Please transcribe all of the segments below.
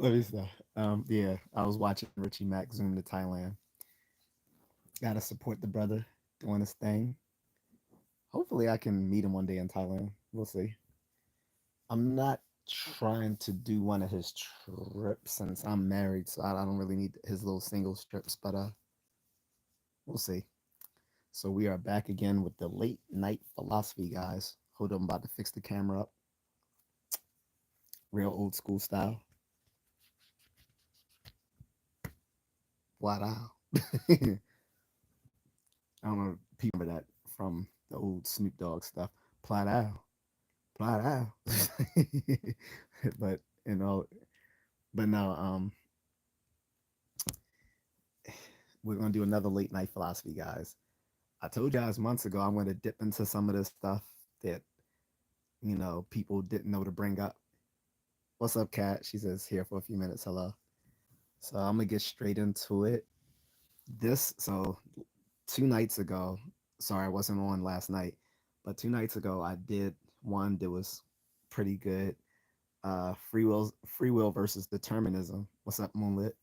Let me stop. Yeah, I was watching Richie Mack zoom to Thailand. Gotta support the brother doing his thing. Hopefully, I can meet him one day in Thailand. We'll see. I'm not trying to do one of his trips since I'm married, so I don't really need his little single trips. But we'll see. So we are back again with the late night philosophy, guys. Hold on, I'm about to fix the camera up, real old school style. Wow. I don't know if people remember that from the old Snoop Dogg stuff. Platow, Platow. but you know, but no, we're gonna do another late night philosophy, guys. I told you guys months ago I'm gonna dip into some of this stuff that people didn't know to bring up. What's up, Kat? She says here for a few minutes. Hello. So I'm gonna get straight into it. So 2 nights ago, sorry I wasn't on last night, but 2 nights ago I did one that was pretty good. Free will versus determinism. What's up, Moonlit?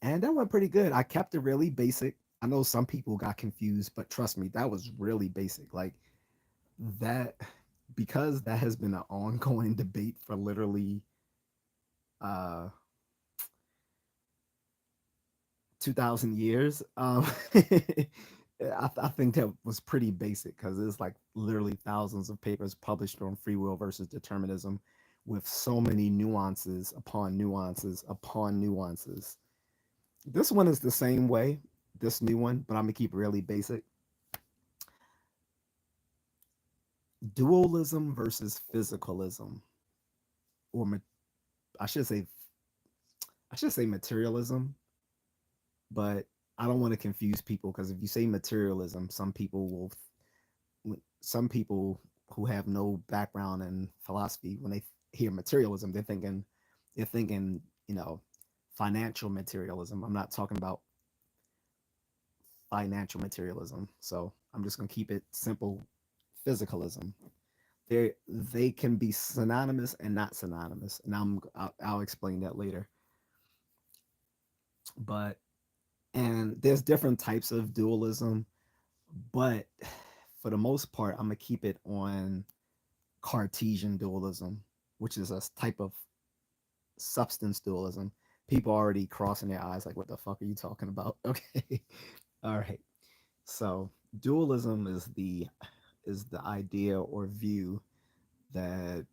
And that went pretty good. I kept it really basic. I know some people got confused, but trust me, that was really basic. Like that, because that has been an ongoing debate for literally uh 2,000 years. I think that was pretty basic because it's like literally thousands of papers published on free will versus determinism with so many nuances upon nuances upon nuances. This one is the same way, this new one, but I'm gonna keep it really basic. Dualism versus physicalism, or I should say I should say materialism, but I don't want to confuse people because if you say materialism, some people who have no background in philosophy, when they hear materialism, they're thinking, you know, financial materialism. I'm not talking about financial materialism. So I'm just gonna keep it simple. Physicalism. They can be synonymous and not synonymous, and I'll explain that later. But and there's different types of dualism, but for the most part, I'm gonna keep it on Cartesian dualism, which is a type of substance dualism. People already crossing their eyes like, what the fuck are you talking about? Okay. All right. So dualism is the idea or view that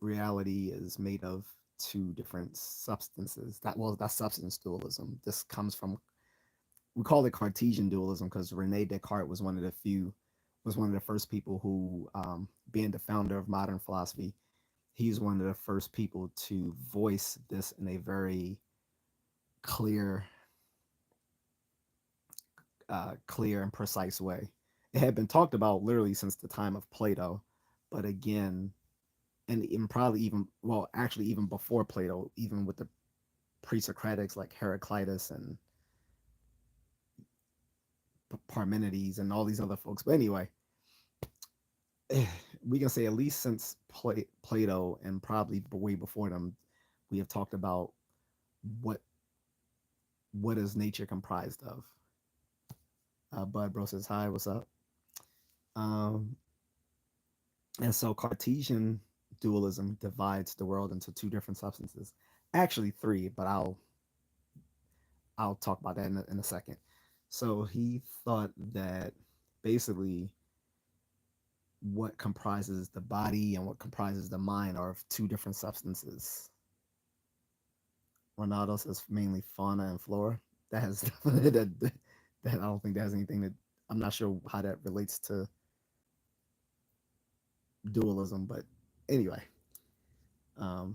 reality is made of two different substances. That's substance dualism. This comes from, we call it Cartesian dualism because Rene Descartes was one of the first people who, being the founder of modern philosophy, he's one of the first people to voice this in a very clear, clear and precise way. It had been talked about literally since the time of Plato, but again, and probably even, well, actually even before Plato, even with the pre-Socratics like Heraclitus and Parmenides and all these other folks. But anyway, we can say at least since Plato and probably way before them, we have talked about what what is nature comprised of. Bud Bro says hi, what's up? Um, and so Cartesian dualism divides the world into two different substances, actually three, but I'll talk about that in a second. So he thought that basically what comprises the body and what comprises the mind are of two different substances. Ronaldo says mainly fauna and flora. That has that I don't think that has anything that, I'm not sure how that relates to dualism, but anyway, um,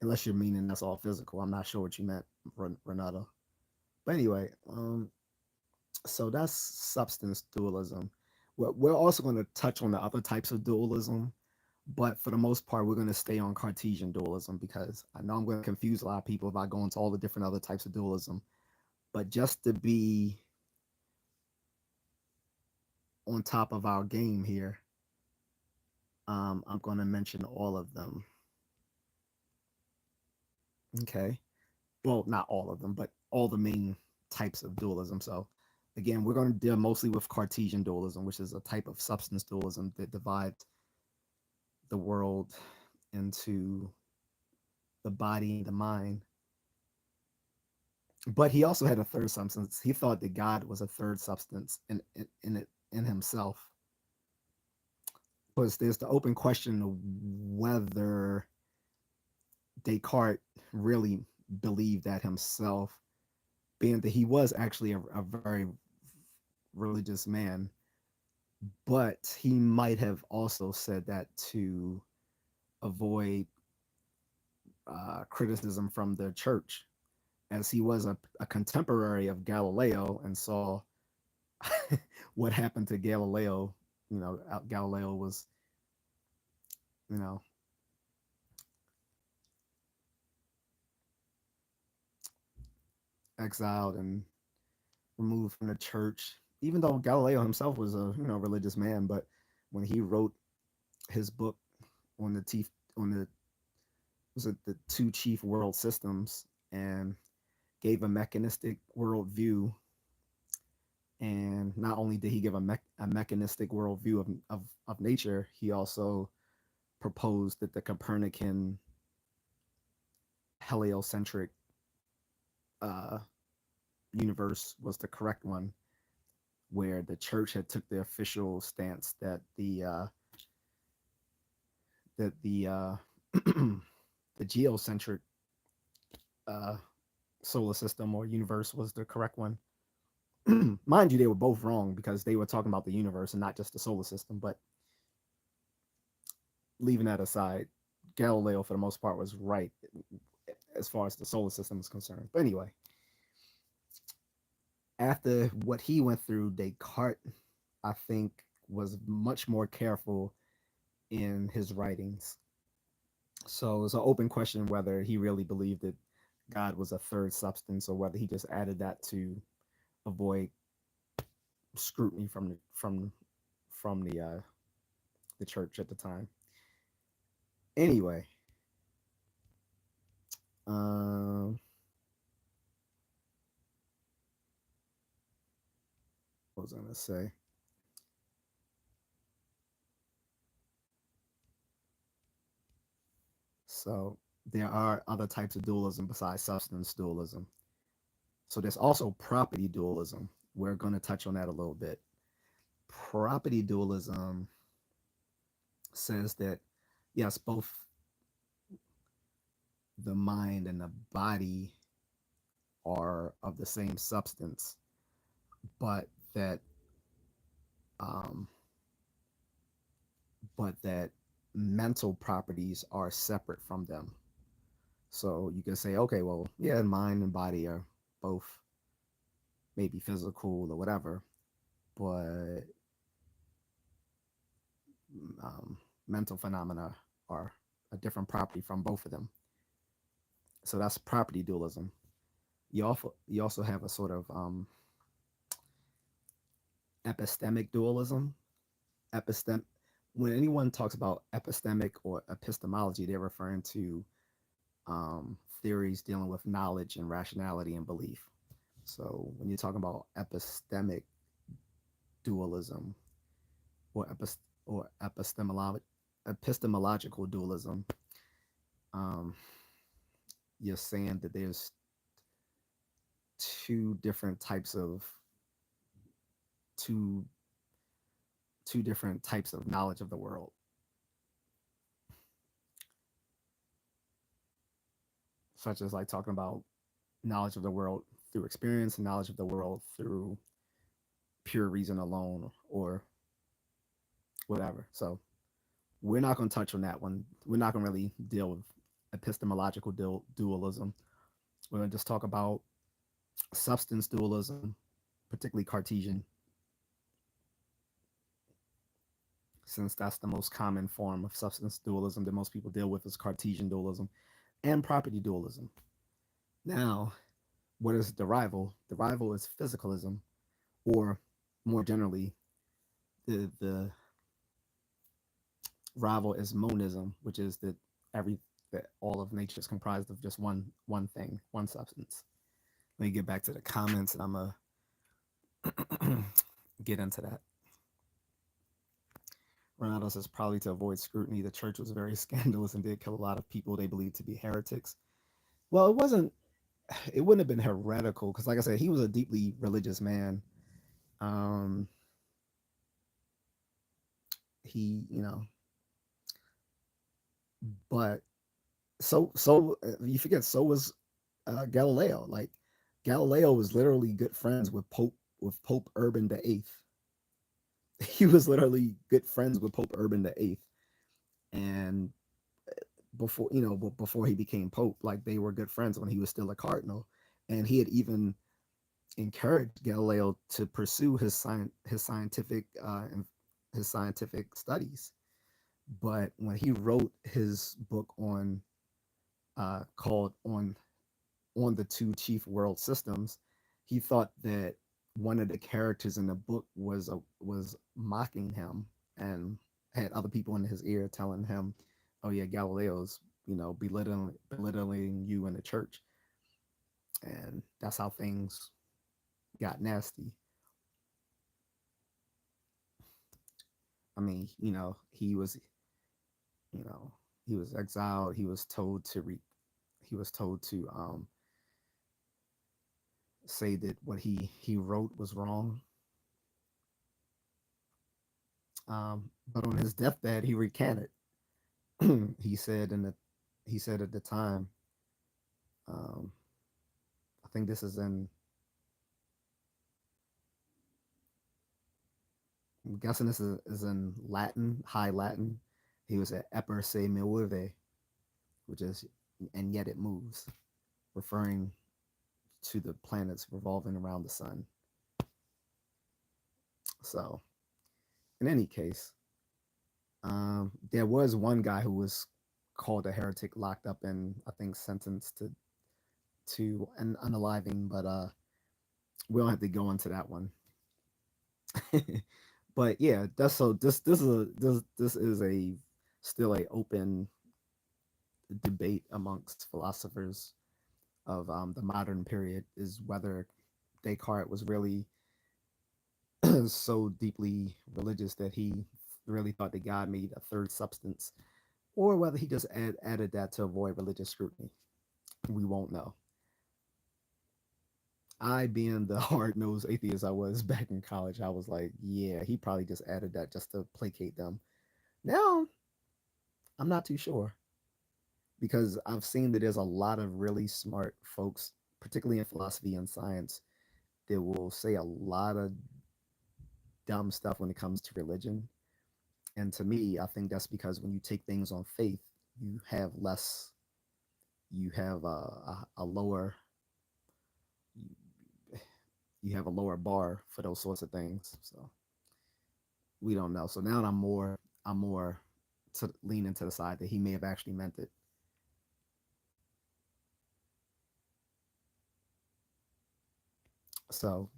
unless you're meaning that's all physical, I'm not sure what you meant, Renato. But anyway, so that's substance dualism. We're also going to touch on the other types of dualism, but for the most part, we're going to stay on Cartesian dualism because I know I'm going to confuse a lot of people if I go into all the different other types of dualism. But just to be on top of our game here, I'm going to mention all of them. Okay. Well, not all of them, but all the main types of dualism. So, again, we're going to deal mostly with Cartesian dualism, which is a type of substance dualism that divides the world into the body and the mind. But he also had a third substance. He thought that God was a third substance in himself. Because there's the open question of whether Descartes really believed that himself, being that he was actually a very religious man, but he might have also said that to avoid criticism from the church, as he was a contemporary of Galileo and saw what happened to Galileo. Galileo was, you know, exiled and removed from the church. Even though Galileo himself was a religious man, but when he wrote his book on the chief on the was it the two chief world systems and gave a mechanistic worldview, and not only did he give a mechanistic worldview of nature, he also proposed that the Copernican heliocentric uh, universe was the correct one, where the church had took the official stance that the the geocentric uh, solar system or universe was the correct one. Mind you, they were both wrong because they were talking about the universe and not just the solar system. But leaving that aside, Galileo, for the most part, was right as far as the solar system is concerned. But anyway, after what he went through, Descartes, I think, was much more careful in his writings. So it's an open question whether he really believed that God was a third substance or whether he just added that to avoid scrutiny from the church at the time. Anyway, um, what was I gonna say? So there are other types of dualism besides substance dualism. So there's also property dualism. We're going to touch on that a little bit. Property dualism says that yes, both the mind and the body are of the same substance, but that um, mental properties are separate from them. So you can say, okay, well, yeah, mind and body are both maybe physical or whatever, but um, mental phenomena are a different property from both of them. So that's property dualism. You also have a sort of epistemic dualism. Epistem When anyone talks about epistemic or epistemology, they're referring to theories dealing with knowledge and rationality and belief. So when you're talking about epistemic dualism or epistemological dualism, um, you're saying that there's two different types of two two different types of knowledge of the world, such as like talking about knowledge of the world through experience and knowledge of the world through pure reason alone or whatever. So we're not going to touch on that one. We're not going to really deal with epistemological dualism. We're going to just talk about substance dualism, particularly Cartesian, since that's the most common form of substance dualism that most people deal with is Cartesian dualism and property dualism. Now, what is the rival? The rival is physicalism, or more generally, the rival is monism, which is that every that all all of nature is comprised of just one thing, one substance. Let me get back to the comments, and I'm gonna get into that. Ronaldo says probably to avoid scrutiny, the church was very scandalous and did kill a lot of people they believed to be heretics. Well, it wasn't. It wouldn't have been heretical because, like I said, he was a deeply religious man. Um, he, but you forget, so was Galileo. Like Galileo was literally good friends with Pope Urban the Eighth. He was literally good friends with Pope Urban the Eighth, and before he became Pope, like they were good friends when he was still a cardinal, and he had even encouraged Galileo to pursue his scientific studies. But when he wrote his book called on the two chief world systems, he thought that one of the characters in the book was mocking him and had other people in his ear telling him, "Oh yeah, Galileo's belittling you in the church," and that's how things got nasty. I mean, you know, he was exiled. He was told to say that what he wrote was wrong. But on his deathbed, he recanted. he said in the he said at the time, um, I think this is in I'm guessing is in Latin, High Latin. He was at "Eper se mueve," which is "and yet it moves," referring to the planets revolving around the sun. So, in any case, there was one guy who was called a heretic, locked up, and I think sentenced to an unaliving, but we don't have to go into that one. But yeah, that's so this is a still a open debate amongst philosophers of the modern period, is whether Descartes was really so deeply religious that he really thought that God made a third substance, or whether he just added that to avoid religious scrutiny. We won't know. I, being the hard nosed atheist I was back in college, I was like, yeah, he probably just added that just to placate them. Now, I'm not too sure because I've seen that there's a lot of really smart folks, particularly in philosophy and science, that will say a lot of dumb stuff when it comes to religion. And to me, I think that's because when you take things on faith, you have less, you have a lower, you have a lower bar for those sorts of things. So we don't know. So now I'm more to lean into the side that he may have actually meant it. So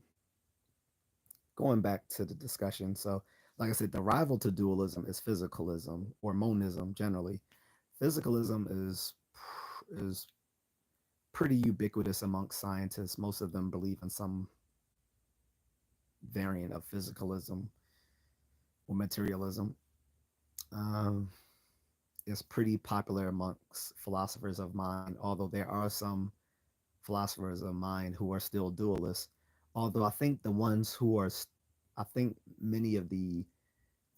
going back to the discussion, so like I said, the rival to dualism is physicalism or monism generally. Physicalism is pretty ubiquitous amongst scientists. Most of them believe in some variant of physicalism or materialism. Um, it's pretty popular amongst philosophers of mind, although there are some philosophers of mind who are still dualists. Although I think the ones who are, I think many of the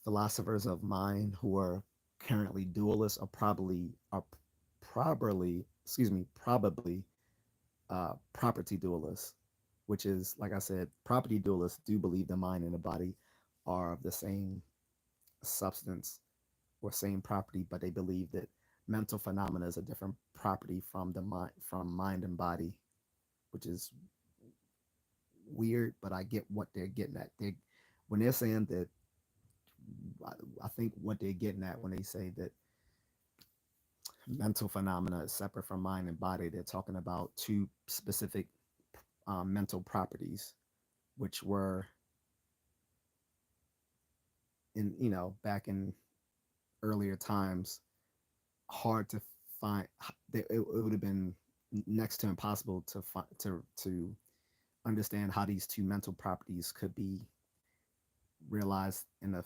philosophers of mind who are currently dualists probably property dualists, which is, like I said, property dualists do believe the mind and the body are of the same substance or same property, but they believe that mental phenomena is a different property from mind and body, which is weird, but I get what they're getting at. They when they're saying that, I think what they're getting at when they say that mental phenomena is separate from mind and body, they're talking about two specific mental properties, which were in back in earlier times hard to find. it would have been next to impossible to understand how these two mental properties realized in a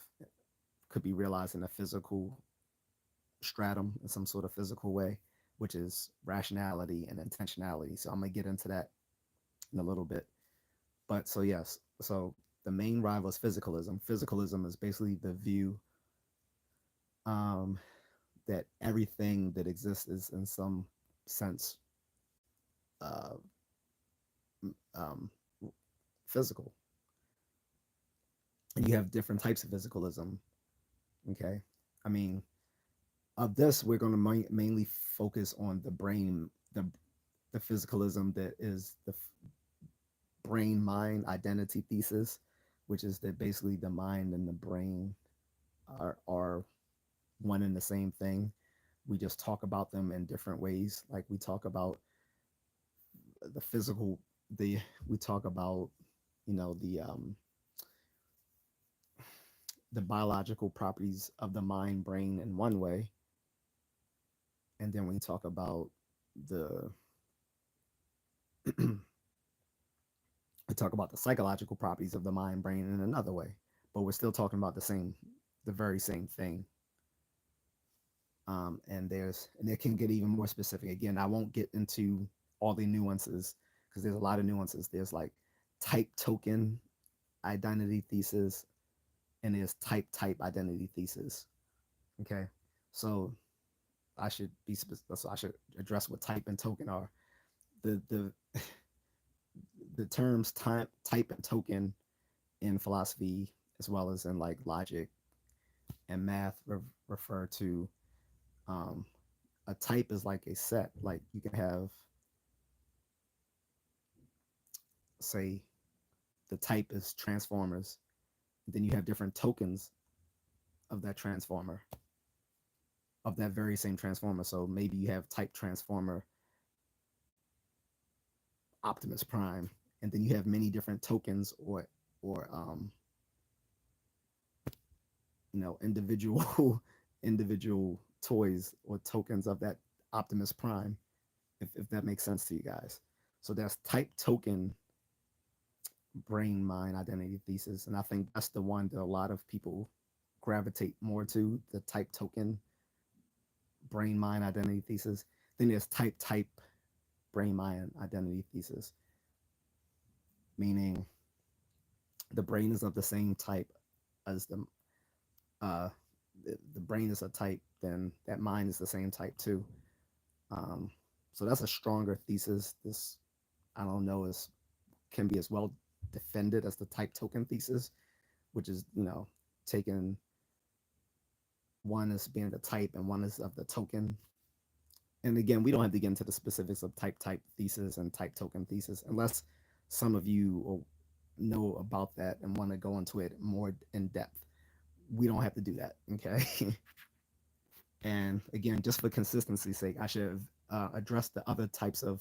could be realized in a physical stratum in some sort of physical way, which is rationality and intentionality. So I'm gonna get into that in a little bit. But so yes, so the main rival is physicalism. Physicalism is basically the view um, that everything that exists is in some sense uh, um, physical. And you have different types of physicalism. Okay, I mean, of this, we're going to mainly focus on the brain, the physicalism that is the brain mind identity thesis, which is that basically the mind and the brain are one and the same thing. We just talk about them in different ways. Like we talk about the physical, the we talk about you know the biological properties of the mind brain in one way, and then we talk about the we talk about the psychological properties of the mind brain in another way, but we're still talking about the very same thing. And it can get even more specific. Again, I won't get into all the nuances because there's a lot of nuances. There's like type token identity thesis, and there's type identity thesis. Okay, so I should address what type and token are. The the terms type and token in philosophy as well as in like logic and math refer to um, a type is like a set. Like you can have, say, the type is transformers. Then you have different tokens of that transformer, of that very same transformer. So maybe you have type transformer Optimus Prime, and then you have many different tokens or individual individual toys or tokens of that Optimus Prime, if that makes sense to you guys. So that's type token brain mind identity thesis, and I think that's the one that a lot of people gravitate more to, the type token brain mind identity thesis. Then there's type brain mind identity thesis, meaning the brain is of the same type as uh the brain is a type, then that mind is the same type too. Um, so that's a stronger thesis. This I don't know is can be as well defended as the type token thesis, which is taking one as being the type and one is of the token. And again, we don't have to get into the specifics of type thesis and type token thesis unless some of you know about that and want to go into it more in depth. We don't have to do that, okay? And again, just for consistency's sake, I should have addressed the other types of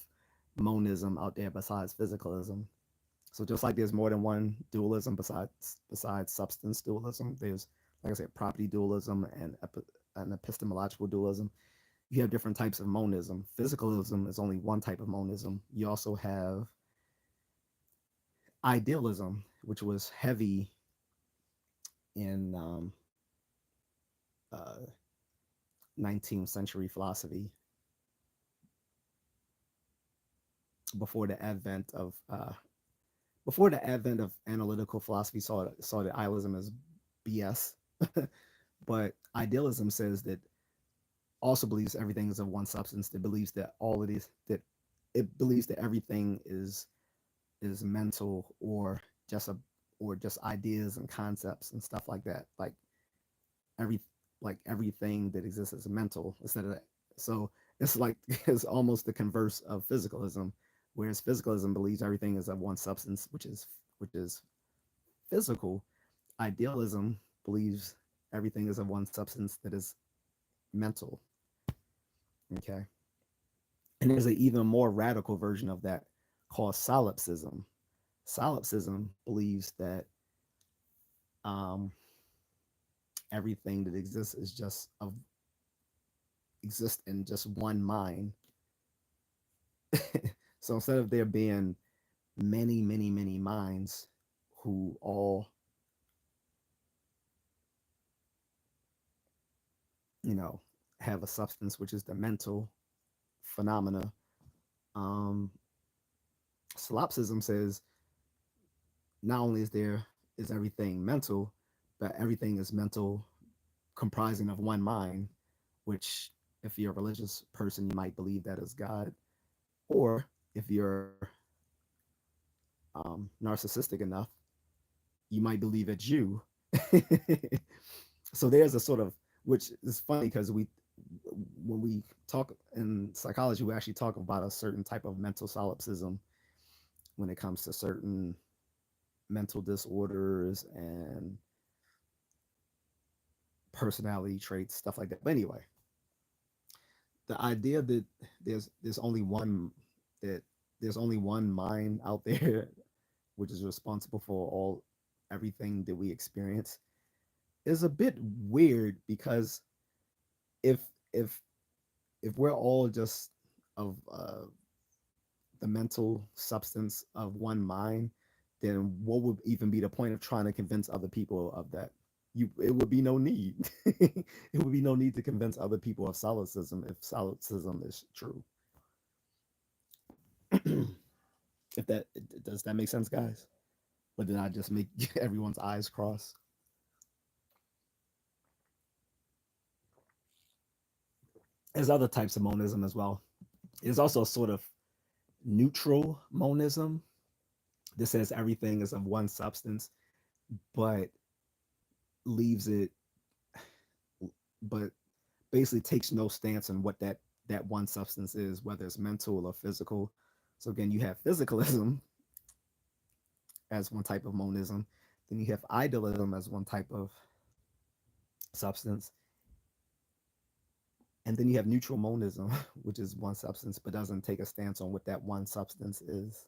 monism out there besides physicalism. So just like there's more than one dualism besides substance dualism, there's, like I said, property dualism and epistemological dualism. You have different types of monism. Physicalism is only one type of monism. You also have idealism, which was heavy in 19th century philosophy before the advent of analytical philosophy saw that idealism as BS. But idealism says that also believes everything is of one substance. That believes that all it is that it believes that everything is mental or just ideas and concepts and stuff like that. Every everything that exists is mental instead of that. So it's like it's almost the converse of physicalism, whereas physicalism believes everything is of one substance, which is physical. Idealism believes everything is of one substance that is mental. Okay. And there's an even more radical version of that called solipsism. Solipsism believes that um, everything that exists is just of exist in just one mind, So instead of there being many, many, many minds who all, you know, have a substance, which is the mental phenomena, um, solipsism says not only is everything mental, but everything is mental comprising of one mind, which if you're a religious person, you might believe that is God. Or if you're narcissistic enough, you might believe it's you. So there's a sort of, which is funny because when we talk in psychology, we actually talk about a certain type of mental solipsism when it comes to certain mental disorders and personality traits, stuff like that. But anyway, the idea that there's only one that there's only one mind out there which is responsible for all everything that we experience is a bit weird because if if if we're all just of the mental substance of one mind, then what would even be the point of trying to convince other people of that? It would be no need. It would be no need to convince other people of solipsism if solipsism is true. If that does that make sense, guys? But did I just make everyone's eyes cross? There's other types of monism as well. There's also a sort of neutral monism. This says everything is of one substance, but leaves it, but basically takes no stance on what that one substance is, whether it's mental or physical. So again, you have physicalism as one type of monism, then you have idealism as one type of substance, and then you have neutral monism, which is one substance but doesn't take a stance on what that one substance is.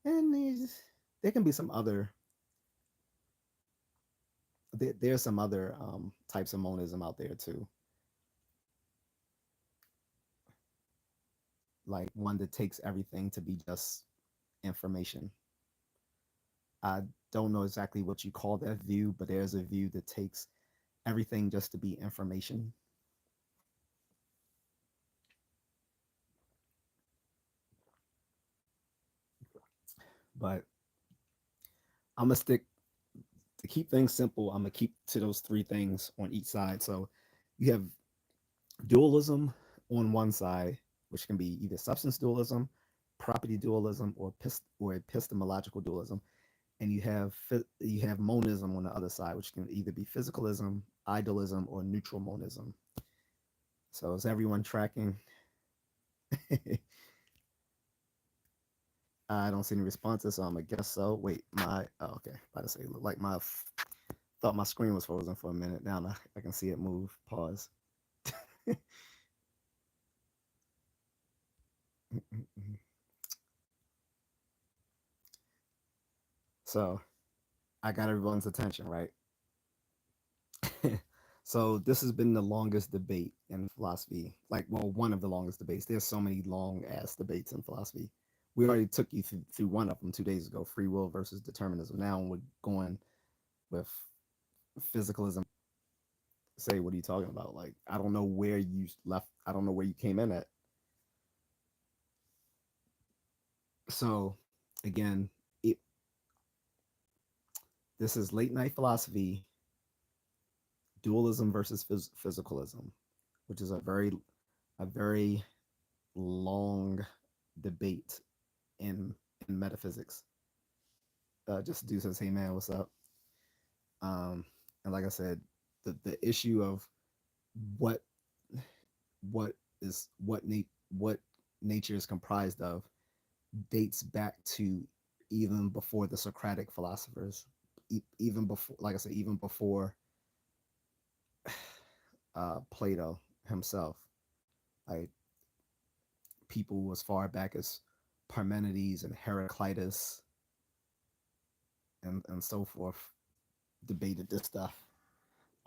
And there can be some other there's some other types of monism out there too, like one that takes everything to be just information. I don't know exactly what you call that view, but there's a view that takes everything just to be information. But I'm gonna stick to keep things simple. I'm gonna keep to those three things on each side. So you have dualism on one side, which can be either substance dualism, property dualism, or epistemological dualism, and you have monism on the other side, which can either be physicalism, idealism, or neutral monism. So is everyone tracking? I don't see any responses, so I'm gonna guess so. Wait, okay. About to say, look like my thought my screen was frozen for a minute. Now I can see it move. Pause. So I got everyone's attention, right? So this has been the longest debate in philosophy. Like, well, one of the longest debates. There's so many long ass debates in philosophy. We already took you through one of them 2 days ago: free will versus determinism. Now we're going with physicalism. Say, what are you talking about? Like, I don't know where you left. I don't know where you came in at. So, again, it, this is late night philosophy, dualism versus physicalism, which is a very long debate in metaphysics. Just do says, "Hey man, what's up?" And like I said, the issue of what what what nature is comprised of dates back to even before the Socratic philosophers, even before, like I said, even before Plato himself. Like people as far back as Parmenides and Heraclitus and so forth debated this stuff.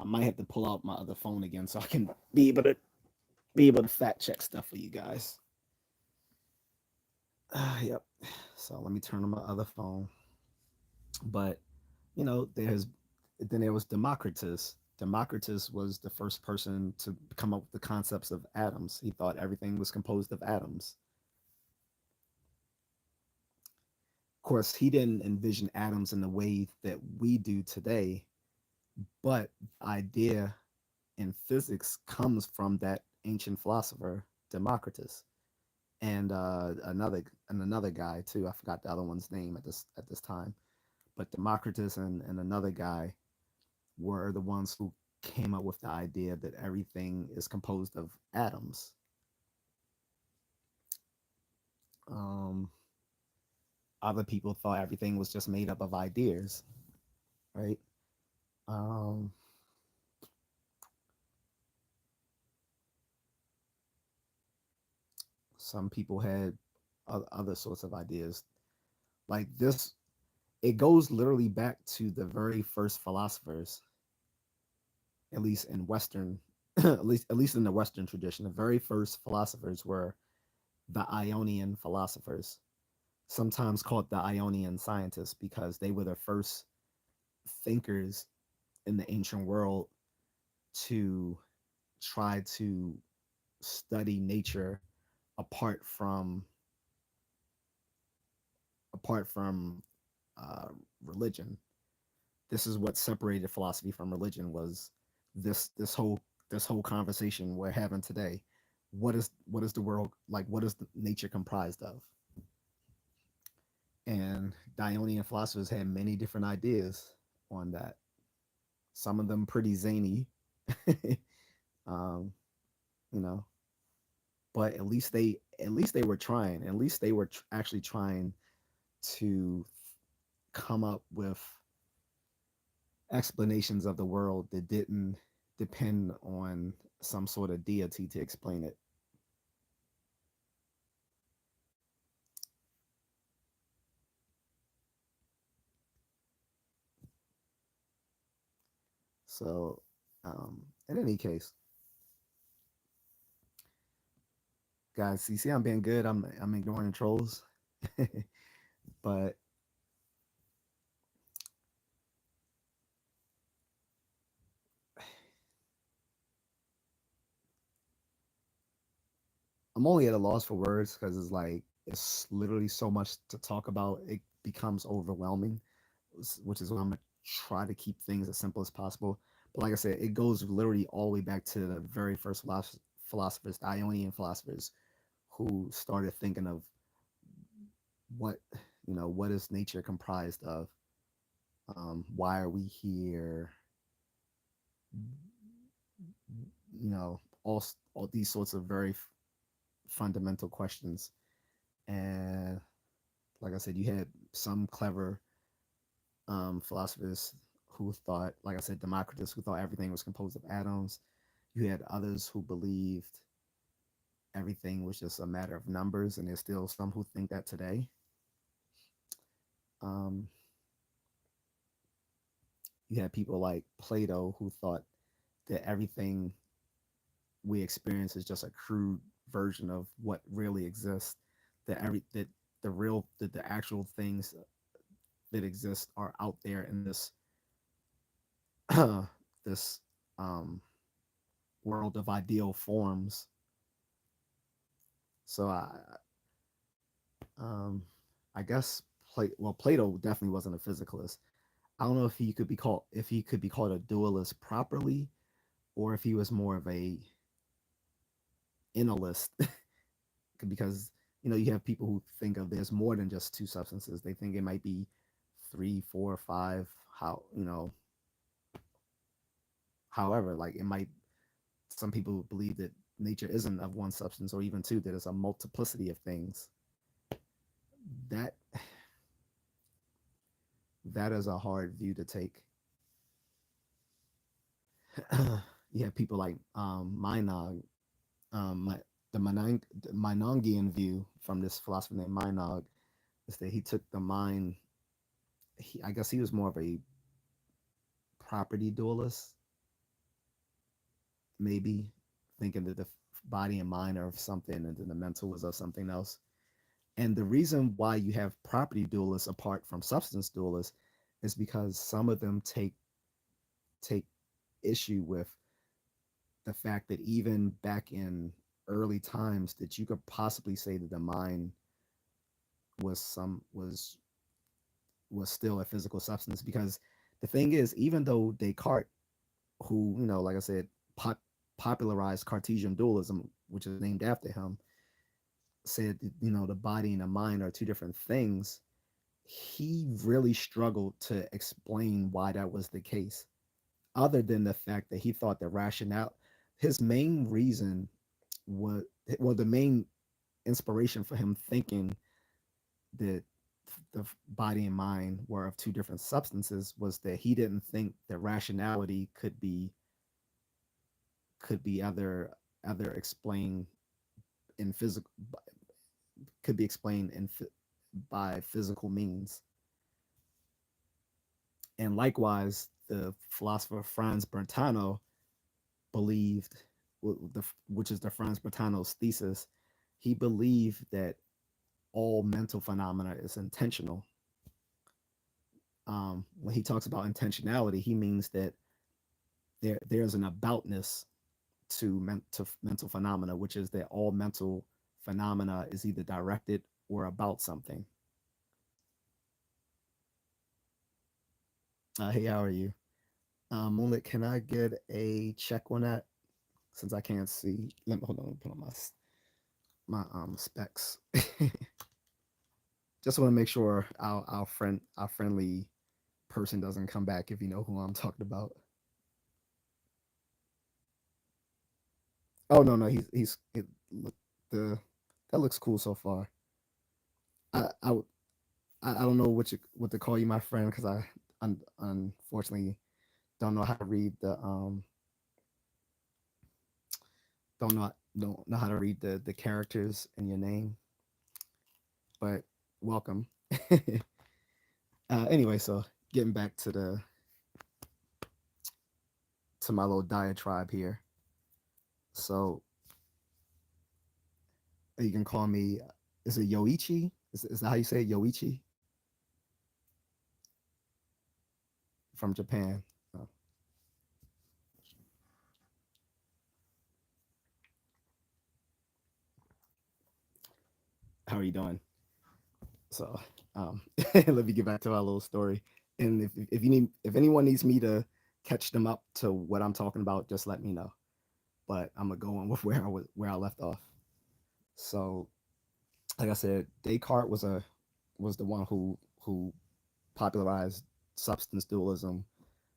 I might have to pull out my other phone again so I can be able to fact check stuff for you guys. Yep. So let me turn on my other phone. But there's then there was Democritus. Democritus was the first person to come up with the concepts of atoms. He thought everything was composed of atoms. Of course, he didn't envision atoms in the way that we do today, but the idea in physics comes from that ancient philosopher Democritus, and another guy too. I forgot the other one's name at this time, but Democritus and another guy were the ones who came up with the idea that everything is composed of atoms. Um, Other people thought everything was just made up of ideas, right? Um, some people had other sorts of ideas like this. It goes literally back to the very first philosophers, at least in Western, at least in the Western tradition. The very first philosophers were the Ionian philosophers, sometimes called the Ionian scientists, because they were the first thinkers in the ancient world to try to study nature apart from apart from uh, religion. This is what separated philosophy from religion, was this whole conversation we're having today. What is the world like? What is the nature comprised of? And Ionian philosophers had many different ideas on that. Some of them pretty zany, um, you know, but at least they were trying. At least they were actually trying to come up with explanations of the world that didn't depend on some sort of deity to explain it. So, in any case, guys, you see, I'm being good. I'm ignoring the trolls, but I'm only at a loss for words because it's literally so much to talk about. It becomes overwhelming, which is why I'm gonna try to keep things as simple as possible. But like I said, it goes literally all the way back to the very first philosophers, the Ionian philosophers, who started thinking of what what is nature comprised of. Why are we here? All these sorts of very fundamental questions. And like I said, you had some clever philosophers who thought, like I said, Democritus, who thought everything was composed of atoms. You had others who believed everything was just a matter of numbers, and there's still some who think that today. Um, you had people like Plato who thought that everything we experience is just a crude version of what really exists. That the actual things that exist are out there in this um, world of ideal forms. So um, I guess Plato definitely wasn't a physicalist. I don't know if he could be called a dualist properly, or if he was more of a analyst, because you have people who think of there's more than just two substances. They think it might be three, four, five. However, like it might. Some people believe that nature isn't of one substance or even two. That it's a multiplicity of things. That that is a hard view to take. You have people like Meinog, the Meinongian view from this philosopher named Meinog is that he took the mind. I guess he was more of a property dualist, maybe thinking that the body and mind are of something, and then the mental was of something else. And the reason why you have property dualists apart from substance dualists is because some of them take issue with the fact that even back in early times that you could possibly say that the mind was some was still a physical substance, because the thing is, even though Descartes, who, like I said, popularized Cartesian dualism, which is named after him, said that, the body and the mind are two different things, he really struggled to explain why that was the case, other than the fact that he thought the rationale, his main reason was, well, the main inspiration for him thinking that the body and mind were of two different substances was that he didn't think that rationality could be other explained in physical could be explained by physical means. And likewise, the philosopher Franz Brentano believed, which is the Franz Brentano's thesis, he believed that all mental phenomena is intentional. When he talks about intentionality, he means that there's an aboutness to mental phenomena, which is that all mental phenomena is either directed or about something. Hey, how are you? Moonlit, can I get a check on that? Since I can't see, let me hold on. Let me put on my specs. Just want to make sure our friendly person doesn't come back, if you know who I'm talking about. Oh, no, no, look, the that looks cool so far. I I, I don't know what to call you, my friend, because I unfortunately don't know how to read the don't know how to read the characters in your name. But welcome. Anyway, so getting back to my little diatribe here. So you can call me. Is it Yoichi? Is that how you say it? Yoichi from Japan. Oh, how are you doing? So let me get back to our little story. And if anyone needs me to catch them up to what I'm talking about, just let me know. But I'm gonna go on with where I left off. So, like I said, Descartes was the one who popularized substance dualism,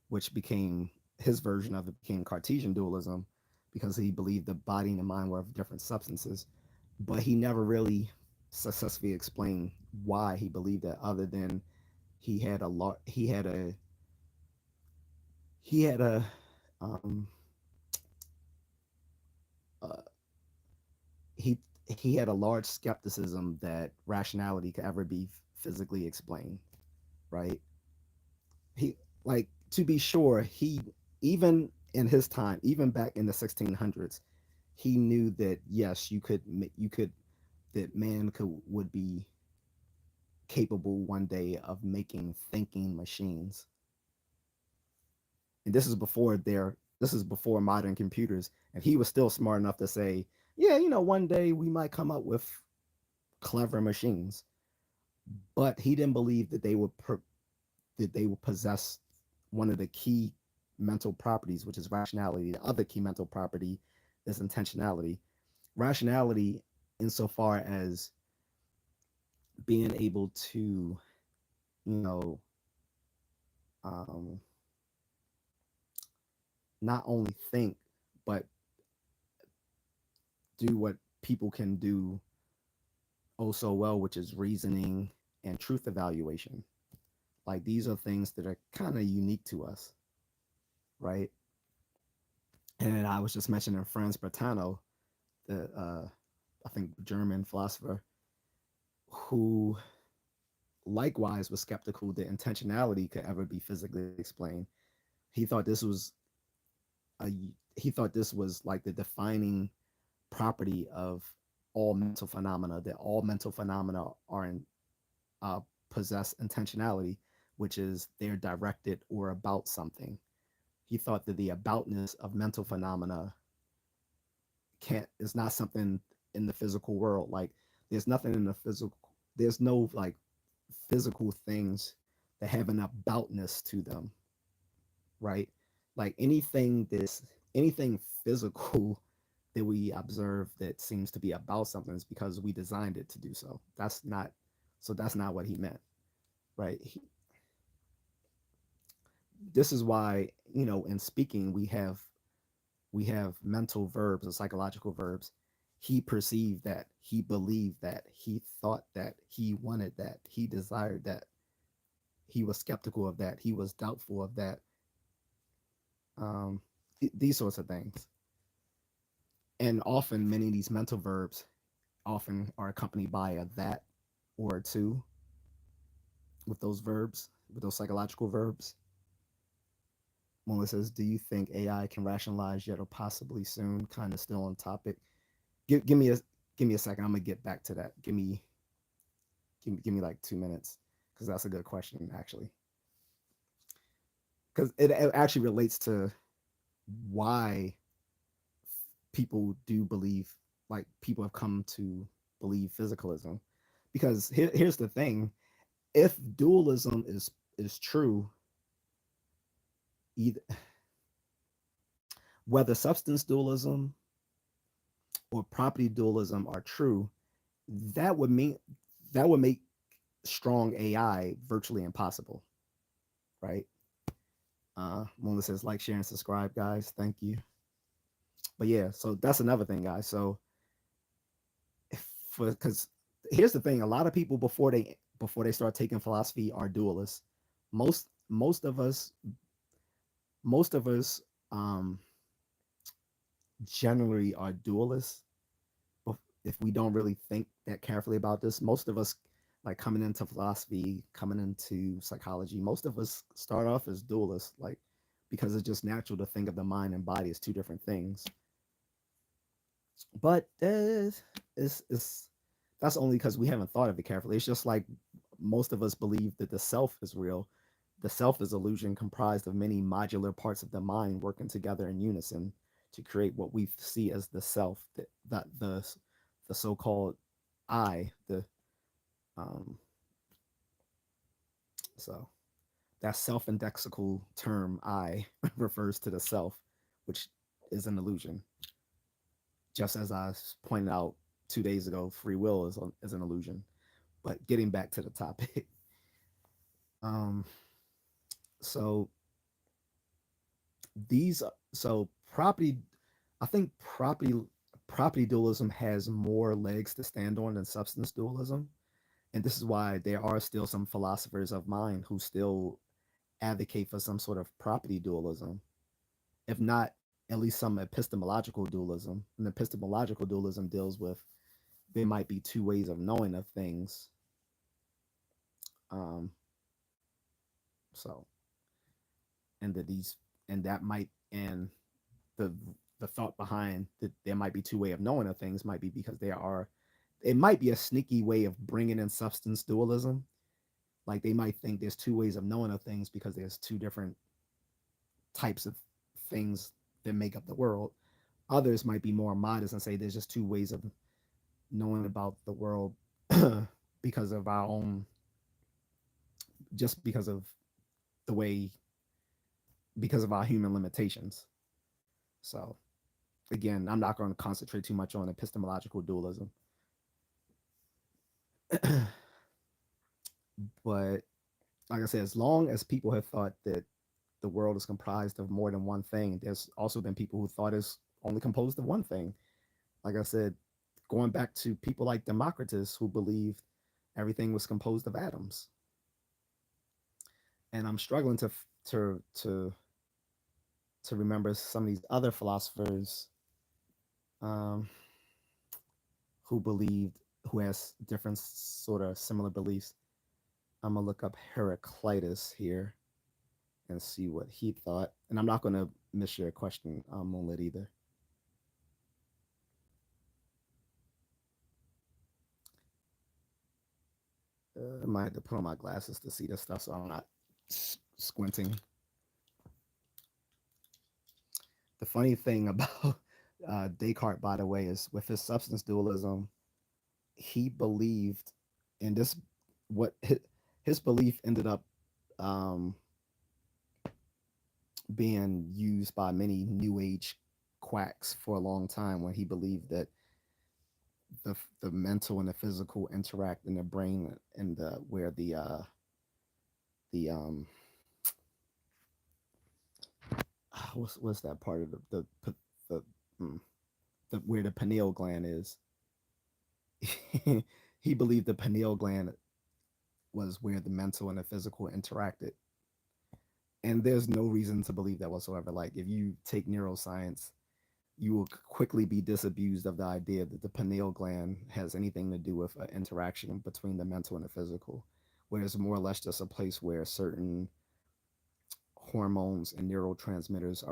which became his version of it became Cartesian dualism, because he believed the body and the mind were of different substances. But he never really successfully explained why he believed that, other than he had a lot he had a um uh, he he had a large skepticism that rationality could ever be physically explained, right? He, like, to be sure, he, even in his time, even back in the 1600s, he knew that yes, you could that man could would be capable one day of making thinking machines. And this is before modern computers, and he was still smart enough to say, yeah, one day we might come up with clever machines. But he didn't believe that they would possess one of the key mental properties, which is rationality. The other key mental property is intentionality. Rationality, insofar as being able to, you know, um, not only think, but do what people can do oh so well, which is reasoning and truth evaluation. Like, these are things that are kind of unique to us, right? And I was just mentioning Franz Bertano, the I think German philosopher, who likewise was skeptical that intentionality could ever be physically explained. He thought this was a he thought this was like the defining property of all mental phenomena, that all mental phenomena are in, uh, possess intentionality, which is they're directed or about something. He thought that the aboutness of mental phenomena can't is not something in the physical world. Like there's nothing in the physical. There's no like physical things that have an aboutness to them, right? Like anything physical that we observe that seems to be about something is because we designed it to do so. That's not what he meant, right? This is why, in speaking we have mental verbs and psychological verbs. He perceived that, he believed that, he thought that, he wanted that, he desired that, he was skeptical of that, he was doubtful of that. um, these sorts of things. And often many of these mental verbs often are accompanied by a that or a to with those verbs, with those psychological verbs. When it says, do you think AI can rationalize yet or possibly soon? Kind of still on topic. Give me a second. I'm gonna get back to that. Give me like 2 minutes because that's a good question actually. Because it actually relates to why people do believe, like people have come to believe physicalism. Because here's the thing: if dualism is true, either whether substance dualism or property dualism are true, that would mean that would make strong AI virtually impossible, right? Mona says like, share, and subscribe, guys. Thank you. But yeah, so that's another thing, guys. So because here's the thing: a lot of people before they start taking philosophy are dualists. Most of us um, generally are dualists. If we don't really think that carefully about this, most of us, like coming into philosophy, coming into psychology, most of us start off as dualists, like because it's just natural to think of the mind and body as two different things. But is that's only because we haven't thought of it carefully. It's just like most of us believe that the self is real. The self is illusion comprised of many modular parts of the mind working together in unison to create what we see as the self, the so-called I. The um, so that self-indexical term I refers to the self, which is an illusion. Just as I pointed out 2 days ago, free will is an illusion. But getting back to the topic, um, so these so property, I think property dualism has more legs to stand on than substance dualism, and this is why there are still some philosophers of mind who still advocate for some sort of property dualism, if not at least some epistemological dualism. And epistemological dualism deals with there might be two ways of knowing of things. Um, so and that these and that might and the the thought behind that there might be two way of knowing of things might be because there are it might be a sneaky way of bringing in substance dualism. Like they might think there's two ways of knowing of things because there's two different types of things that make up the world. Others might be more modest and say there's just two ways of knowing about the world because of our own, just the way because of our human limitations. So again, I'm not going to concentrate too much on epistemological dualism. But like I said, as long as people have thought that the world is comprised of more than one thing, there's also been people who thought it's only composed of one thing. Like I said, going back to people like Democritus who believed everything was composed of atoms. And I'm struggling to to remember some of these other philosophers um, who believed who has different sort of similar beliefs. I'm gonna look up Heraclitus here and see what he thought. And I'm not gonna miss your question, Moonlit, either. I might have to put on my glasses to see this stuff so I'm not squinting. The funny thing about Descartes, by the way, is with his substance dualism, he believed, and this what his belief ended up um, being used by many New Age quacks for a long time, when he believed that the mental and the physical interact in the brain, and the where the what's that part of the, mm, the where the pineal gland is. He believed the pineal gland was where the mental and the physical interacted, and there's no reason to believe that whatsoever. Like, if you take neuroscience, you will quickly be disabused of the idea that the pineal gland has anything to do with an interaction between the mental and the physical, where it's more or less just a place where certain hormones and neurotransmitters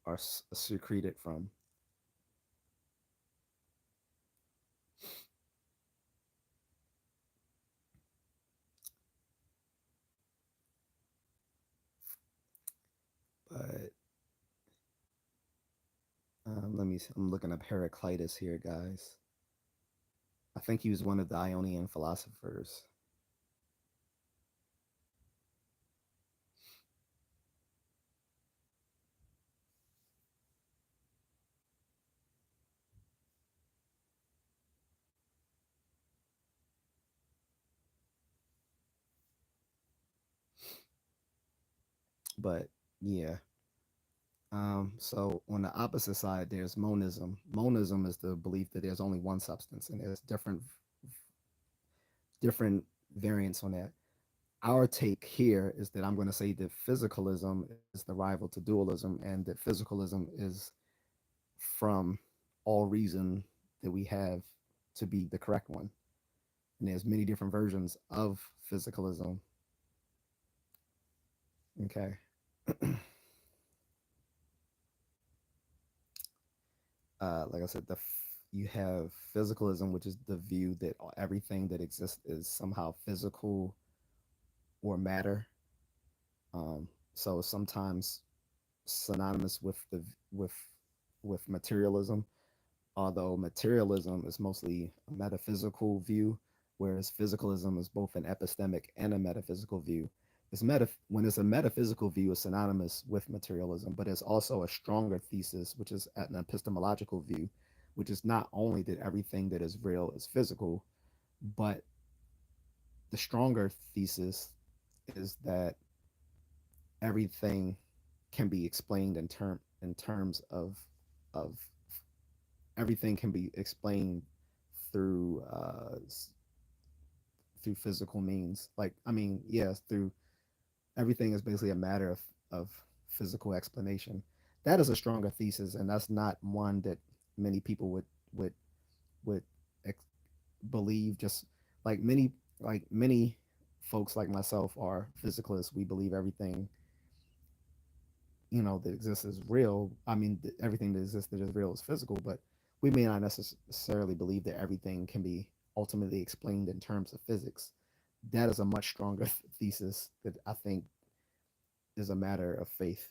are secreted from. But let me. I'm looking up Heraclitus here, guys. I think he was one of the Ionian philosophers. But yeah. So on the opposite side, there's monism. Monism is the belief that there's only one substance, and there's different variants on that. Our take here is that I'm going to say that physicalism is the rival to dualism, and that physicalism is from all reason that we have to be the correct one. And there's many different versions of physicalism. Okay. Like I said, you have physicalism, which is the view that everything that exists is somehow physical or matter. So sometimes synonymous with with materialism, although materialism is mostly a metaphysical view, whereas physicalism is both an epistemic and a metaphysical view. When it's a metaphysical view, it's synonymous with materialism, but it's also a stronger thesis, which is an epistemological view, which is not only that everything that is real is physical, but the stronger thesis is that everything can be explained in terms of everything can be explained through through physical means. Like, I mean, yes, through everything is basically a matter of physical explanation. That is a stronger thesis, and that's not one that many people would would ex- believe. Just like many folks like myself are physicalists. We believe everything, that exists is real. I mean, everything that exists that is real is physical, but we may not necessarily believe that everything can be ultimately explained in terms of physics. That is a much stronger thesis that I think is a matter of faith.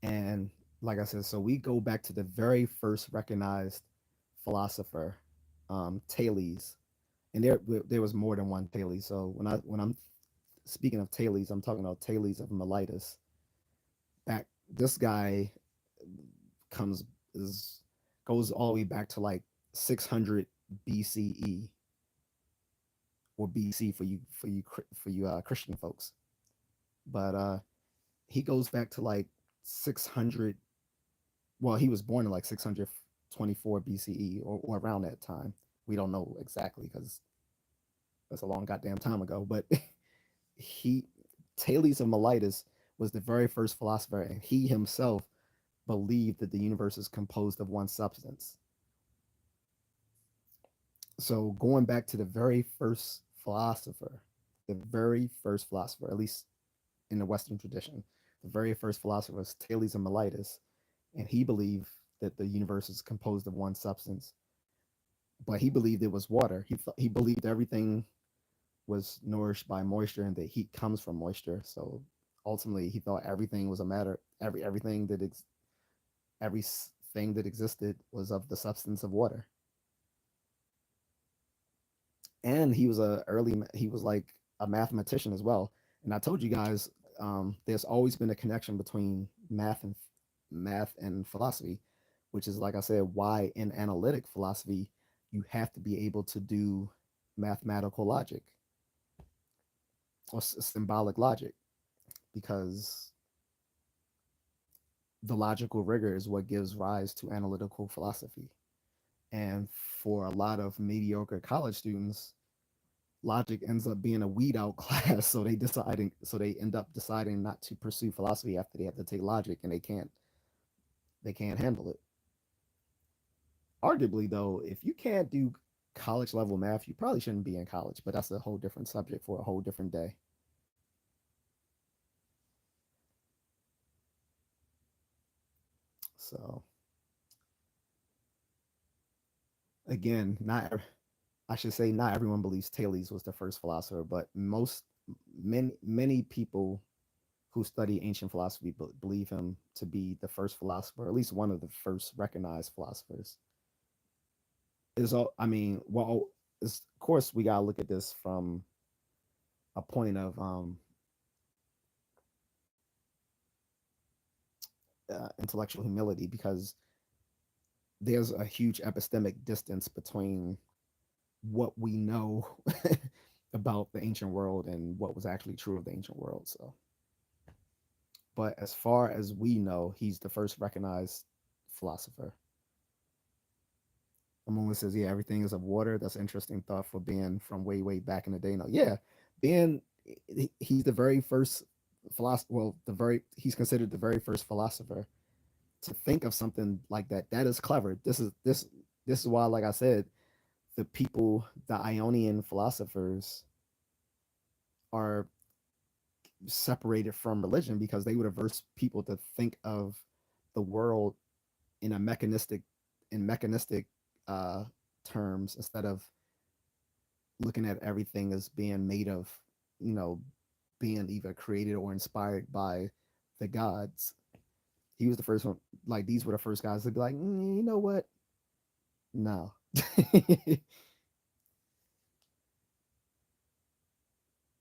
And like I said, so we go back to the very first recognized philosopher, Thales, and there was more than one Thales. So when I'm speaking of Thales, I'm talking about Thales of Miletus. Back, this guy comes is goes all the way back to like 600 BCE, or BC for you Christian folks. But he goes back to like 600. Well, he was born in like 624 BCE, or around that time. We don't know exactly because that's a long goddamn time ago. But he Thales of Miletus was the very first philosopher, and he himself believed that the universe is composed of one substance. So going back to the very first philosopher, at least in the Western tradition, The very first philosopher was Thales of Miletus, and he believed that the universe is composed of one substance, but he believed it was water. He believed everything was nourished by moisture and that heat comes from moisture. So ultimately, he thought everything was a matter. Everything that existed was of the substance of water. And he was like a mathematician as well. And I told you guys, there's always been a connection between math and philosophy, which is, like I said, why in analytic philosophy you have to be able to do mathematical logic or symbolic logic, because the logical rigor is what gives rise to analytical philosophy. And for a lot of mediocre college students, logic ends up being a weed out class. So they end up deciding not to pursue philosophy after they have to take logic, and they can't handle it. Arguably, though, if you can't do college level math, you probably shouldn't be in college. But that's a whole different subject for a whole different day. So again, not I should say not everyone believes Thales was the first philosopher, but many people who study ancient philosophy believe him to be the first philosopher, or at least one of the first recognized philosophers. Is all I mean. Well, of course we gotta look at this from a point of intellectual humility, because there's a huge epistemic distance between what we know about the ancient world and what was actually true of the ancient world. So, but as far as we know, he's the first recognized philosopher. Amon says, "Yeah, everything is of water." That's an interesting thought for being from way back in the day. No, yeah, being he's the very first philosopher. Well, the very he's considered the very first philosopher to think of something like that. That is clever. This is why, like I said, the Ionian philosophers are separated from religion, because they would averse people to think of the world in a mechanistic uh, terms, instead of looking at everything as being made of, you know, being either created or inspired by the gods. He was the first one. Like, these were the first guys to be like, you know what? No.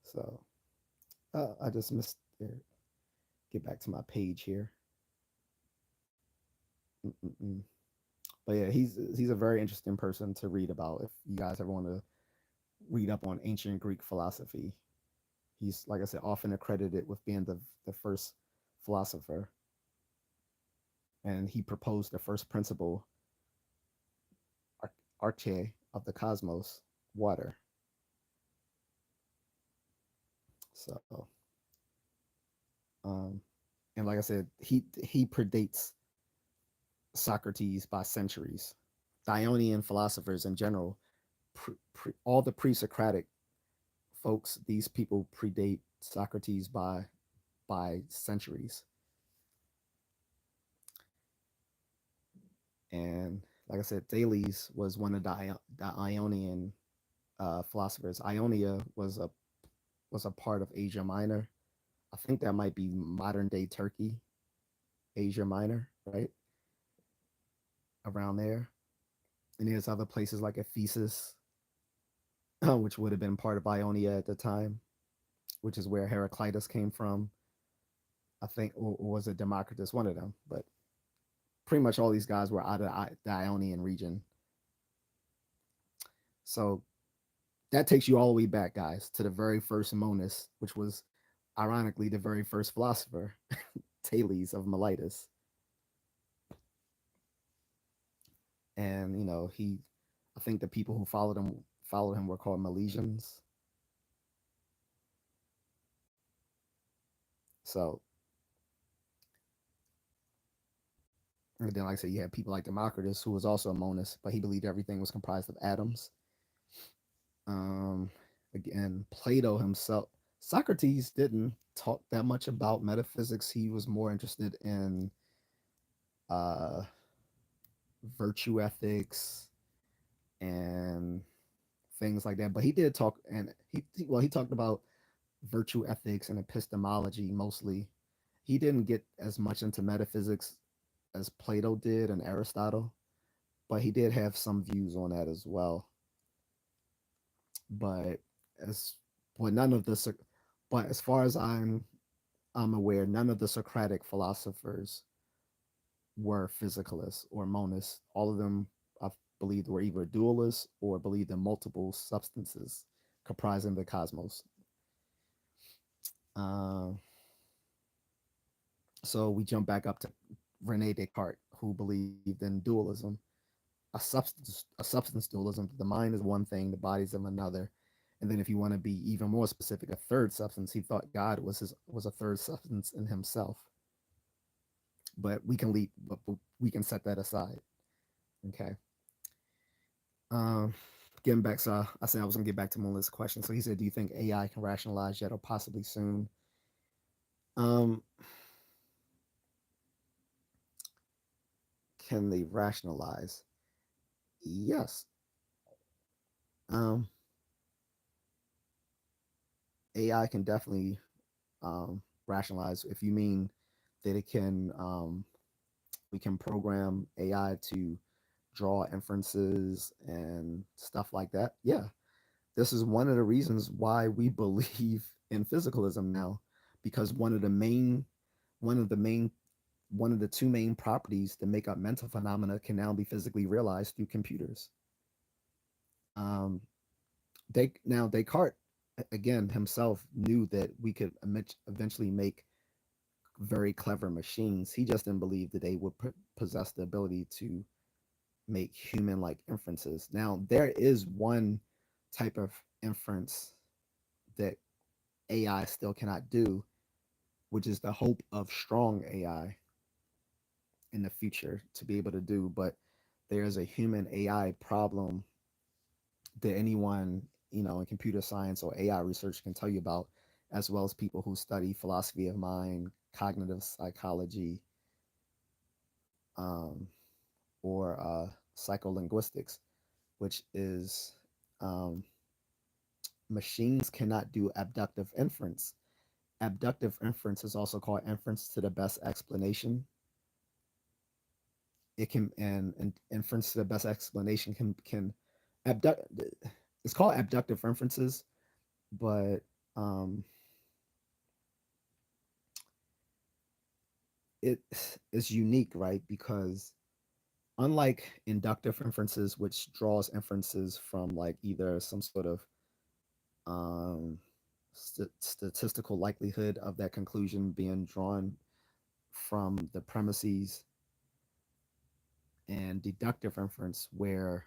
So I just missed there. Get back to my page here. Mm-mm-mm. But yeah, he's a very interesting person to read about if you guys ever want to read up on ancient Greek philosophy. He's, like I said, often accredited with being the first philosopher, and he proposed the first principle, arche, of the cosmos, water. So, um, and like I said, he predates Socrates by centuries. The Ionian philosophers in general, all the pre-Socratic folks, these people predate Socrates by centuries. And like I said, Thales was one of the Ionian philosophers. Ionia was a part of Asia Minor. I think that might be modern day Turkey, Asia Minor, right around there. And there's other places like Ephesus, which would have been part of Ionia at the time, which is where Heraclitus came from. I think, or was it Democritus? One of them, but pretty much all these guys were out of the Ionian region. So that takes you all the way back, guys, to the very first monist, which was ironically the very first philosopher, Thales of Miletus. And I think the people who followed him were called Milesians. So, and then, like I said, you had people like Democritus, who was also a monist, but he believed everything was comprised of atoms. Um, Again, Plato himself. Socrates didn't talk that much about metaphysics. He was more interested in uh, virtue ethics and things like that. But he did talk, and well, he talked about virtue ethics and epistemology mostly. He didn't get as much into metaphysics as Plato did and Aristotle, but he did have some views on that as well. But as but none of the but as far as I'm aware, none of the Socratic philosophers were physicalists or monists. All of them, I believe, were either dualists or believed in multiple substances comprising the cosmos. Uh, so we jump back up to Rene Descartes, who believed in dualism, a substance dualism. The mind is one thing, the body is of another. And then if you want to be even more specific, a third substance, he thought God was a third substance in himself. But we can set that aside. Okay. Um, Getting back, so I said I was gonna get back to Melissa's question. So he said, "Do you think AI can rationalize yet, or possibly soon?" Um, can they rationalize? Yes. Um, AI can definitely rationalize. If you mean that it can, we can program AI to draw inferences and stuff like that. Yeah, this is one of the reasons why we believe in physicalism now, because one of the main one of the two main properties that make up mental phenomena can now be physically realized through computers. Um, now Descartes again himself knew that we could eventually make very clever machines. He just didn't believe that they would possess the ability to make human-like inferences. Now there is one type of inference that AI still cannot do, which is the hope of strong AI in the future to be able to do. But there's a human AI problem that anyone, in computer science or AI research can tell you about, as well as people who study philosophy of mind, cognitive psychology, um, or psycholinguistics, which is um, machines cannot do abductive inference. Abductive inference is also called inference to the best explanation. It can and inference to the best explanation can abduct. It's called abductive inferences, but um, it is unique, right? Because unlike inductive inferences, which draws inferences from like either some sort of um, statistical likelihood of that conclusion being drawn from the premises, and deductive inference, where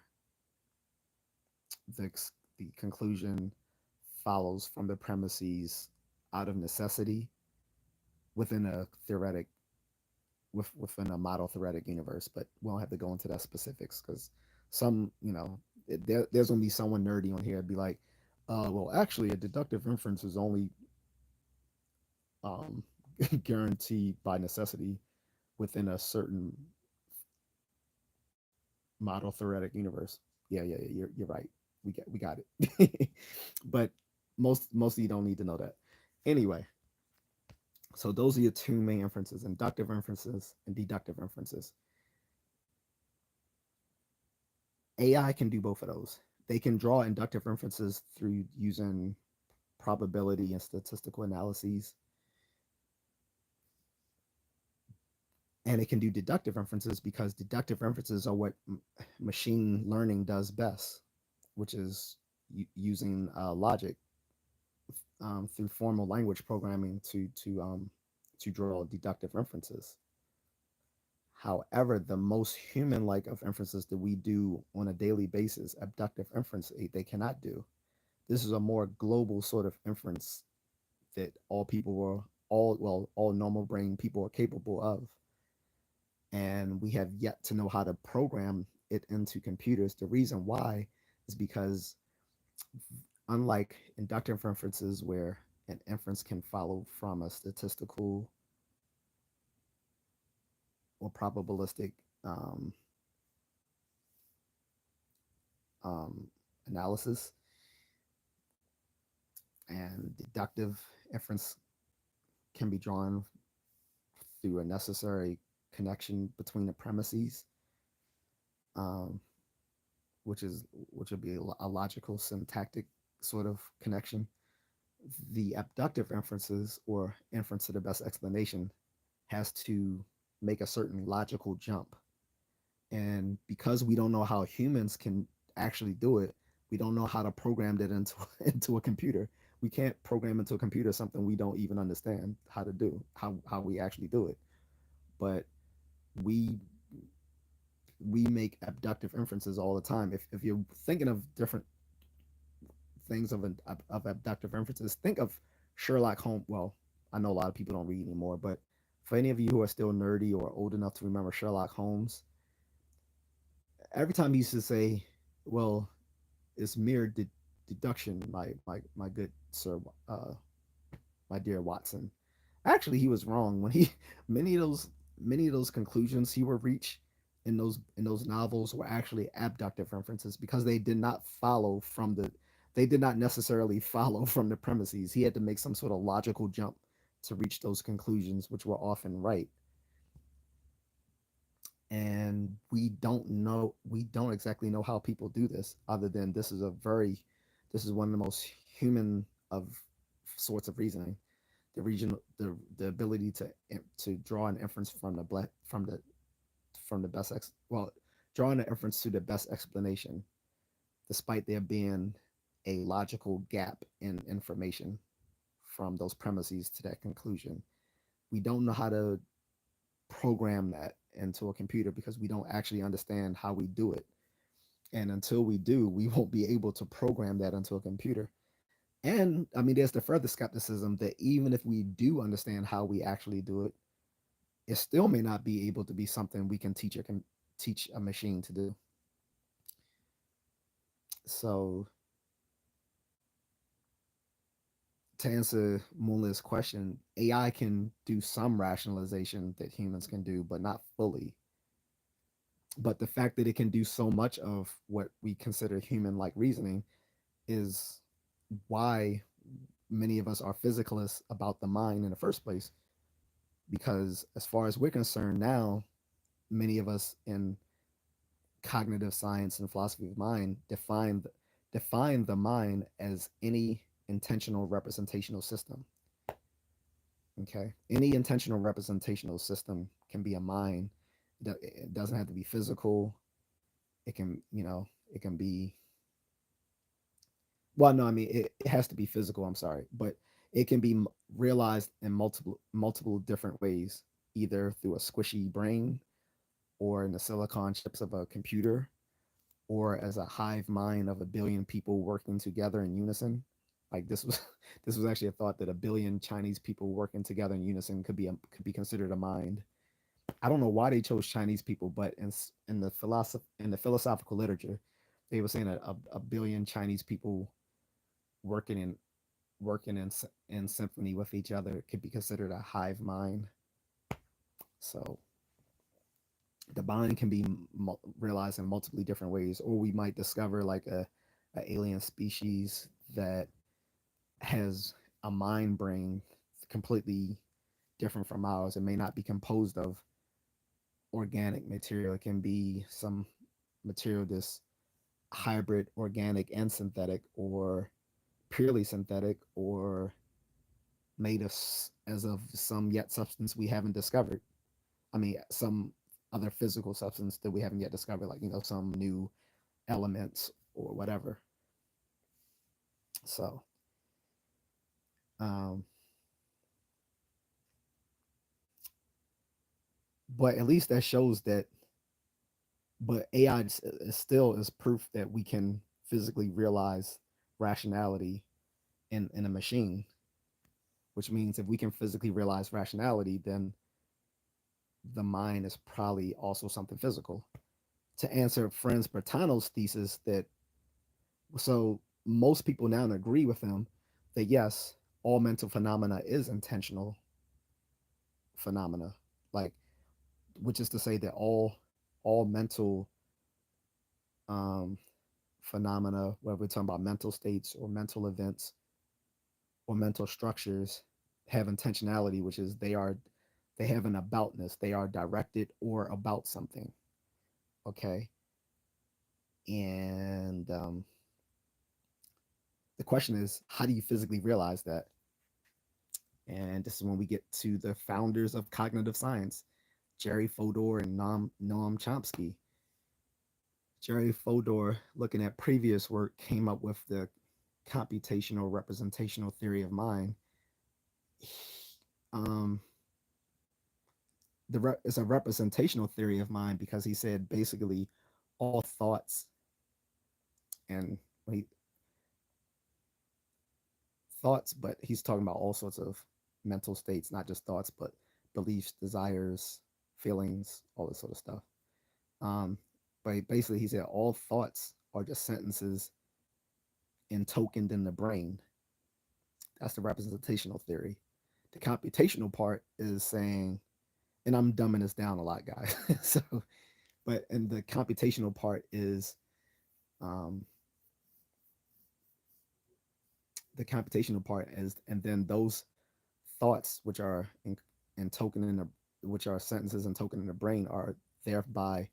the, the conclusion follows from the premises out of necessity within a theoretic within a model theoretic universe. But we don't have to go into that specifics because some, there's gonna be someone nerdy on here be like, well, actually, a deductive inference is only um, guaranteed by necessity within a certain model theoretic universe. Yeah. You're right. We got it. But mostly you don't need to know that. Anyway, so those are your two main inferences: inductive inferences and deductive inferences. AI can do both of those. They can draw inductive inferences through using probability and statistical analyses, and it can do deductive inferences because deductive inferences are what machine learning does best, which is using logic through formal language programming to draw deductive inferences. However, the most human-like of inferences that we do on a daily basis, abductive inference, they cannot do. This is a more global sort of inference that all people were all normal brain people are capable of, and we have yet to know how to program it into computers. The reason why is because unlike inductive inferences where an inference can follow from a statistical or probabilistic um, um, analysis, and deductive inference can be drawn through a necessary connection between the premises, um, which would be a logical syntactic sort of connection. The abductive inferences, or inference to the best explanation, has to make a certain logical jump. And because we don't know how humans can actually do it, we don't know how to program that into into a computer. We can't program into a computer something we don't even understand how to do, how we actually do it. But we we make abductive inferences all the time. If you're thinking of different things of abductive inferences, think of Sherlock Holmes. Well, I know a lot of people don't read anymore, but for any of you who are still nerdy or old enough to remember Sherlock Holmes, every time he used to say, "Well, it's mere deduction, my good sir, my dear Watson." Actually, he was wrong when he many of those many of those conclusions he would reach in those novels were actually abductive references, because they did not necessarily follow from the premises. He had to make some sort of logical jump to reach those conclusions, which were often right. And we don't exactly know how people do this, other than this is one of the most human of sorts of reasoning. The ability to draw an inference from the best drawing an inference to the best explanation, despite there being a logical gap in information from those premises to that conclusion. We don't know how to program that into a computer, because we don't actually understand how we do it. And until we do, we won't be able to program that into a computer. And I mean, there's the further skepticism that even if we do understand how we actually do it, it still may not be able to be something we can teach a machine to do. So to answer Mulla's question, AI can do some rationalization that humans can do, but not fully. But the fact that it can do so much of what we consider human like reasoning is why many of us are physicalists about the mind in the first place. Because as far as we're concerned now, many of us in cognitive science and philosophy of mind define the mind as any intentional representational system. Okay, any intentional representational system can be a mind. It doesn't have to be physical. It can, it can be. Well, no, I mean it has to be physical. I'm sorry, but it can be realized in multiple different ways, either through a squishy brain, or in the silicon chips of a computer, or as a hive mind of a billion people working together in unison. Like this was this was actually a thought that a billion Chinese people working together in unison could be considered a mind. I don't know why they chose Chinese people, but in the philosophical literature, they were saying that a billion Chinese people working in working in symphony with each other could be considered a hive mind. So the mind can be realized in multiple different ways, or we might discover like a alien species that has a mind brain completely different from ours. It may not be composed of organic material. It can be some material that's hybrid, organic and synthetic, or purely synthetic, or made of as of some yet substance we haven't discovered. I mean, some other physical substance that we haven't yet discovered, like some new elements or whatever. So, um, but at least that shows that. But AI is still is proof that we can physically realize rationality in a machine, which means if we can physically realize rationality, then the mind is probably also something physical. To answer Franz Bertano's thesis that, so most people now agree with him that yes, all mental phenomena is intentional phenomena, like, which is to say that all mental um, phenomena, whether we're talking about mental states or mental events or mental structures, have intentionality, which is they have an aboutness. They are directed or about something. Okay, and the question is, how do you physically realize that? And this is when we get to the founders of cognitive science, Jerry Fodor and Noam Chomsky. Jerry Fodor, looking at previous work, came up with the computational representational theory of mind. Um, it's a representational theory of mind because he said basically all thoughts and he, thoughts, but he's talking about all sorts of mental states, not just thoughts, but beliefs, desires, feelings, all this sort of stuff. Um, but basically, he said all thoughts are just sentences entokened in the brain. That's the representational theory. The computational part is saying, and I'm dumbing this down a lot, guys. So, but and the computational part is um, and then those thoughts, which are in token in the, which are sentences and token in the brain, are thereby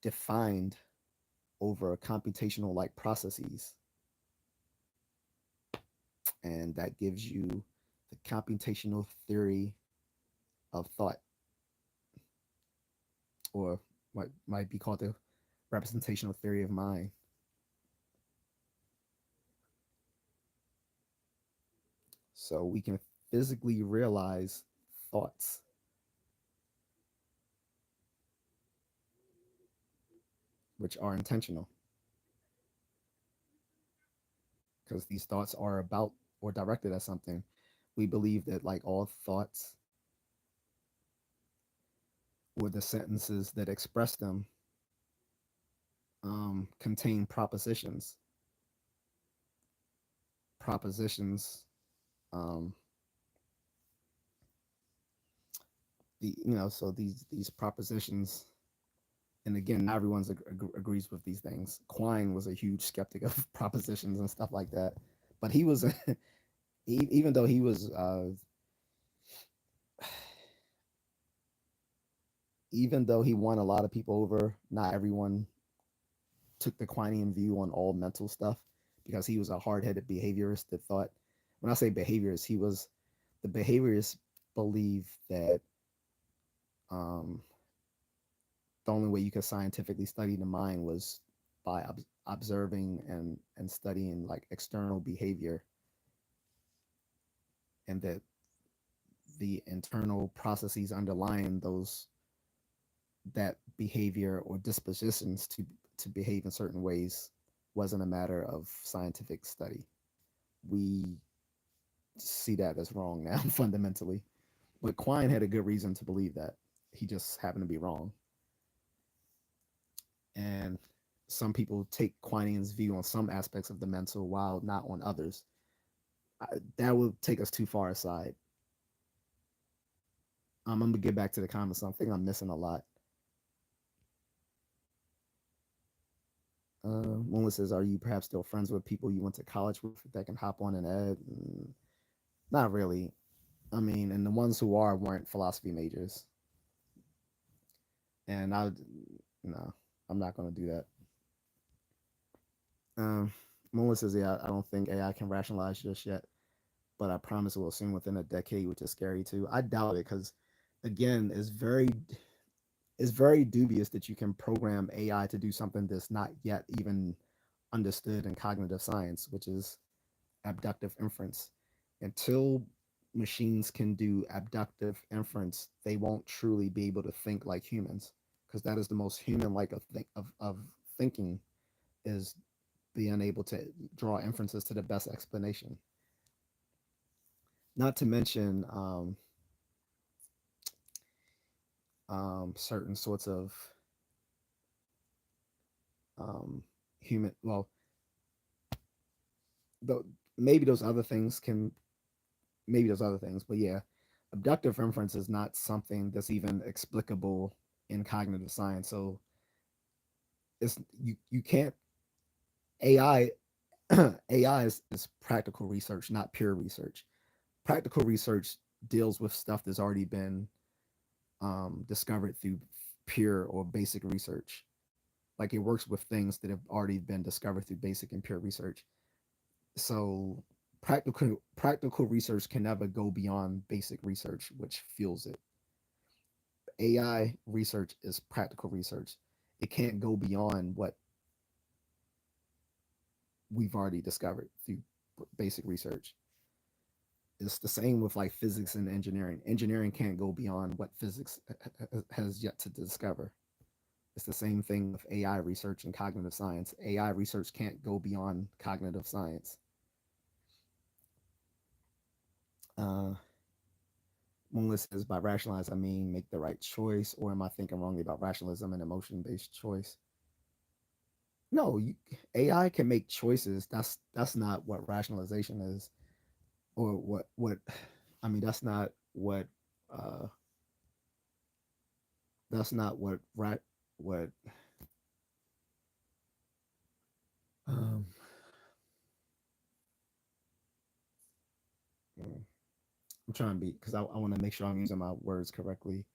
defined over computational like processes, and that gives you the computational theory of thought, or what might be called the representational theory of mind. So we can physically realize thoughts, which are intentional, because these thoughts are about or directed at something. We believe that like all thoughts or the sentences that express them contain propositions. Propositions, um, so these propositions, and again, not everyone agrees with these things. Quine was a huge skeptic of propositions and stuff like that, but he was, even though he was, even though he won a lot of people over, not everyone took the Quinean view on all mental stuff because he was a hard-headed behaviorist that thought, when I say behaviorist, he was the behaviorist believed that um, the only way you could scientifically study the mind was by observing and studying like external behavior, and that the internal processes underlying those that behavior or dispositions to behave in certain ways wasn't a matter of scientific study. We see that as wrong now fundamentally, but Quine had a good reason to believe that. He just happened to be wrong. And some people take Quine's view on some aspects of the mental while not on others. That would take us too far aside. I'm gonna get back to the comments. I think I'm missing a lot. One says, "Are you perhaps still friends with people you went to college with that can hop on and add?" Not really. I mean, and the ones who are weren't philosophy majors, and no, I'm not gonna do that. Um, Mola says, "Yeah, I don't think AI can rationalize just yet, but I promise it will soon within a decade, which is scary too." I doubt it because, again, it's very dubious that you can program AI to do something that's not yet even understood in cognitive science, which is abductive inference. Until machines can do abductive inference, they won't truly be able to think like humans, because that is the most human-like of thinking, is being able to draw inferences to the best explanation. Not to mention certain sorts of human, well, the maybe those other things can, maybe those other things, but yeah, abductive inference is not something that's even explicable in cognitive science. So it's you can't AI AI is practical research, not pure research. Practical research deals with stuff that's already been discovered through pure or basic research. Like it works with things that have already been discovered through basic and pure research. So practical research can never go beyond basic research, which fuels it. AI research is practical research. It can't go beyond what we've already discovered through basic research. It's the same with like physics and engineering. Engineering can't go beyond what physics has yet to discover. It's the same thing with AI research and cognitive science. AI research can't go beyond cognitive science. Uh, Moonlit says, by rationalize, I mean make the right choice, or am I thinking wrongly about rationalism and emotion based choice? No, AI can make choices. That's not what rationalization is, or what. I mean, uh, that's not what right what. Um, I'm trying to be because I want to make sure I'm using my words correctly.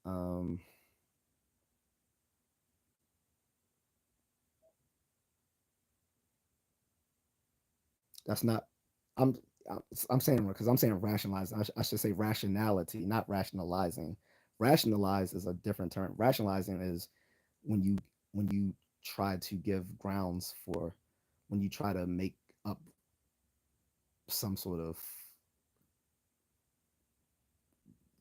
Um, that's not. I'm I'm saying because I'm saying rationalize. I should say rationality, not rationalizing. Rationalize is a different term. Rationalizing is when you when you try to give grounds for, when you try to make up some sort of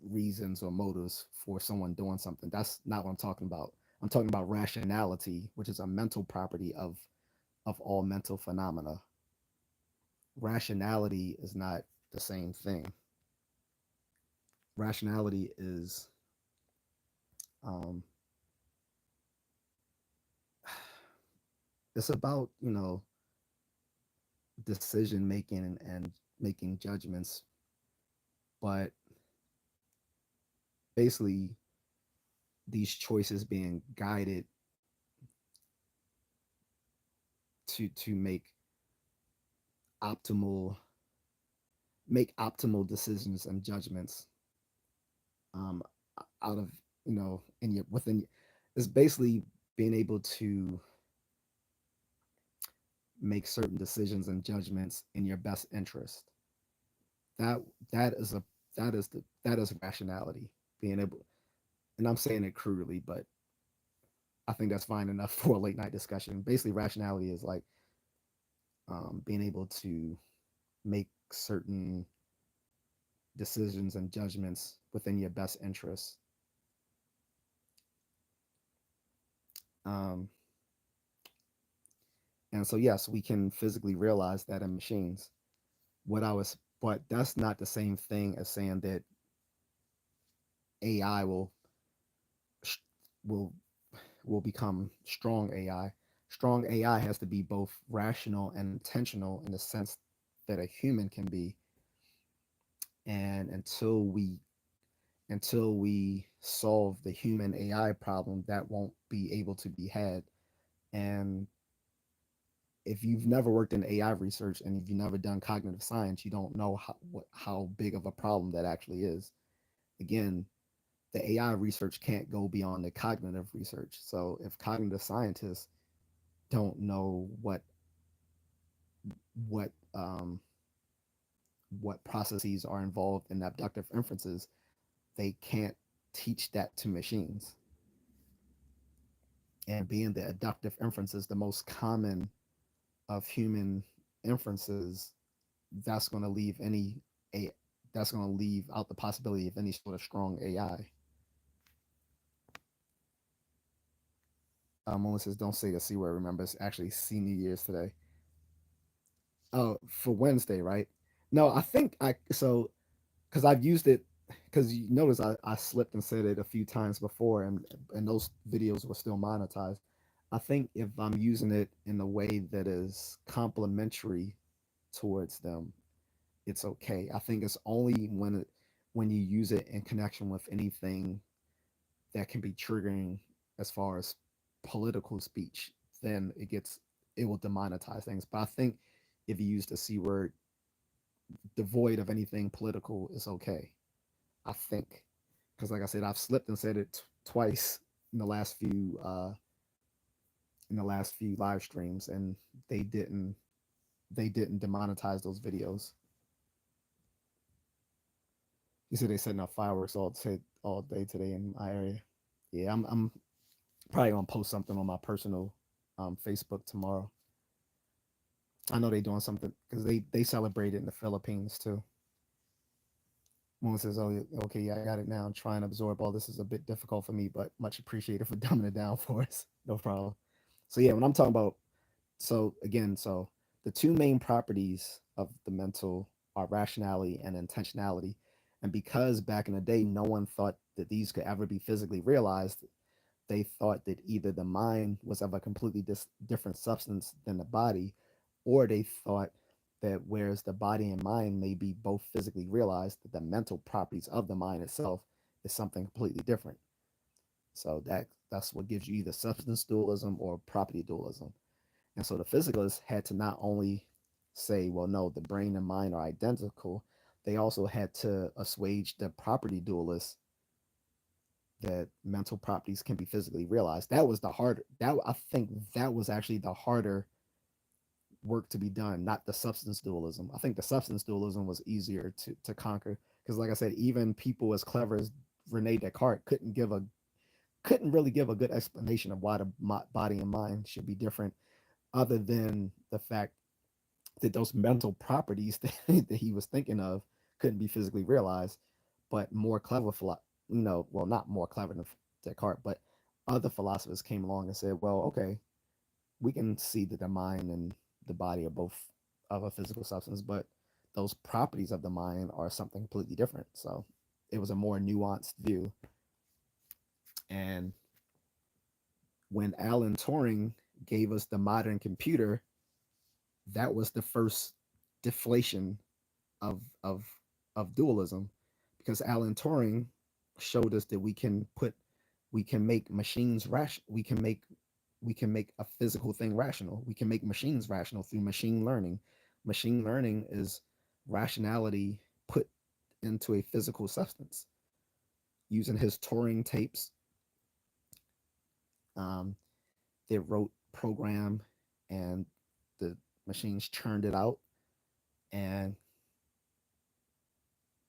reasons or motives for someone doing something. That's not what I'm talking about. I'm talking about rationality, which is a mental property of all mental phenomena. Rationality is not the same thing. Rationality is um, it's about, decision making and making judgments, but basically these choices being guided to optimal make optimal decisions and judgments, um, out of, in your within. It's basically being able to make certain decisions and judgments in your best interest. That that is a that is rationality. Being able, and I'm saying it crudely, but I think that's fine enough for a late night discussion. Basically, rationality is like, being able to make certain decisions and judgments within your best interests. Um, and so, yes, we can physically realize that in machines. But that's not the same thing as saying that AI will will become strong AI. Strong AI has to be both rational and intentional in the sense that a human can be. And until we solve the human AI problem, that won't be able to be had. And if you've never worked in AI research and if you've never done cognitive science, you don't know how big of a problem that actually is. Again, the AI research can't go beyond the cognitive research. So if cognitive scientists don't know what what processes are involved in abductive inferences, they can't teach that to machines. And being the abductive inference is the most common of human inferences, that's going to leave any a that's going to leave out the possibility of any sort of strong AI. Melissa says, "Don't say the C word. Remember, it's actually C New Year's today." Oh, for Wednesday, right? No, I think I so because I've used it, because you notice I slipped and said it a few times before, and those videos were still monetized. I think if I'm using it in a way that is complementary towards them, it's okay. I think it's only when you use it in connection with anything that can be triggering as far as political speech, then it will demonetize things. But I think if you use the C word devoid of anything political, it's okay. I think because like I said, I've slipped and said it twice in the last few live streams, and they didn't they didn't demonetize those videos. You said they setting up fireworks all day today in my area. Yeah, I'm probably gonna post something on my personal Facebook tomorrow. I know they're doing something because they celebrate it in the Philippines too. Moon says, "Oh, okay, yeah, I got it now. Try and absorb all this is a bit difficult for me, but much appreciated for dumbing it down for us. No problem." So yeah, when I'm talking about so the two main properties of the mental are rationality and intentionality. And because back in the day no one thought that these could ever be physically realized, they thought that either the mind was of a completely different substance than the body, or they thought that whereas the body and mind may be both physically realized, that the mental properties of the mind itself is something completely different. So that's what gives you either substance dualism or property dualism. And so the physicalists had to not only say, well, no, the brain and mind are identical, they also had to assuage the property dualists that mental properties can be physically realized. That was the harder that I think that was actually the harder work to be done, not the substance dualism. I think the substance dualism was easier to conquer because, like I said, even people as clever as Rene Descartes couldn't really give a good explanation of why the body and mind should be different, other than the fact that those mental properties that he was thinking of couldn't be physically realized. But more clever, well, not more clever than Descartes, but other philosophers came along and said, well, okay, we can see that the mind and the body are both of a physical substance, but those properties of the mind are something completely different. So it was a more nuanced view. And when Alan Turing gave us the modern computer, that was the first deflation of of of dualism, because Alan Turing showed us that we can make machines rational. We can make a physical thing rational. We can make machines rational through machine learning. Machine learning is rationality put into a physical substance. Using his Turing tapes, um, they wrote program, and the machines churned it out and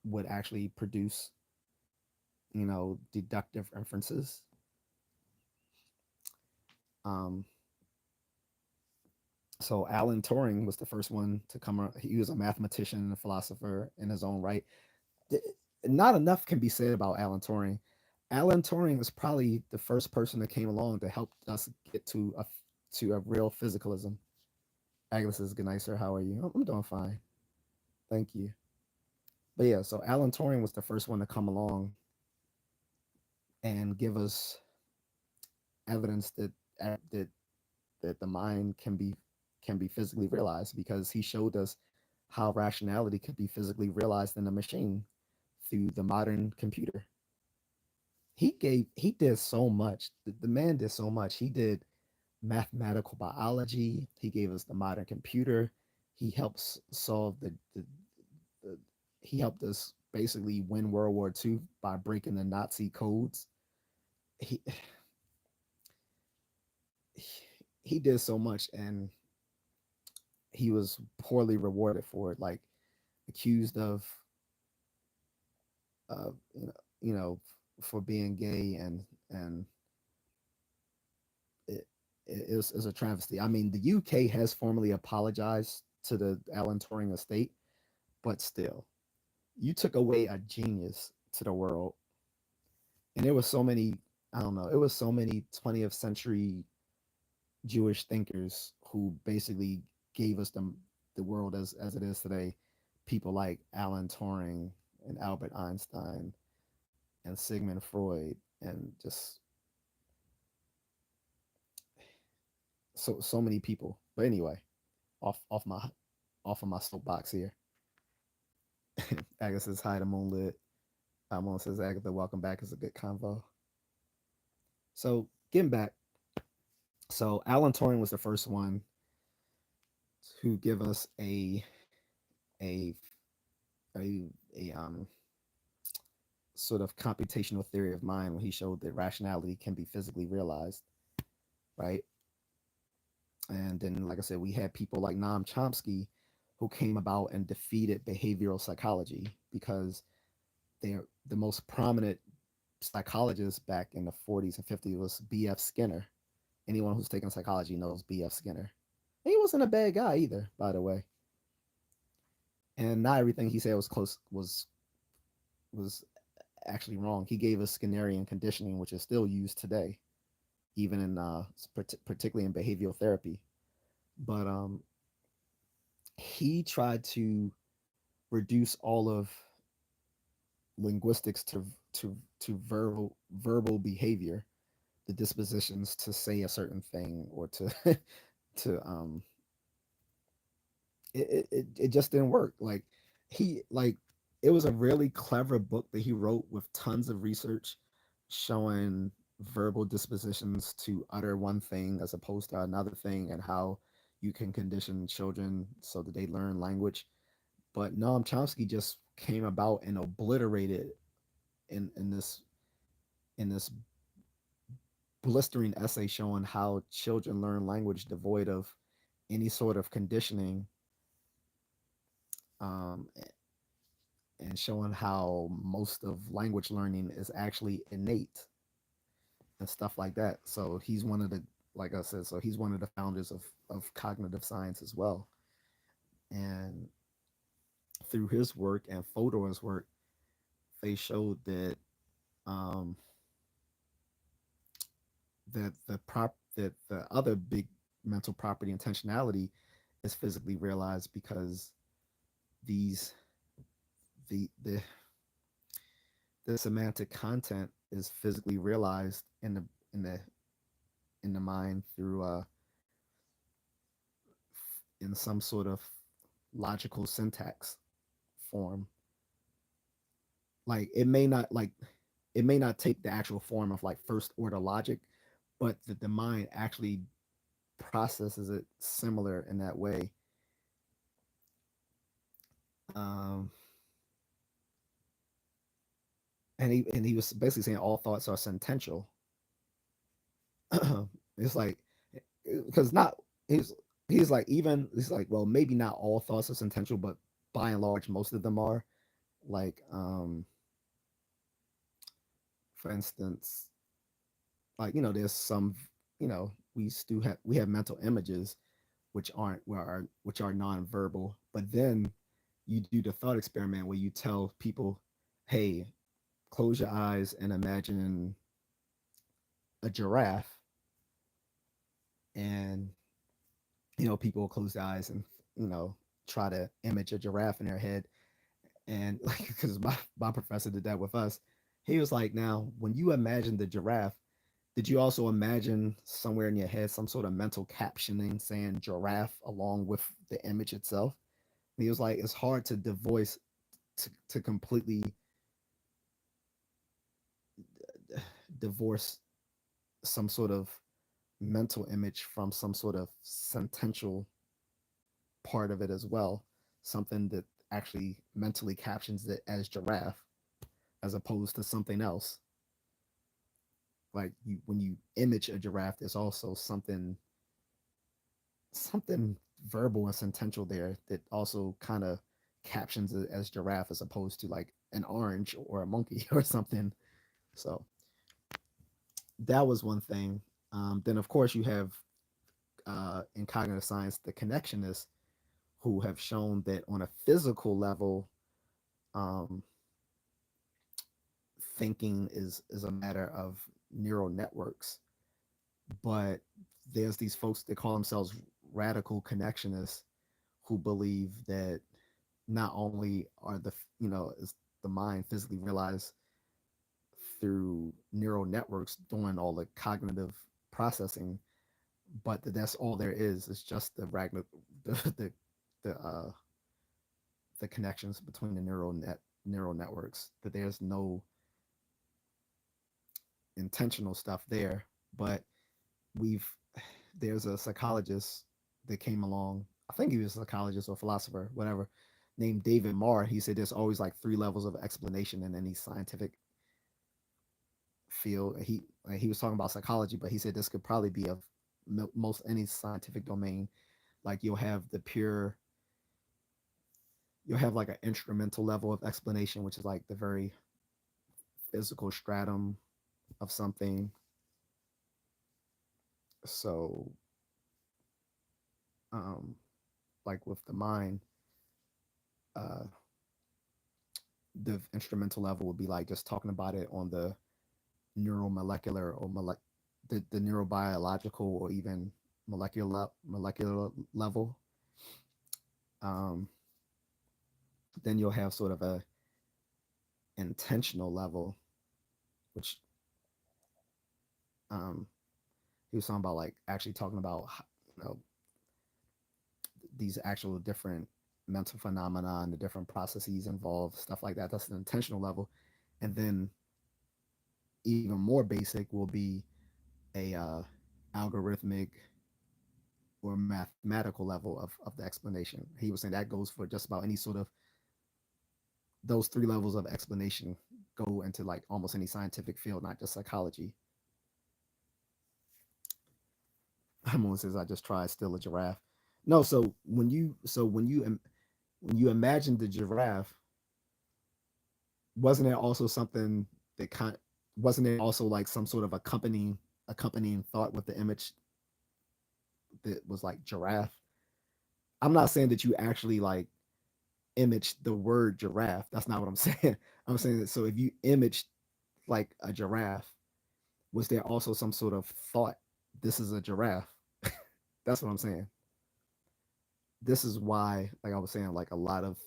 would actually produce, deductive inferences. Um, so Alan Turing was the first one to come around. He was a mathematician and a philosopher in his own right. Not enough can be said about Alan Turing. Alan Turing was probably the first person that came along to help us get to a real physicalism. Agnes says, "Good night, sir. How are you?" I'm doing fine, thank you. But yeah, so Alan Turing was the first one to come along and give us evidence that that the mind can be physically realized, because he showed us how rationality could be physically realized in a machine through the modern computer. He did so much. The man did so much. He did mathematical biology. He gave us the modern computer. He helps solve the he helped us basically win World War II by breaking the Nazi codes. He he did so much, and he was poorly rewarded for it. Like, accused of uh, you know, you know, for being gay, and it, it's a travesty. I mean, the UK has formally apologized to the Alan Turing estate, but still, you took away a genius to the world, and there was so many. I don't know. It was so many 20th century Jewish thinkers who basically gave us the world as it is today. People like Alan Turing and Albert Einstein and Sigmund Freud, and just so many people. But anyway, off my off of my soapbox here. Agatha says hi to Moonlit. Moon says Agatha, welcome back. It's a good convo. So getting back, so Alan Turing was the first one to give us a a sort of computational theory of mind when he showed that rationality can be physically realized, right? And then, like I said, we had people like Noam Chomsky who came about and defeated behavioral psychology because they're the most prominent psychologist back in the 40s and 50s was B.F. Skinner. Anyone who's taken psychology knows B.F. Skinner. He wasn't a bad guy either, by the way. And not everything he said was close was actually wrong. He gave us Skinnerian conditioning, which is still used today, even in particularly in behavioral therapy. But he tried to reduce all of linguistics to verbal behavior, the dispositions to say a certain thing or to to it just didn't work. Like it was a really clever book that he wrote with tons of research showing verbal dispositions to utter one thing as opposed to another thing and how you can condition children so that they learn language. But Noam Chomsky just came about and obliterated in this blistering essay showing how children learn language devoid of any sort of conditioning, um, and showing how most of language learning is actually innate and stuff like that. So he's one of the, like I said, so he's one of the founders of cognitive science as well. And through his work and Fodor's work, they showed um, that the other big mental property intentionality is physically realized because these the the semantic content is physically realized in the in the mind through in some sort of logical syntax form. Like it may not take the actual form of like first order logic, but the mind actually processes it similar in that way. Um, and he was basically saying all thoughts are sentential. It's like because not he's like even he's like well maybe not all thoughts are sentential, but by and large most of them are. Like for instance, like there's some we have mental images which are nonverbal, but then you do the thought experiment where you tell people, hey, close your eyes and imagine a giraffe, and people will close their eyes and try to image a giraffe in their head. And like because my professor did that with us, he was like, now when you imagine the giraffe, did you also imagine somewhere in your head some sort of mental captioning saying giraffe along with the image itself? And he was like, it's hard to divorce to completely divorce some sort of mental image from some sort of sentential part of it as well, something that actually mentally captions it as giraffe as opposed to something else. Like when you image a giraffe, there's also something verbal and sentential there that also kind of captions it as giraffe as opposed to like an orange or a monkey or something. So that was one thing. Then of course you have in cognitive science the connectionists who have shown that on a physical level, um, thinking is a matter of neural networks. But there's these folks that call themselves radical connectionists who believe that not only are is the mind physically realized through neural networks doing all the cognitive processing, but that's all there is. It's just the the the connections between the neural networks. That there's no intentional stuff there, but we've there's a psychologist that came along. I think he was a psychologist or philosopher, whatever, named David Marr. He said there's always like three levels of explanation in any scientific field. He was talking about psychology, but he said this could probably be of most any scientific domain. Like you'll have like an instrumental level of explanation, which is like the very physical stratum of something. So, um, like with the mind, uh, the instrumental level would be like just talking about it on the neuromolecular or the neurobiological or even molecular level. Um, then you'll have sort of a intentional level, which um, he was talking about like actually talking about you know these actual different mental phenomena and the different processes involved, stuff like that. That's an intentional level, and then even more basic will be a algorithmic or mathematical level of the explanation. He was saying that goes for just about any sort of those three levels of explanation go into like almost any scientific field, not just psychology. Someone says I just tried still a giraffe. No, when you imagine the giraffe, wasn't it also something that wasn't it also like some sort of accompanying thought with the image that was like giraffe? I'm not saying that you actually like image the word giraffe. That's not what I'm saying. I'm saying that so if you imaged like a giraffe, was there also some sort of thought this is a giraffe? That's what I'm saying. This is why, like I was saying, like a lot of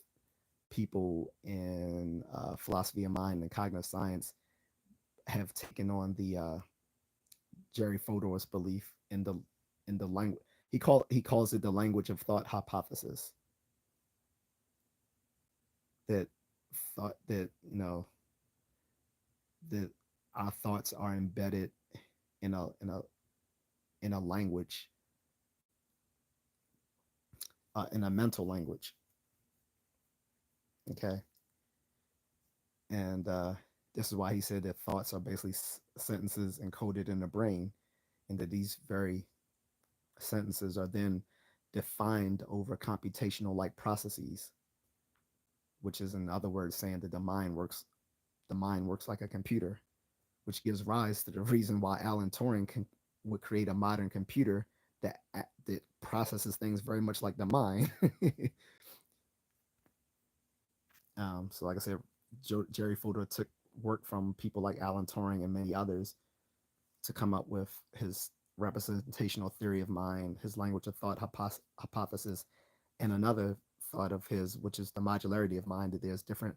people in philosophy of mind and cognitive science have taken on the Jerry Fodor's belief in the language. He calls it the language of thought hypothesis. That thought that that our thoughts are embedded in a language, in a mental language. Okay, and this is why he said that thoughts are basically sentences encoded in the brain, and that these very sentences are then defined over computational like processes, which is in other words saying that the mind works like a computer, which gives rise to the reason why Alan Turing would create a modern computer that processes things very much like the mind. So, like I said, Jerry Fodor took work from people like Alan Turing and many others to come up with his representational theory of mind, his language of thought hypothesis, and another thought of his, which is the modularity of mind, that there's different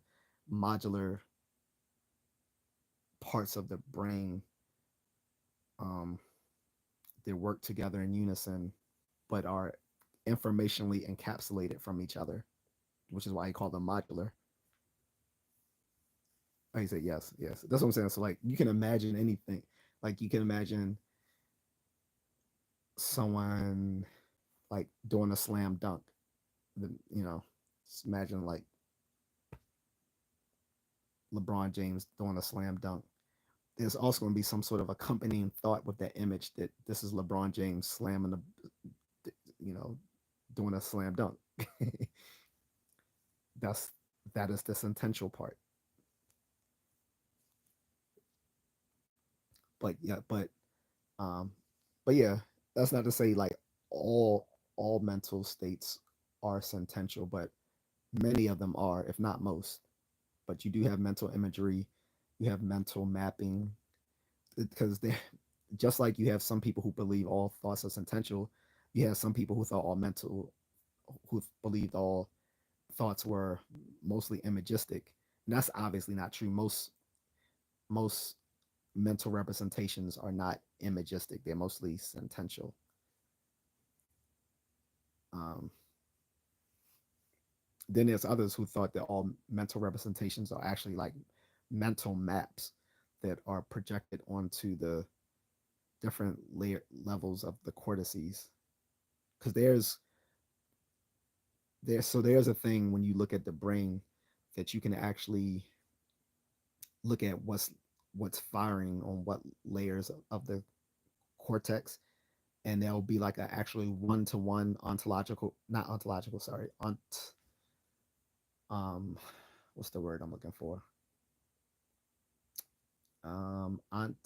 modular parts of the brain um, that work together in unison, but are informationally encapsulated from each other, which is why he called them modular. Oh, he said yes, yes. That's what I'm saying. So like you can imagine anything. Like you can imagine someone like doing a slam dunk. You know, just imagine like LeBron James doing a slam dunk. There's also going to be some sort of accompanying thought with that image that this is LeBron James slamming you know, doing a slam dunk. that's that is the sentential part. But yeah, um, but yeah, that's not to say like all all mental states are sentential, but many of them are, if not most. But you do have mental imagery, you have mental mapping, because they just like you have some people who believe all thoughts are sentential, you have some people who thought all mental who believed all thoughts were mostly imagistic. And that's obviously not true. Most mental representations are not imagistic. They're mostly sentential. Um, Then there's others who thought that all mental representations are actually like mental maps that are projected onto the different levels of the cortices. Because there's a thing when you look at the brain that you can actually look at what's firing on what layers of the cortex, and there'll be like a actually one-to-one ontological, not ontological, sorry, um what's the word I'm looking for, ontos,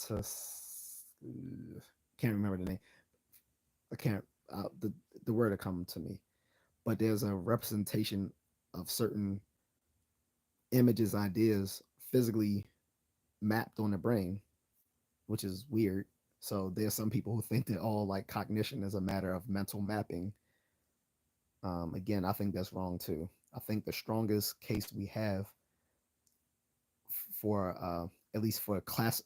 can't remember the name. I can't, the word will come to me, but there's a representation of certain images, ideas physically mapped on the brain, which is weird. So there's some people who think that all like cognition is a matter of mental mapping. Again, I think that's wrong too. I think the strongest case we have for at least for a classic,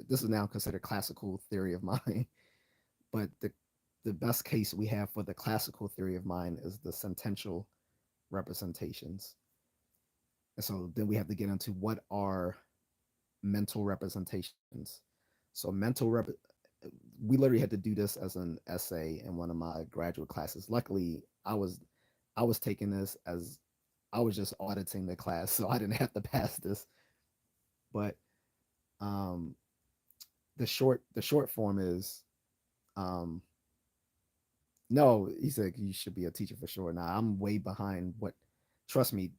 this is now considered classical theory of mind, but the best case we have for the classical theory of mind is the sentential representations. And so then we have to get into what are mental representations. So we literally had to do this as an essay in one of my graduate classes. Luckily, I was taking this as I was just auditing the class, so I didn't have to pass this. But um, the short form is, um, no. He said you should be a teacher for sure. Now I'm way behind. What? Trust me,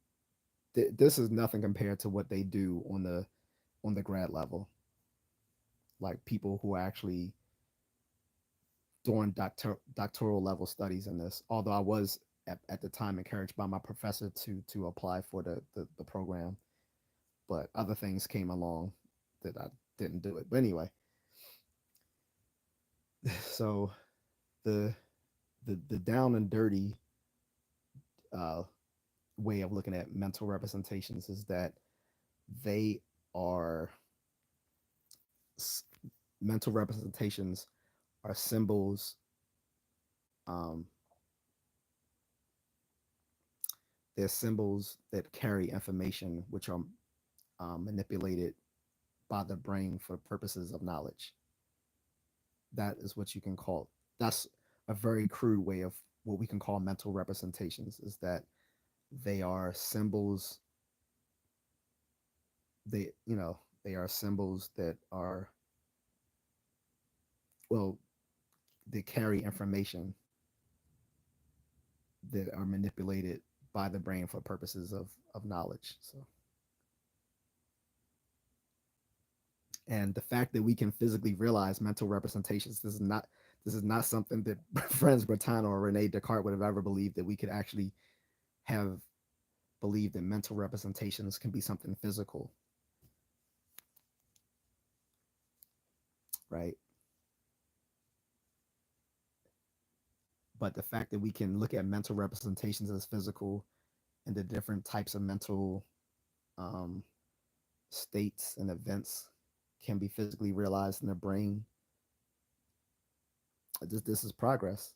this is nothing compared to what they do on the grad level. Like people who are actually doing doctoral level studies in this. Although I was at the time encouraged by my professor to apply for the program, but other things came along that I didn't do it. But anyway, so the the down and dirty uh, way of looking at mental representations is that they are mental representations are symbols. Um, they're symbols that carry information which are manipulated by the brain for purposes of knowledge. That is what you can call. That's a very crude way of what we can call mental representations. Is that they are symbols. They are symbols that are, well, they carry information that are manipulated by the brain for purposes of knowledge. So, and the fact that we can physically realize mental representations, this is not something that Franz Bertano or Rene Descartes would have ever believed, that we could actually have believed that mental representations can be something physical, right? But the fact that we can look at mental representations as physical, and the different types of mental um, states and events can be physically realized in the brain, this is progress.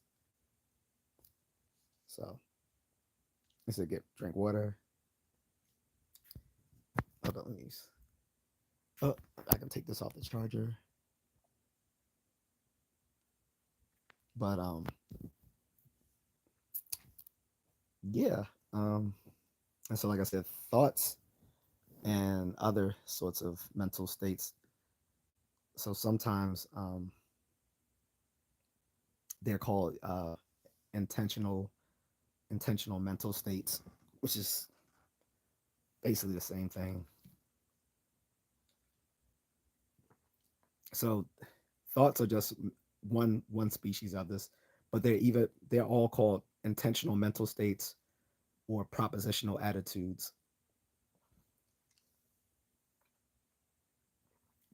So I said, get drink water. Hold on, let me. Oh, I can take this off the charger. But yeah. Um, and so, like I said, thoughts and other sorts of mental states. So sometimes they're called intentional intentional mental states, which is basically the same thing. So thoughts are just one species of this, but they're all called intentional mental states or propositional attitudes.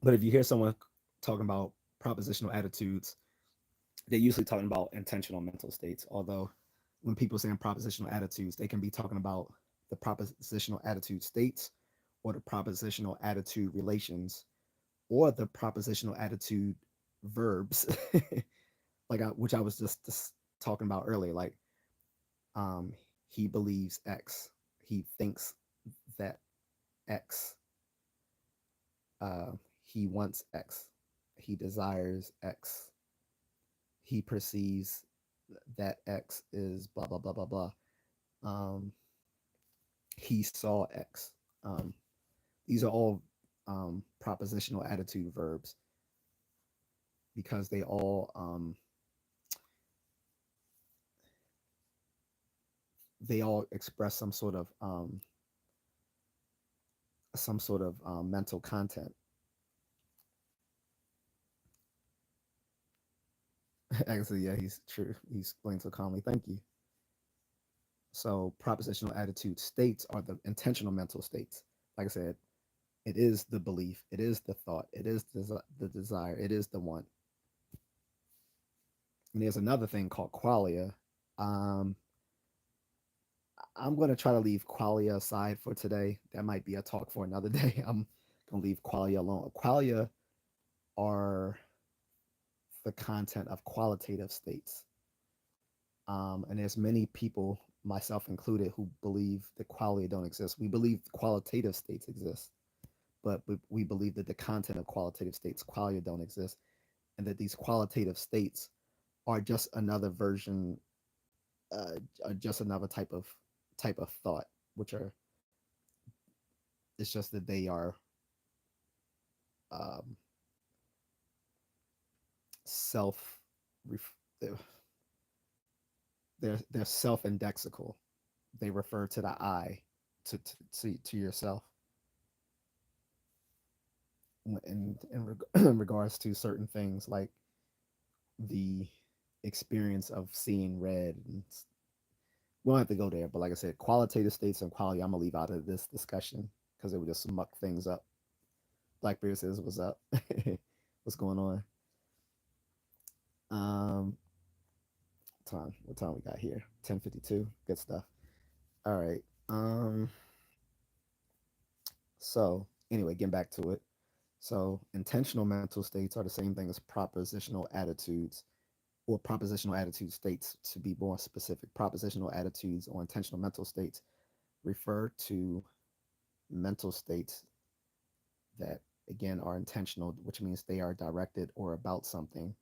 But if you hear someone talking about propositional attitudes, they're usually talking about intentional mental states. Although when people say propositional attitudes, they can be talking about the propositional attitude states, or the propositional attitude relations, or the propositional attitude verbs, which I was just talking about earlier. Like he believes X. He thinks that X. Uh, he wants X. He desires X. He perceives that X is blah blah blah blah blah. Um, he saw X. Um, these are all propositional attitude verbs because they all express some sort of mental content. Actually, yeah, he's true. He explained so calmly. Thank you. So propositional attitude states are the intentional mental states. Like I said, it is the belief, it is the thought, it is the desire, it is the want. And there's another thing called qualia. Um, I'm going to try to leave qualia aside for today. That might be a talk for another day. I'm going to leave qualia alone. Qualia are the content of qualitative states. And there's many people, myself included, who believe that qualia don't exist. We believe qualitative states exist, but we believe that the content of qualitative states, qualia, don't exist, and that these qualitative states are just another version, just another type of thought, which are it's just that they are um, self they're self-indexical. They refer to the I, to yourself in regards to certain things like the experience of seeing red. And we don't have to go there, but like I said, qualitative states and quality I'm gonna leave out of this discussion because it would just muck things up. Blackbeard says, "What's up? What's going on?" Um, time. What time we got here? 10:52. Good stuff. All right. So anyway, getting back to it. So intentional mental states are the same thing as propositional attitudes, or propositional attitude states to be more specific. Propositional attitudes or intentional mental states refer to mental states that again are intentional, which means they are directed or about something.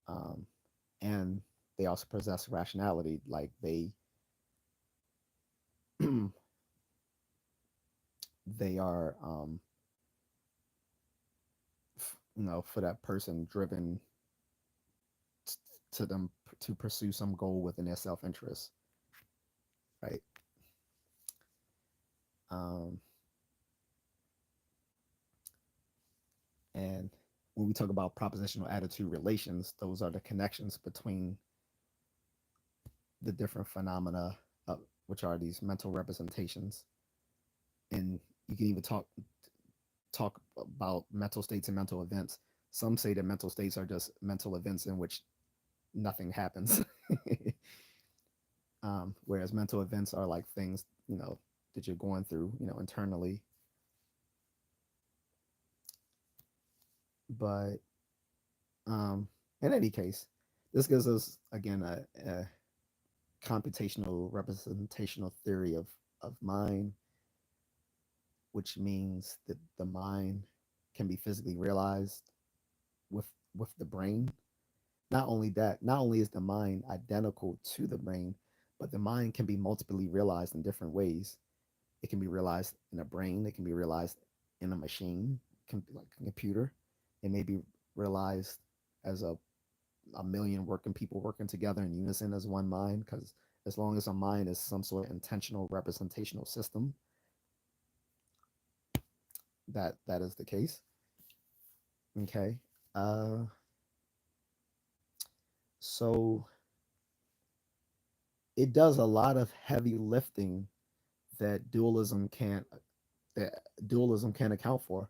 Um, and they also possess rationality, like they are for that person driven to them to pursue some goal within their self-interest, right? um, and when we talk about propositional attitude relations, those are the connections between the different phenomena, which are these mental representations. And you can even talk about mental states and mental events. Some say that mental states are just mental events in which nothing happens. Whereas mental events are like things, that you're going through, internally. But in any case, this gives us again a computational representational theory of mind, which means that the mind can be physically realized with with the brain. Not only that, not only is the mind identical to the brain, but the mind can be multiply realized in different ways. It can be realized in a brain, it can be realized in a machine, like a computer. It may be realized as a million working people working together in unison as one mind, because as long as a mind is some sort of intentional representational system, that is the case. Okay. Uh, so it does a lot of heavy lifting that dualism can't account for.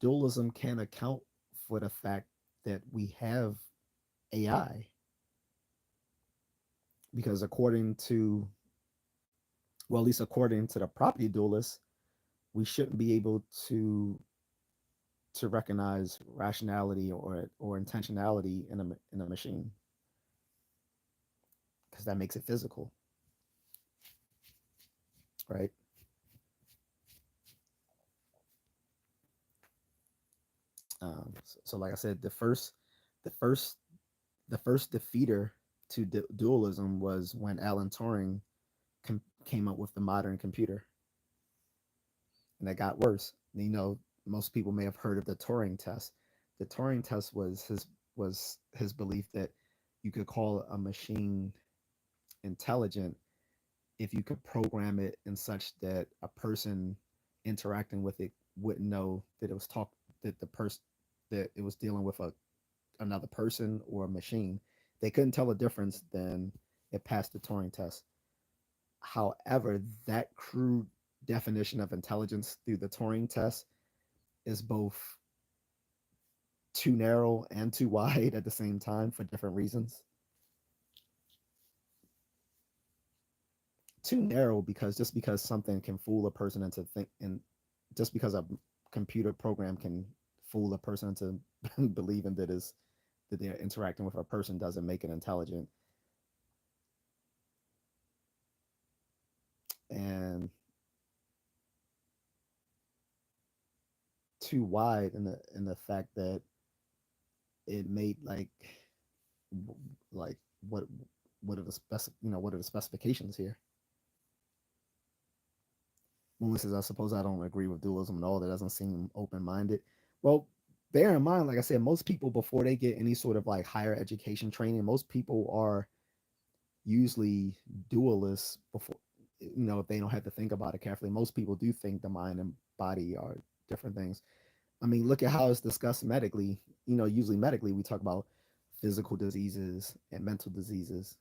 Dualism can account for the fact that we have AI, because according to, well, at least according to the property dualist, we shouldn't be able to recognize rationality or intentionality in a machine, because that makes it physical, right? So like I said, the first, the first defeater to dualism was when Alan Turing came up with the modern computer, and that got worse. You know, most people may have heard of the Turing test. The Turing test was his belief that you could call a machine intelligent if you could program it in such that a person interacting with it wouldn't know that it was that the person that it was dealing with another person or a machine. They couldn't tell the difference, then it passed the Turing test. However, that crude definition of intelligence through the Turing test is both too narrow and too wide at the same time for different reasons. Too narrow because just because something can fool a person into think and just because a computer program can fool a person into believing that they're interacting with a person doesn't make it intelligent. And too wide in the fact that it made like what what are the what are the specifications here? When we says I suppose I don't agree with dualism at all, that doesn't seem open minded. Well, bear in mind, like I said, most people before they get any sort of like higher education training, most people are usually dualists before, if they don't have to think about it carefully. Most people do think the mind and body are different things. I mean, look at how it's discussed medically. Usually medically we talk about physical diseases and mental diseases.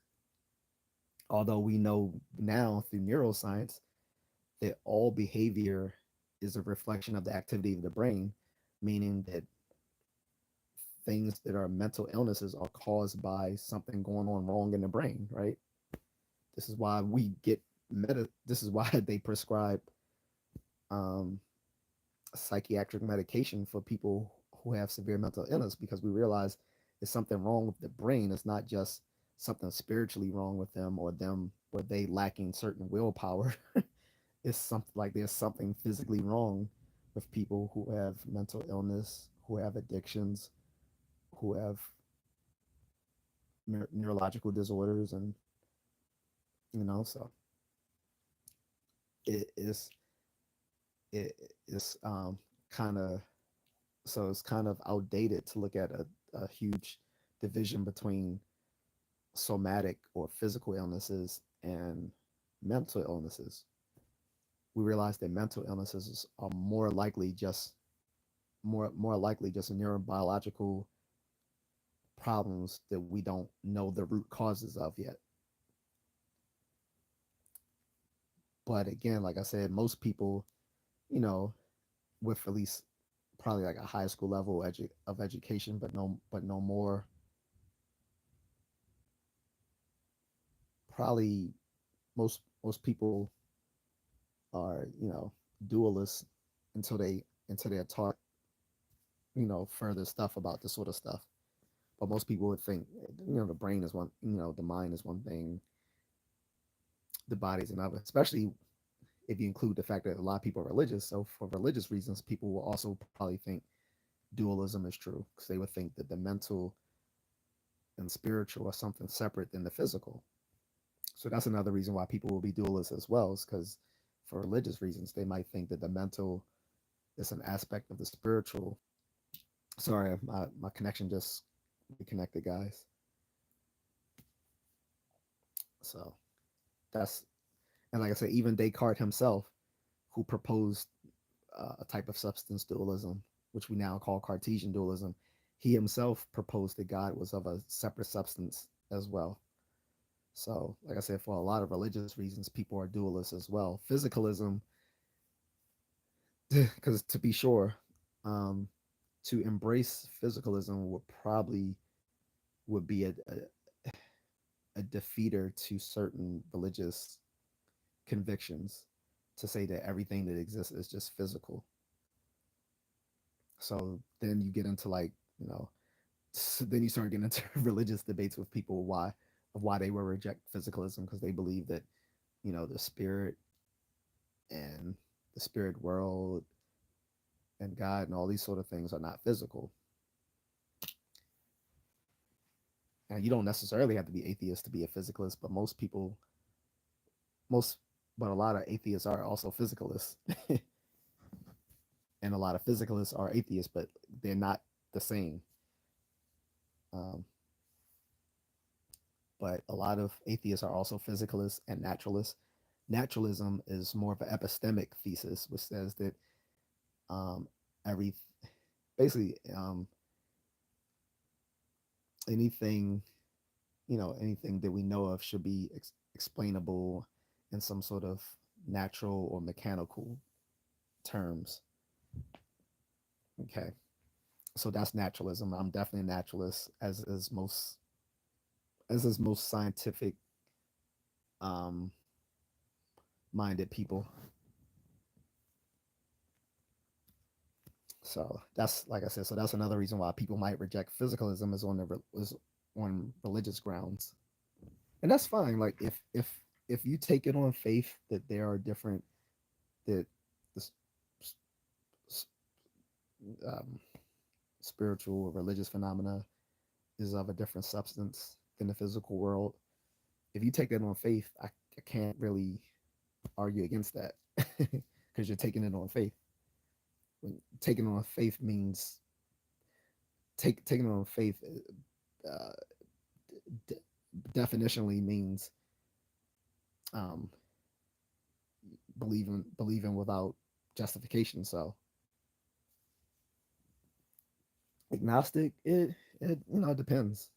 Although we know now through neuroscience that all behavior is a reflection of the activity of the brain, meaning that things that are mental illnesses are caused by something going on wrong in the brain, right? This is why we get this is why they prescribe um, psychiatric medication for people who have severe mental illness, because we realize there's something wrong with the brain. It's not just something spiritually wrong with them or them where they lacking certain willpower. It's something like there's something physically wrong with people who have mental illness, who have addictions, who have neurological disorders, and so it is it is kind of so it's kind of outdated to look at a huge division between somatic or physical illnesses and mental illnesses. We realize that mental illnesses are more likely just neurobiological problems that we don't know the root causes of yet. But again, like I said, most people, you know, with at least probably like a high school level of education, but no more, probably most people are dualists until they're taught further stuff about this sort of stuff. But most people would think the brain is one, the mind is one thing, the body is another. Especially if you include the fact that a lot of people are religious. So for religious reasons, people will also probably think dualism is true, because they would think that the mental and spiritual are something separate than the physical. So that's another reason why people will be dualists as well, is because for religious reasons they might think that the mental is an aspect of the spiritual. Sorry, my connection just reconnected, guys. So that's, and like I said, even Descartes himself, who proposed a type of substance dualism, which we now call Cartesian dualism, he himself proposed that God was of a separate substance as well. So, like I said, for a lot of religious reasons, people are dualists as well. Physicalism, because to be sure, um, to embrace physicalism would be a defeater to certain religious convictions, to say that everything that exists is just physical. So then you get into like, then you start getting into religious debates with people, why of why they will reject physicalism, because they believe that, the spirit and the spirit world and God and all these sort of things are not physical. And you don't necessarily have to be atheist to be a physicalist, but most, but a lot of atheists are also physicalists, and a lot of physicalists are atheists, but they're not the same. Um, but a lot of atheists are also physicalists and naturalists. Naturalism is more of an epistemic thesis, which says that um, every basically anything anything that we know of should be explainable in some sort of natural or mechanical terms. Okay, so that's naturalism. I'm definitely a naturalist, as is most scientific um, minded people. So that's, like I said. So that's another reason why people might reject physicalism, is on religious grounds, and that's fine. Like if you take it on faith that there are different that the um, spiritual or religious phenomena is of a different substance than the physical world. If you take that on faith, I can't really argue against that because you're taking it on faith. When taking it on faith means taking it on faith uh, d- definitionally means um, believing without justification. So agnostic, it depends.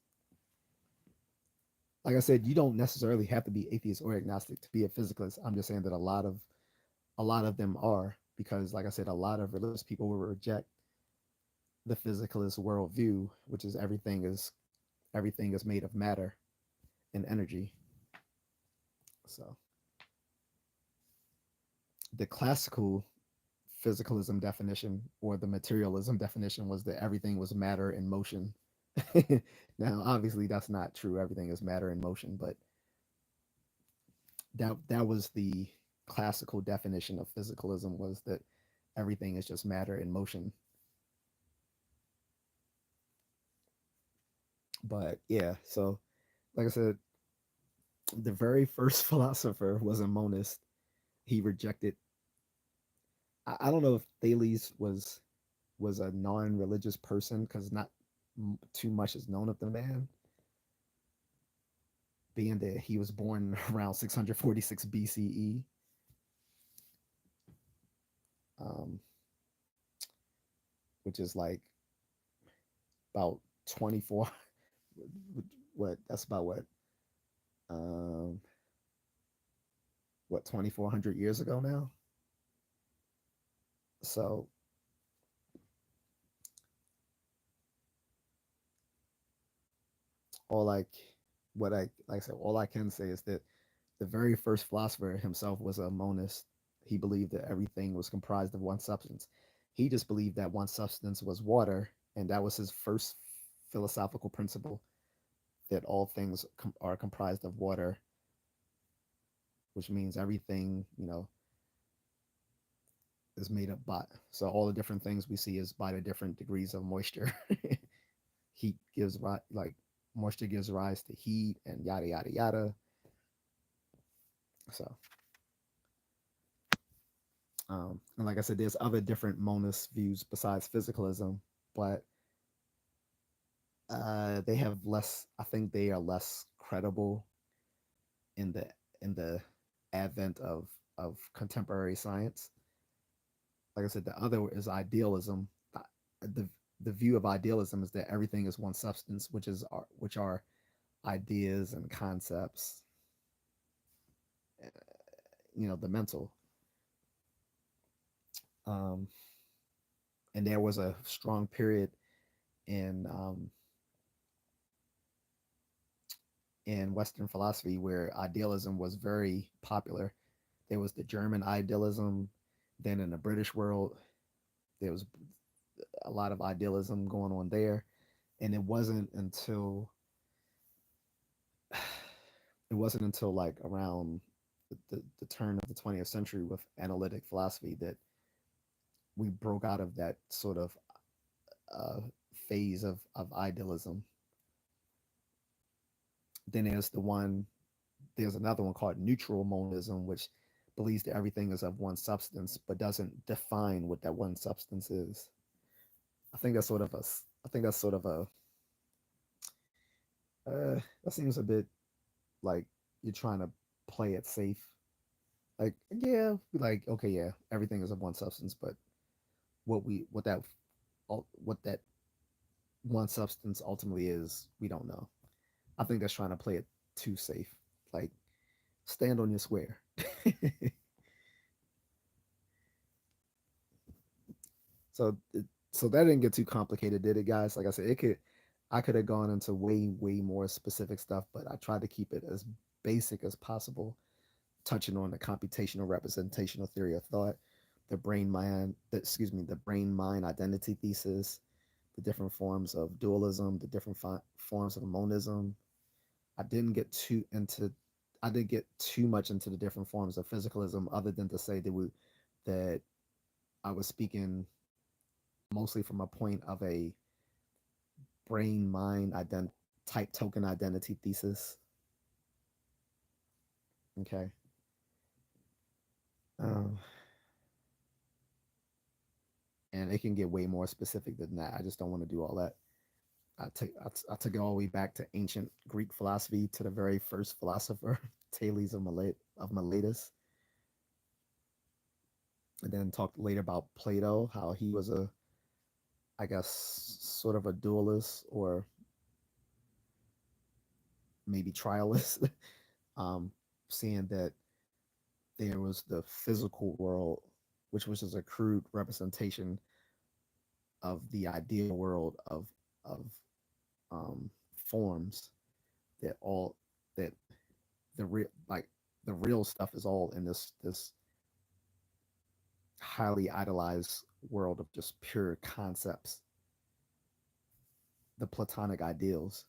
Like I said, you don't necessarily have to be atheist or agnostic to be a physicalist. I'm just saying that a lot of them are, because, like I said, a lot of religious people will reject the physicalist worldview, which is everything is made of matter and energy. So the classical physicalism definition, or the materialism definition, was that everything was matter in motion. Now, obviously, that's not true. Everything is matter in motion, but that was the classical definition of physicalism, was that everything is just matter in motion. But yeah, so like I said, the very first philosopher was a monist. He rejected. I don't know if Thales was a non-religious person, because not too much is known of the man, being that he was born around 646 BCE, um, which is like about 24. What that's about um, what 2,400 years ago now. So all like what I like I said, all I can say is that the very first philosopher himself was a monist. He believed that everything was comprised of one substance. He just believed that one substance was water, and that was his first philosophical principle, that all things are comprised of water, which means everything, is made up by. So all the different things we see is by the different degrees of moisture. Heat gives like moisture gives rise to heat, and yada yada yada. So and like I said, there's other different monist views besides physicalism, but they have less. I think they are less credible in the advent of contemporary science. Like I said, the other is idealism. The the view of idealism is that everything is one substance, which are ideas and concepts, uh, the mental. Um, and there was a strong period in in Western philosophy where idealism was very popular. There was the German idealism. Then in the British world, there was a lot of idealism going on there. And it wasn't until it wasn't until like around the turn of the 20th century with analytic philosophy that we broke out of that sort of uh, phase of idealism. Then there's another one called neutral monism, which believes that everything is of one substance, but doesn't define what that one substance is. I think that's sort of a, I think that's sort of a, that seems a bit like you're trying to play it safe. Like, yeah, like, okay, yeah, everything is of one substance, but what that one substance ultimately is, we don't know. I think that's trying to play it too safe. Like, stand on your square. So so that didn't get too complicated, did it, guys? Like I said, it could I could have gone into way more specific stuff, but I tried to keep it as basic as possible, touching on the computational representational theory of thought, the brain mind identity thesis, the different forms of dualism, the different forms of monism. I didn't get too into I didn't get too much into the different forms of physicalism, other than to say that I was speaking mostly from a point of a brain mind type token identity thesis. Okay. Um, and it can get way more specific than that. I just don't want to do all that. I took it all the way back to ancient Greek philosophy, to the very first philosopher, Thales of Miletus, and then talked later about Plato, how he was I guess, sort of a dualist, or maybe trialist, um, seeing that there was the physical world, which was just a crude representation of the ideal world of forms, that all that the real like the real stuff is all in this highly idolized world of just pure concepts, the Platonic ideals,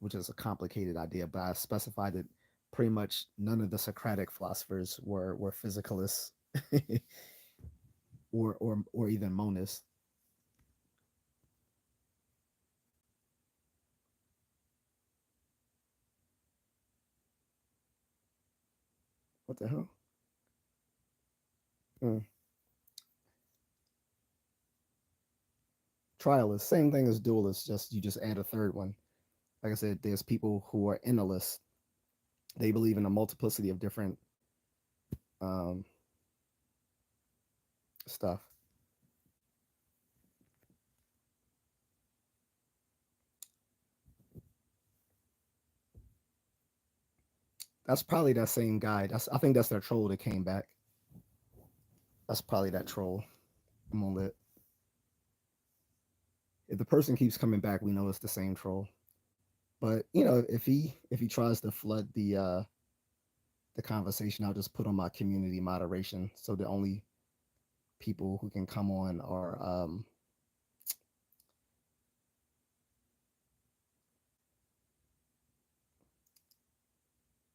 which is a complicated idea, but I specified that pretty much none of the Socratic philosophers were physicalists, or even monists. What the hell? Mm. Trialists, same thing as dualists, just you just add a third one. Like I said, there's people who are innalists. They believe in a multiplicity of different um, stuff. That's probably that same guy. I think that's their troll that came back. That's probably that troll. I'm gonna let If the person keeps coming back, we know it's the same troll. But if he tries to flood the conversation, I'll just put on my community moderation, so the only people who can come on are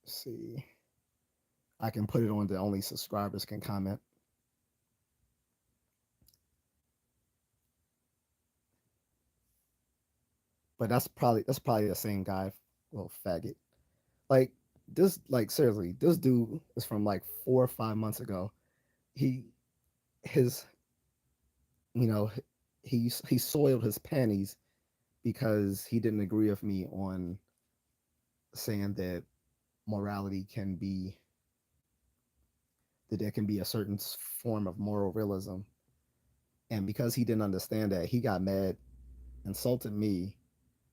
see, I can put it on the only subscribers can comment. But that's probably the same guy, little faggot. Like seriously, this dude is from like 4 or 5 months ago. He his you know he soiled his panties because he didn't agree with me on saying that morality can be that there can be a certain form of moral realism. And because he didn't understand that, he got mad, insulted me,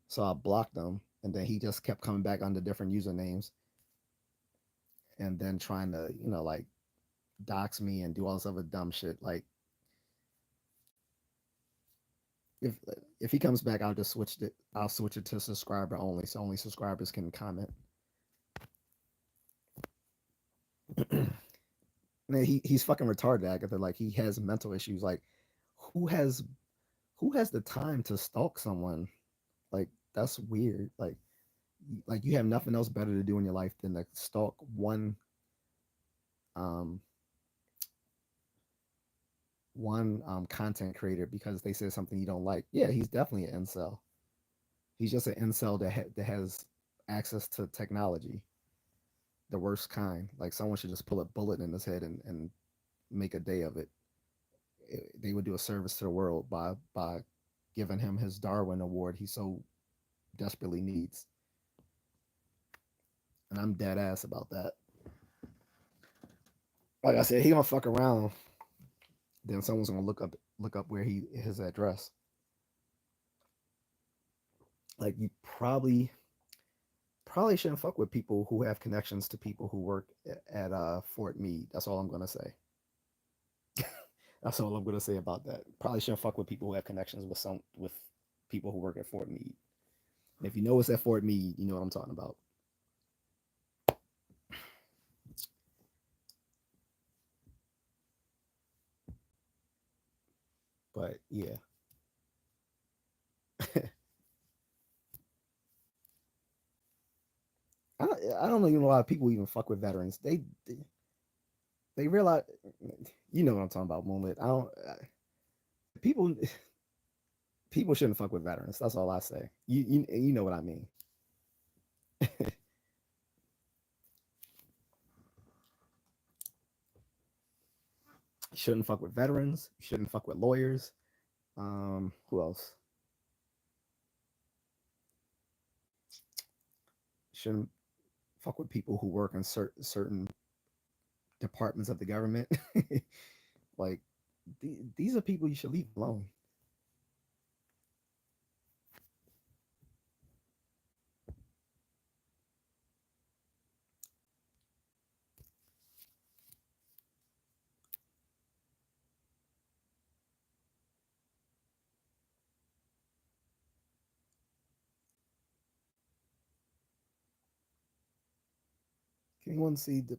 so I blocked him, and then he just kept coming back under different usernames, and then trying to like dox me and do all this other dumb shit. Like, if if he comes back, I'll switch it to subscriber only, so only subscribers can comment. Man, he's fucking retarded, Agatha. Like, he has mental issues. Like, who has who has the time to stalk someone? Like, that's weird. Like, like you have nothing else better to do in your life than to stalk um one content creator because they said something you don't like. Yeah, he's definitely an incel. He's just an incel that has access to technology, the worst kind. Like someone should just pull a bullet in his head and make a day of it. They would do a service to the world by giving him his Darwin Award he so desperately needs. And I'm dead ass about that. Like I said, he gonna fuck around. Then someone's gonna look up where he his address. Like you probably shouldn't fuck with people who have connections to people who work at Fort Meade. That's all I'm gonna say. That's all I'm gonna say about that. Probably shouldn't fuck with people who have connections with people who work at Fort Meade. And if you know it's at Fort Meade, you know what I'm talking about. But yeah, I don't even know why people even fuck with veterans. They realize, you know what I'm talking about, Moonlit. I don't. People people shouldn't fuck with veterans. That's all I say. You know what I mean. You shouldn't fuck with veterans. You shouldn't fuck with lawyers. Who else? You shouldn't fuck with people who work in certain departments of the government. Like these are people you should leave alone. Can anyone see the?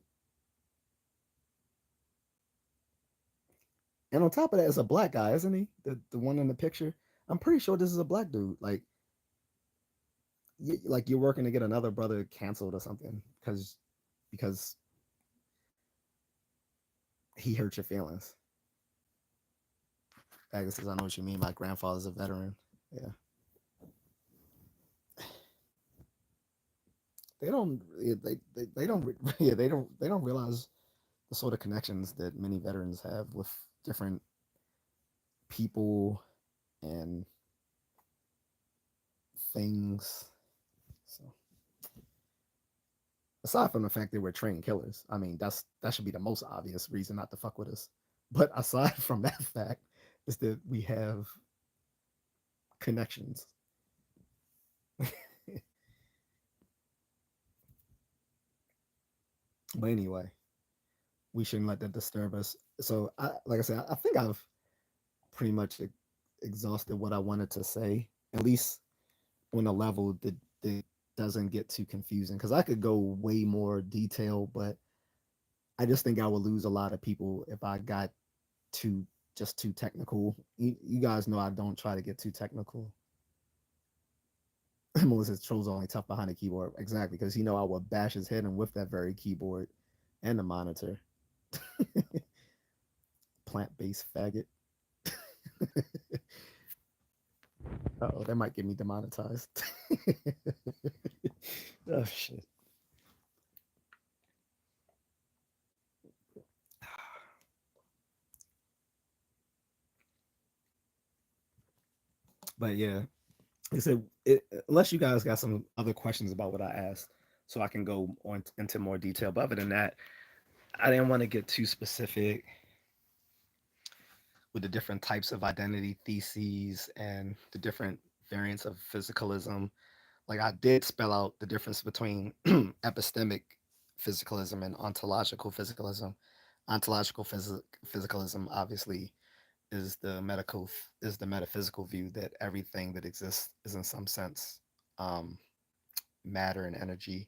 And on top of that, it's a black guy, isn't he? The one in the picture. I'm pretty sure this is a black dude. Like you're working to get another brother canceled or something because he hurt your feelings. Agnes says, I know what you mean. My grandfather's a veteran. Yeah. They don't yeah they don't realize the sort of connections that many veterans have with different people and things. So aside from the fact that we're trained killers, I mean that should be the most obvious reason not to fuck with us. But aside from that fact, is that we have connections. But anyway, we shouldn't let that disturb us. So, like I said, I think I've pretty much exhausted what I wanted to say, at least on a level that doesn't get too confusing. Because I could go way more detail, but I just think I would lose a lot of people if I got too too technical. You guys know I don't try to get too technical. Moses trolls only tough behind the keyboard. Exactly, because I would bash his head in with that very keyboard and the monitor. Plant based faggot. Oh, that might get me demonetized. Oh shit. But yeah, I said unless you guys got some other questions about what I asked, so I can go on into more detail. But other than that, I didn't want to get too specific with the different types of identity theses and the different variants of physicalism. Like I did spell out the difference between epistemic physicalism and ontological physicalism. Ontological physicalism obviously is the metaphysical view that everything that exists is in some sense um, matter and energy,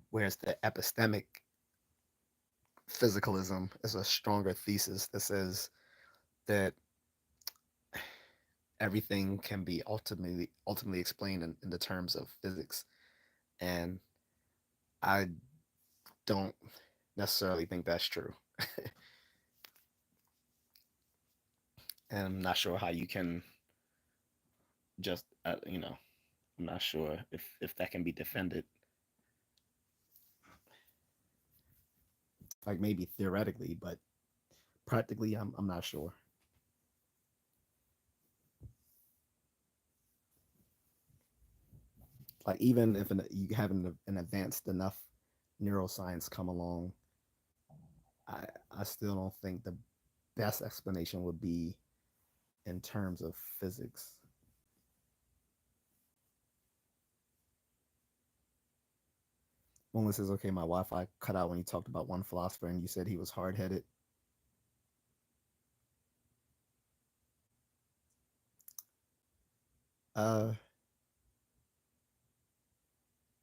whereas the epistemic physicalism is a stronger thesis that says that everything can be ultimately explained in the terms of physics, And I don't necessarily think that's true. And I'm not sure how you can just, I'm not sure if that can be defended. Like maybe theoretically, but practically, I'm not sure. Like even if you have an advanced enough neuroscience come along, I I still don't think the best explanation would be in terms of physics. One says, okay, my Wi-Fi cut out when you talked about one philosopher and you said he was hard-headed. Uh,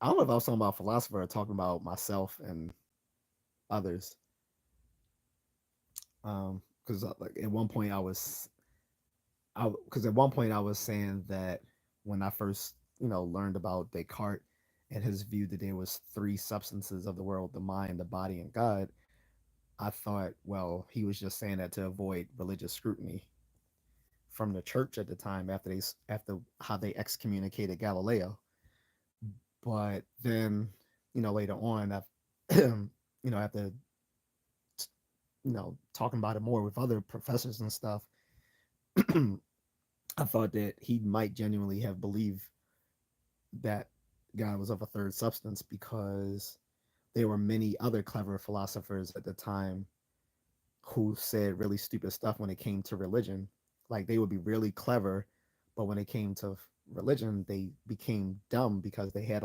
I don't know if I was talking about a philosopher or talking about myself and others. Because like at one point because at one point I was saying that when I first learned about Descartes and his view that there was three substances of the world: the mind, the body, and God. I thought, well, he was just saying that to avoid religious scrutiny from the church at the time after how they excommunicated Galileo. But then, later on, after talking about it more with other professors and stuff, I thought that he might genuinely have believed that God was of a third substance because there were many other clever philosophers at the time who said really stupid stuff when it came to religion. Like they would be really clever, but when it came to religion, they became dumb because they had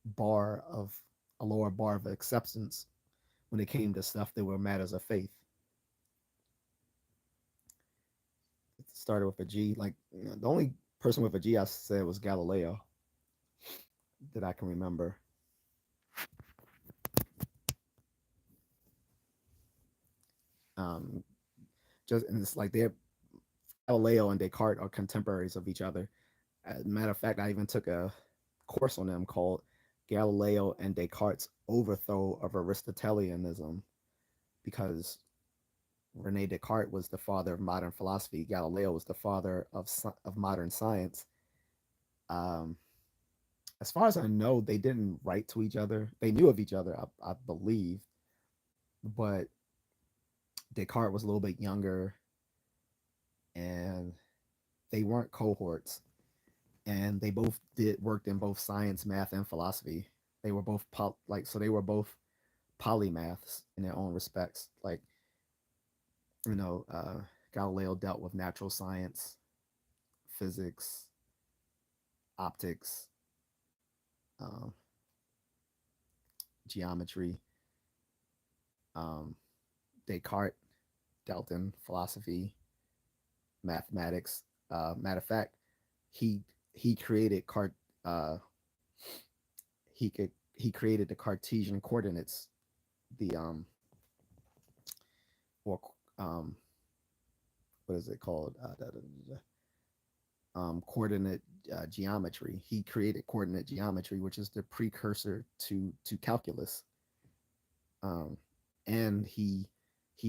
bar of a lower bar of acceptance when it came to stuff that were matters of faith. It started with a G. Like the only person with a G I said was Galileo that I can remember. Um, just and it's like they're Galileo and Descartes are contemporaries of each other. As a matter of fact, I even took a course on them called Galileo and Descartes' Overthrow of Aristotelianism because Rene Descartes was the father of modern philosophy. Galileo was the father of modern science. Um, as far as I know, they didn't write to each other. They knew of each other, I believe, but Descartes was a little bit younger, and they weren't cohorts. And they both did worked in both science, math, and philosophy. They were both so they were both polymaths in their own respects. Like you know, uh, Galileo dealt with natural science, physics, optics, um, geometry. Um, Descartes dealt in philosophy, mathematics. Matter of fact, he he created uh, he created the Cartesian coordinates, the or what is it called? Coordinate geometry. He created coordinate geometry, which is the precursor to calculus. Um, and he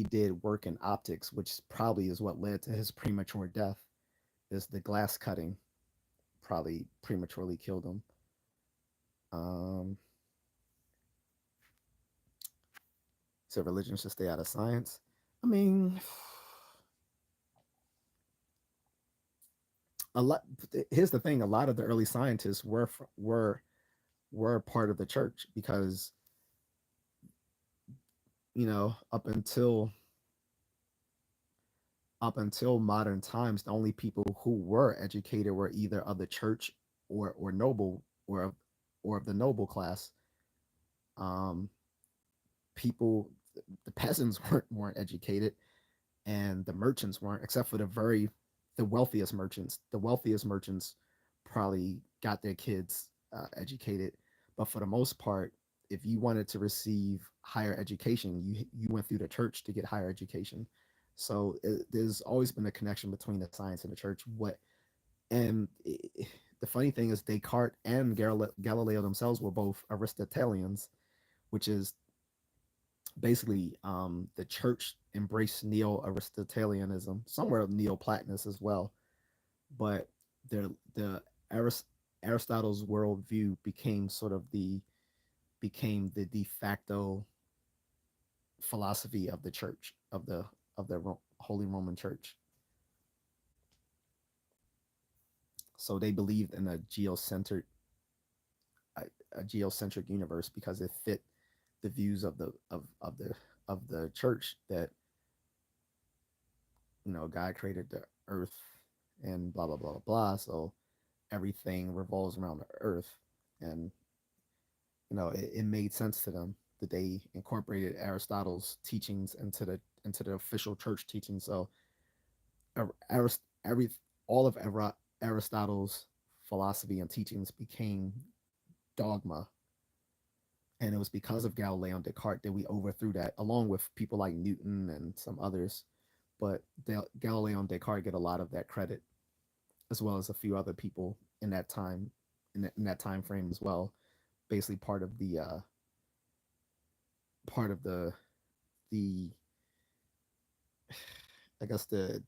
did work in optics, which probably is what led to his premature death. Is the glass cutting probably prematurely killed him. Um, so religion should stay out of science. I mean, a lot. Here's the thing: a lot of the early scientists were part of the church because up until modern times, the only people who were educated were either of the church or noble or of the noble class. Um, people, the peasants weren't educated, and the merchants weren't, except for the wealthiest merchants. The wealthiest merchants probably got their kids educated, but for the most part, if you wanted to receive higher education, you went through the church to get higher education. So there's always been a connection between the science and the church. And the funny thing is Descartes and Galileo themselves were both Aristotelians, which is basically the church embraced neo-Aristotelianism, somewhere Neoplatonism as well, but the Aristotle's worldview became the de facto philosophy of the church of the Holy Roman Church. So they believed in a geocentric universe because it fit the views of the church that God created the earth and blah blah blah blah blah. So everything revolves around the earth, and it made sense to them that they incorporated Aristotle's teachings into the official church teaching. So every all of Aristotle's philosophy and teachings became dogma, and it was because of Galileo and Descartes that we overthrew that, along with people like Newton and some others. But Galileo and Descartes get a lot of that credit, as well as a few other people in that time, in that time frame as well. Basically, part of the I guess the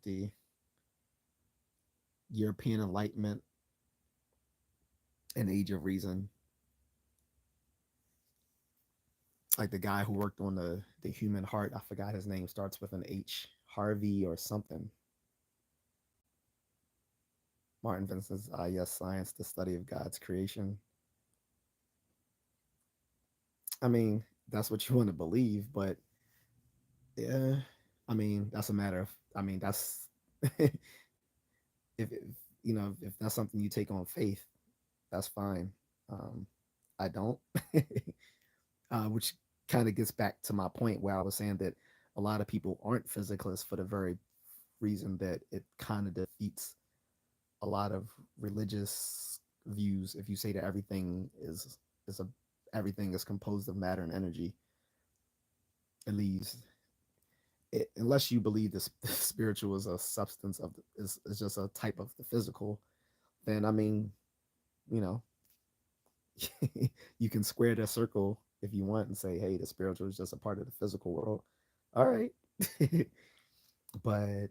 European Enlightenment and Age of Reason. Like the guy who worked on the human heart, I forgot his name, starts with an H, Harvey or something. Martin Vincent's yes, science, the study of God's creation. I mean, that's what you want to believe, but yeah, I mean, that's a matter of, I mean, that's if if that's something you take on faith, that's fine. Um, I don't, which kind of gets back to my point where I was saying that a lot of people aren't physicalists for the very reason that it kind of defeats a lot of religious views if you say that is a everything is composed of matter and energy. It leaves unless you believe this the spiritual is a substance of is just a type of the physical, then I mean, you know, you can square the circle if you want and say, hey, the spiritual is just a part of the physical world. All right. But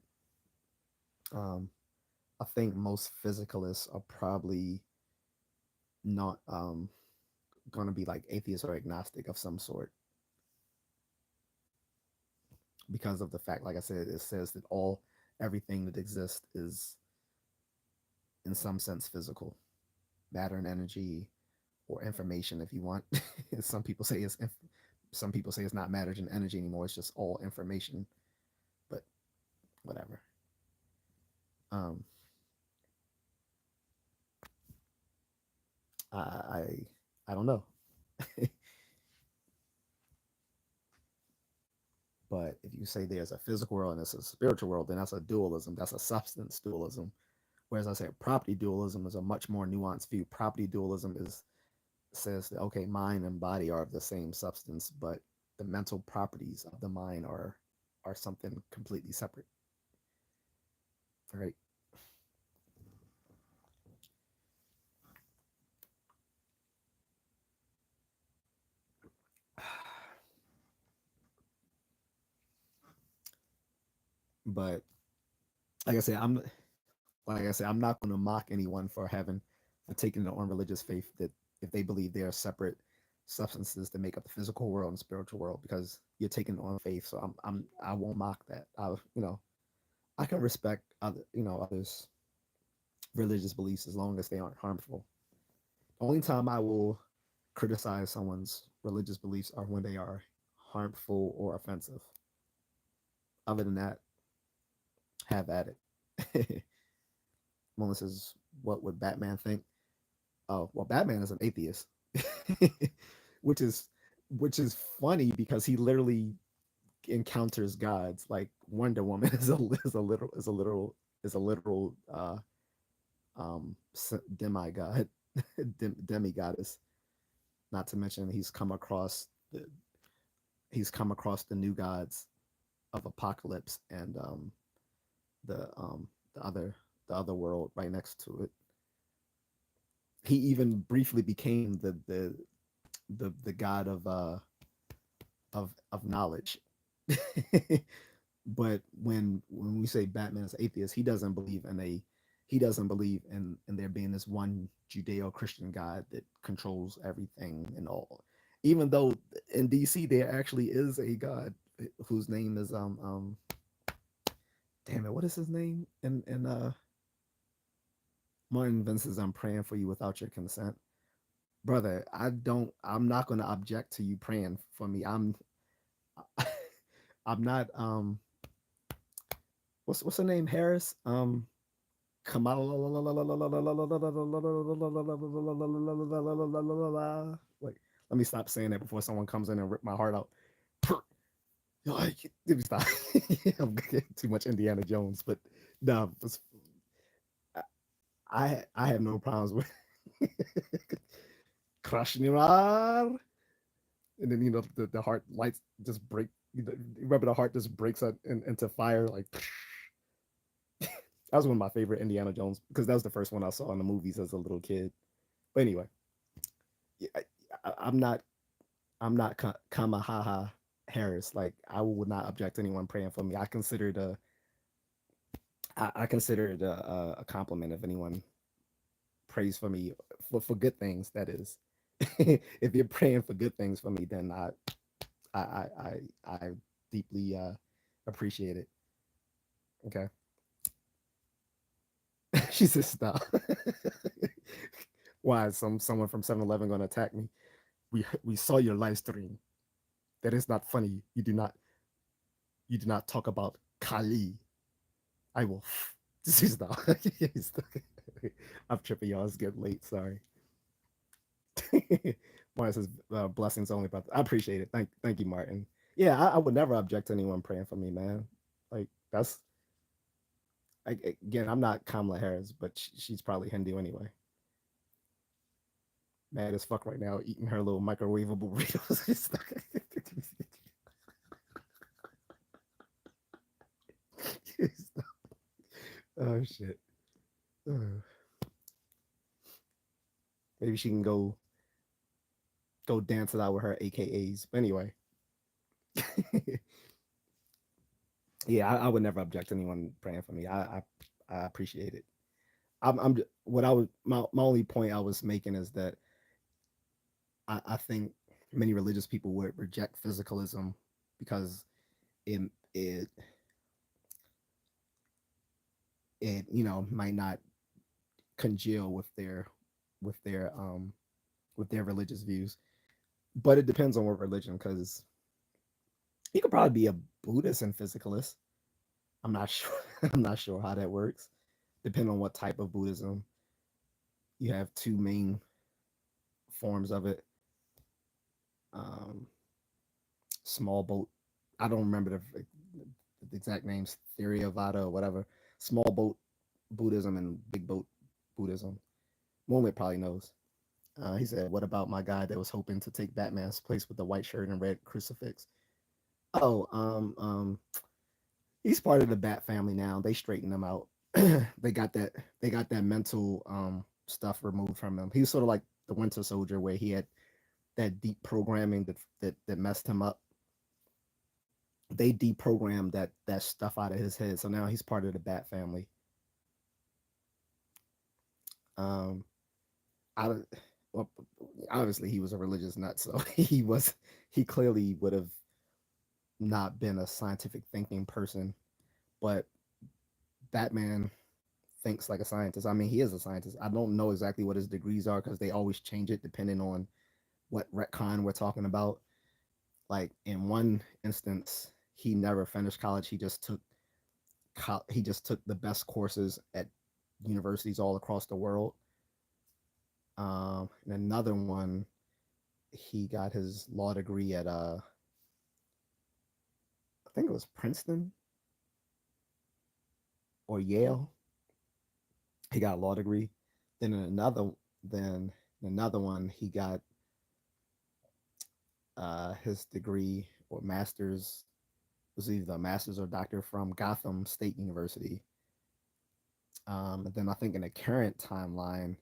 um, I think most physicalists are probably not going to be like atheist or agnostic of some sort because of the fact, like I said, it says that everything that exists is in some sense physical, matter and energy, or information if you want. some people say some people say it's not matter and energy anymore, it's just all information, but whatever. um I don't know. But if you say there's a physical world and it's a spiritual world, then that's a dualism, that's a substance dualism. Whereas I said property dualism is a much more nuanced view. Property dualism is says that okay, mind and body are of the same substance, but the mental properties of the mind are something completely separate. Right. But like I said, I'm not going to mock anyone for taking it on religious faith that if they believe they are separate substances that make up the physical world and spiritual world, because you're taking it on faith. So I won't mock that. I can respect others religious beliefs as long as they aren't harmful. The only time I will criticize someone's religious beliefs are when they are harmful or offensive. Other than that, have at it. Melissa says, "What would Batman think?" Oh, well, Batman is an atheist, which is funny because he literally encounters gods. Like Wonder Woman is a literal um, demigod, demigoddess. Not to mention he's come across the new gods of Apocalypse and the um, the other the other world right next to it. he even briefly became the god of knowledge. But when we say Batman is atheist, he doesn't believe in there being this one Judeo-Christian God that controls everything and all. Even though in DC there actually is a God whose name is damn it, what is his name? And Martin Vince's "I'm praying for you without your consent." Brother, I'm not gonna object to you praying for me. I'm not what's her name? Harris? Kamala. Like, let me stop saying that before someone comes in and rip my heart out. Like, let me stop. I'm getting too much Indiana Jones, but no, I have no problems with Krashnirar. And then the heart lights just break. Remember the heart just breaks up into fire. Like that was one of my favorite Indiana Jones because that was the first one I saw in the movies as a little kid. But anyway, yeah, I'm not Kamahaha Harris. Like I would not object to anyone praying for me. I consider it a compliment if anyone prays for me for good things. That is, if you're praying for good things for me, then I deeply appreciate it. Okay, she says stop. Why is someone from 7-Eleven going to attack me? We saw your live stream. That is not funny. You do not talk about Kali. I will. This is not. I'm tripping, y'all. It's getting late. Sorry. Martin says blessings only, but I appreciate it. Thank you, Martin. Yeah, I would never object to anyone praying for me, man. Like that's again, I'm not Kamala Harris, but she's probably Hindu anyway. Mad as fuck right now, eating her little microwavable burritos. Oh shit. Maybe she can go dance it out with her AKAs. But anyway, yeah, I would never object to anyone praying for me. I appreciate it. I'm what I was my only point I was making is that I think many religious people would reject physicalism because it it it might not congeal with their um with their religious views. But it depends on what religion, because you could probably be a Buddhist and physicalist. I'm not sure. I'm not sure how that works. Depending on what type of Buddhism, you have two main forms of it. Um, small boat. I don't remember the exact names. Theravada or whatever. Small boat Buddhism and big boat Buddhism. Moonlit probably knows. He said, "What about my guy that was hoping to take Batman's place with the white shirt and red crucifix?" Oh, he's part of the Bat family now. They straightened him out. they got that. They got that mental stuff removed from him. He was sort of like the Winter Soldier, where he had that deep programming that messed him up. They deprogrammed that stuff out of his head, so now he's part of the Bat family. Um, I well, obviously he was a religious nut, so he clearly would have not been a scientific thinking person, but Batman thinks like a scientist. I mean, he is a scientist. I don't know exactly what his degrees are because they always change it depending on what retcon we're talking about. Like in one instance, he never finished college. He just took the best courses at universities all across the world. And another one, he got his law degree at I think it was Princeton or Yale. He got a law degree. Then in another one, he got his degree or master's, was either a master's or doctor from Gotham State University. And then I think in the current timeline,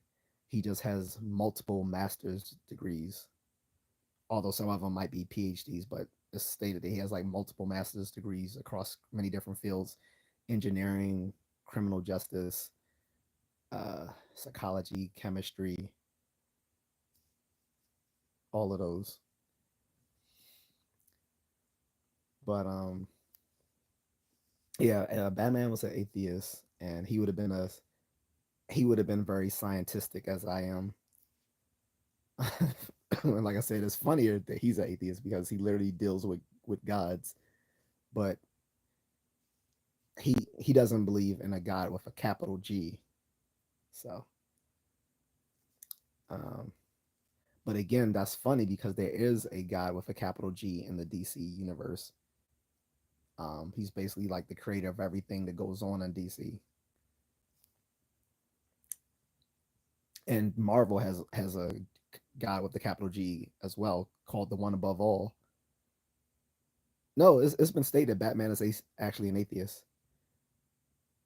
He just has multiple master's degrees, although some of them might be PhDs, but it's stated that he has like multiple master's degrees across many different fields: engineering, criminal justice, psychology, chemistry, all of those. But yeah, Batman was an atheist, and he would have been very scientific as I am. And like I said, it's funnier that he's an atheist because he literally deals with gods, but he doesn't believe in a god with a capital G. So, um, but again, that's funny because there is a god with a capital G in the DC universe. He's basically like the creator of everything that goes on in DC. And Marvel has a god with the capital G as well, called the One Above All. No, it's been stated Batman is actually an atheist.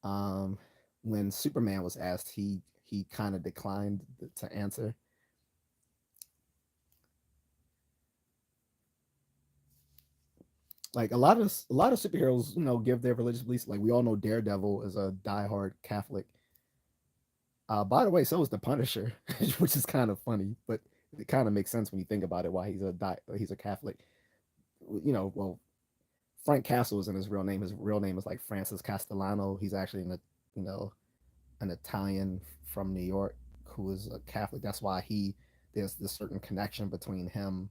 Um, when Superman was asked, he kind of declined to answer. Like a lot of superheroes, give their religious beliefs. Like we all know Daredevil is a diehard Catholic. By the way, so is the Punisher, which is kind of funny, but it kind of makes sense when you think about it. Why he's a Catholic. Well, Frank Castle isn't his real name. His real name is like Francis Castellano. He's actually you know an Italian from New York who is a Catholic. That's why there's this certain connection between him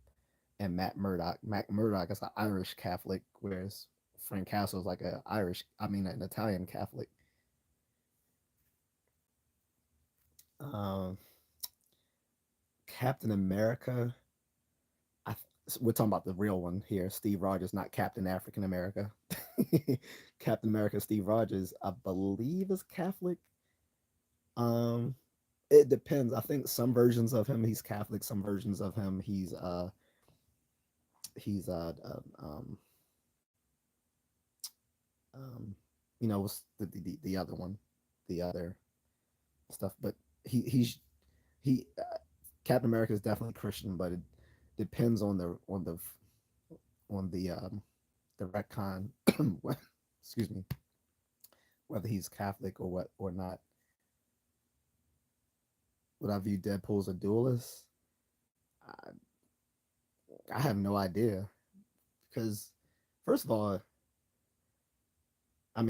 and Matt Murdock. Matt Murdock is an Irish Catholic, whereas Frank Castle is like an Italian Catholic. Um, Captain America. I, we're talking about the real one here, Steve Rogers, not Captain African America. Captain America, Steve Rogers, I believe is Catholic. Um, it depends. I think some versions of him he's Catholic. Some versions of him he's um what's the other one, the other stuff. But he's he Captain America is definitely Christian, but it depends on the retcon. Excuse me, whether he's Catholic or what or not. Would I view Deadpool as a duelist? I, I have no idea because first of all,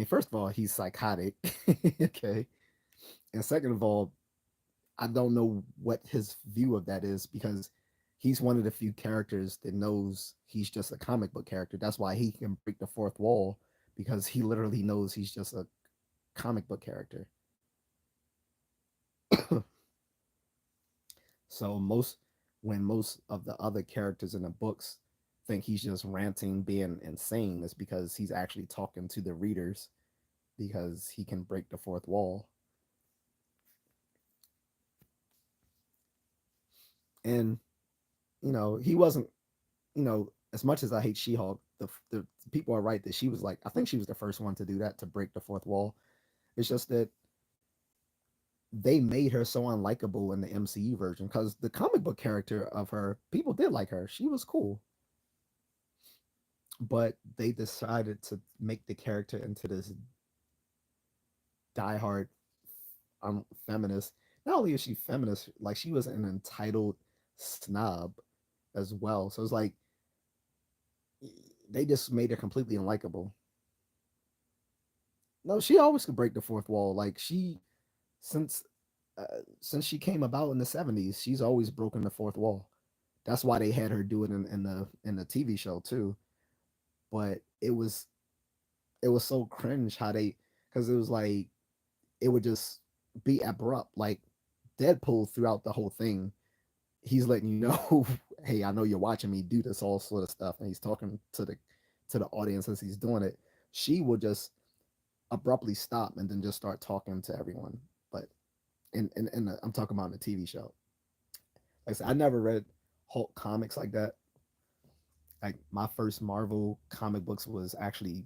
first of all, he's psychotic. Okay, and second of all, I don't know what his view of that is because he's one of the few characters that knows he's just a comic book character. That's why he can break the fourth wall because he literally knows he's just a comic book character. So most of the other characters in the books think he's just ranting, being insane, is because he's actually talking to the readers because he can break the fourth wall. And he wasn't. As much as I hate She-Hulk, the people are right that she was like, I think she was the first one to do that, to break the fourth wall. It's just that they made her so unlikable in the MCU version because the comic book character of her, people did like her. She was cool, but they decided to make the character into this diehard feminist. Not only is she feminist, like she was an entitled snob as well. So it's like they just made her completely unlikable. No, she always could break the fourth wall. Like since since she came about in the '70s, she's always broken the fourth wall. That's why they had her do it in the TV show too. But it was so cringe how they, because it was like it would just be abrupt. Like Deadpool throughout the whole thing, he's letting you know, hey, I know you're watching me do this all sort of stuff, and he's talking to the audience as he's doing it. She will just abruptly stop and then just start talking to everyone. But I'm talking about in the TV show. Like I said, I never read Hulk comics like that. Like my first Marvel comic books was actually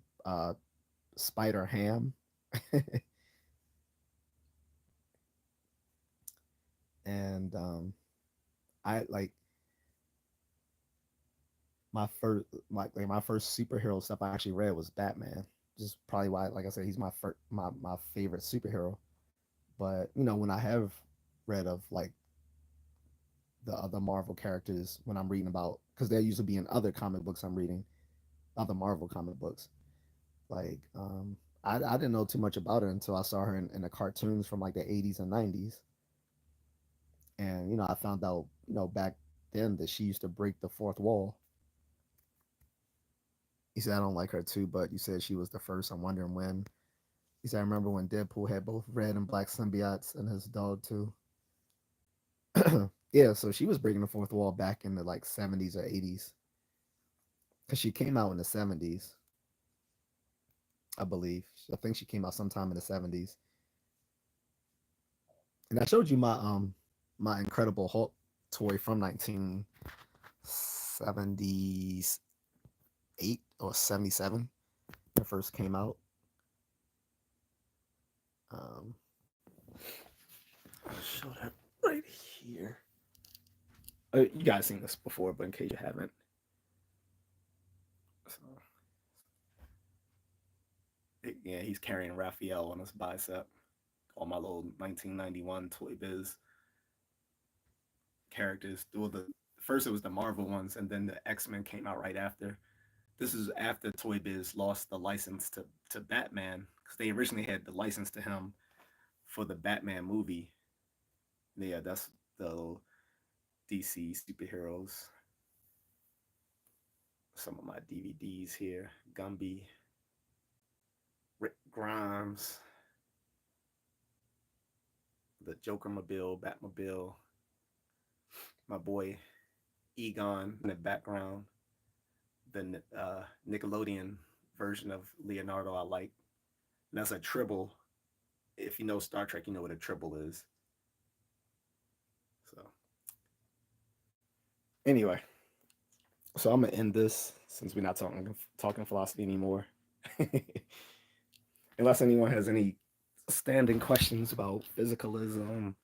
Spider Ham, And I like my first superhero stuff I actually read was Batman. Just probably why, like I said, he's my favorite superhero. But when I have read of like the other Marvel characters when I'm reading about, because they'll usually be in other comic books I'm reading, other Marvel comic books. Like I didn't know too much about her until I saw her in the cartoons from like the 80s and 90s. And I found out back then that she used to break the fourth wall. He said I don't like her too, but you said she was the first. I'm wondering when. He said I remember when Deadpool had both red and black symbiotes and his dog too. Yeah, so she was breaking the fourth wall back in the like 70s or 80s because she came out in the 70s, I believe. I think she came out sometime in the 70s. And I showed you my Incredible Hulk toy from 1978 or 77. It first came out. Um, I'll show that right here. You guys seen this before, but in case you haven't, so yeah, he's carrying Raphael on his bicep. All my little 1991 Toy Biz characters. Well, the first it was the Marvel ones, and then the X-Men came out right after. This is after Toy Biz lost the license to Batman, because they originally had the license to him for the Batman movie. Yeah, that's the DC superheroes. Some of my DVDs here: Gumby, Rick Grimes, the Joker Mobile, Batmobile, my boy Egon in the background, the Nickelodeon version of Leonardo I like. And that's a tribble. If you know Star Trek, you know what a tribble is. So anyway, so I'm gonna end this since we're not talking philosophy anymore. Unless anyone has any standing questions about physicalism,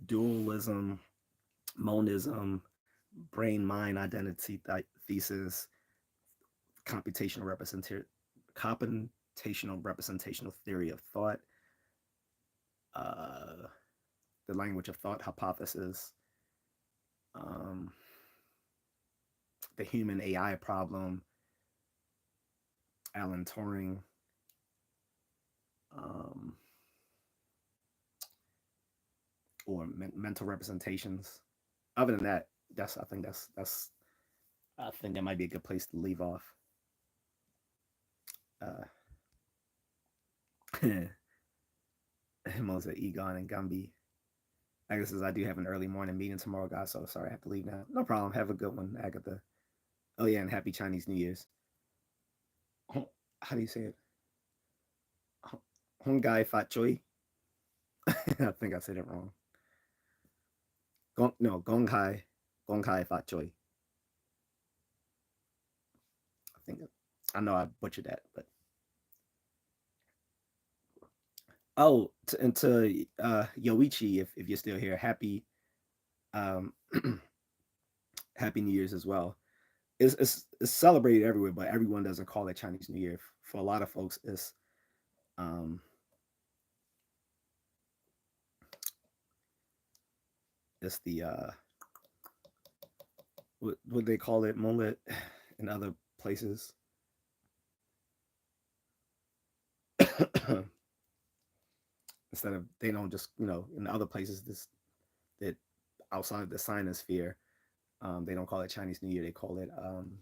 dualism, monism, brain mind identity thesis, computational representational theory of thought, uh, the language of thought hypothesis, um, the human AI problem, Alan Turing, um, or mental representations. Other than that, I think that might be a good place to leave off. Uh, Moses, Egon, and Gumby. I guess I do have an early morning meeting tomorrow, guys. So sorry I have to leave now. No problem. Have a good one, Agatha. Oh yeah, and happy Chinese New Year's. How do you say it? Hongai Fat Choi. I think I said it wrong. No, Gonghai Fat Choi. I think I know I butchered that, but oh, and to Yoichi, if you're still here, um, happy New Year's as well. It's celebrated everywhere, but everyone doesn't call it Chinese New Year. For a lot of folks, um, it's the what they call it, Moonlit, in other places. Instead of, they don't just in other places this that outside of the sinosphere, they don't call it Chinese New Year. They call it um,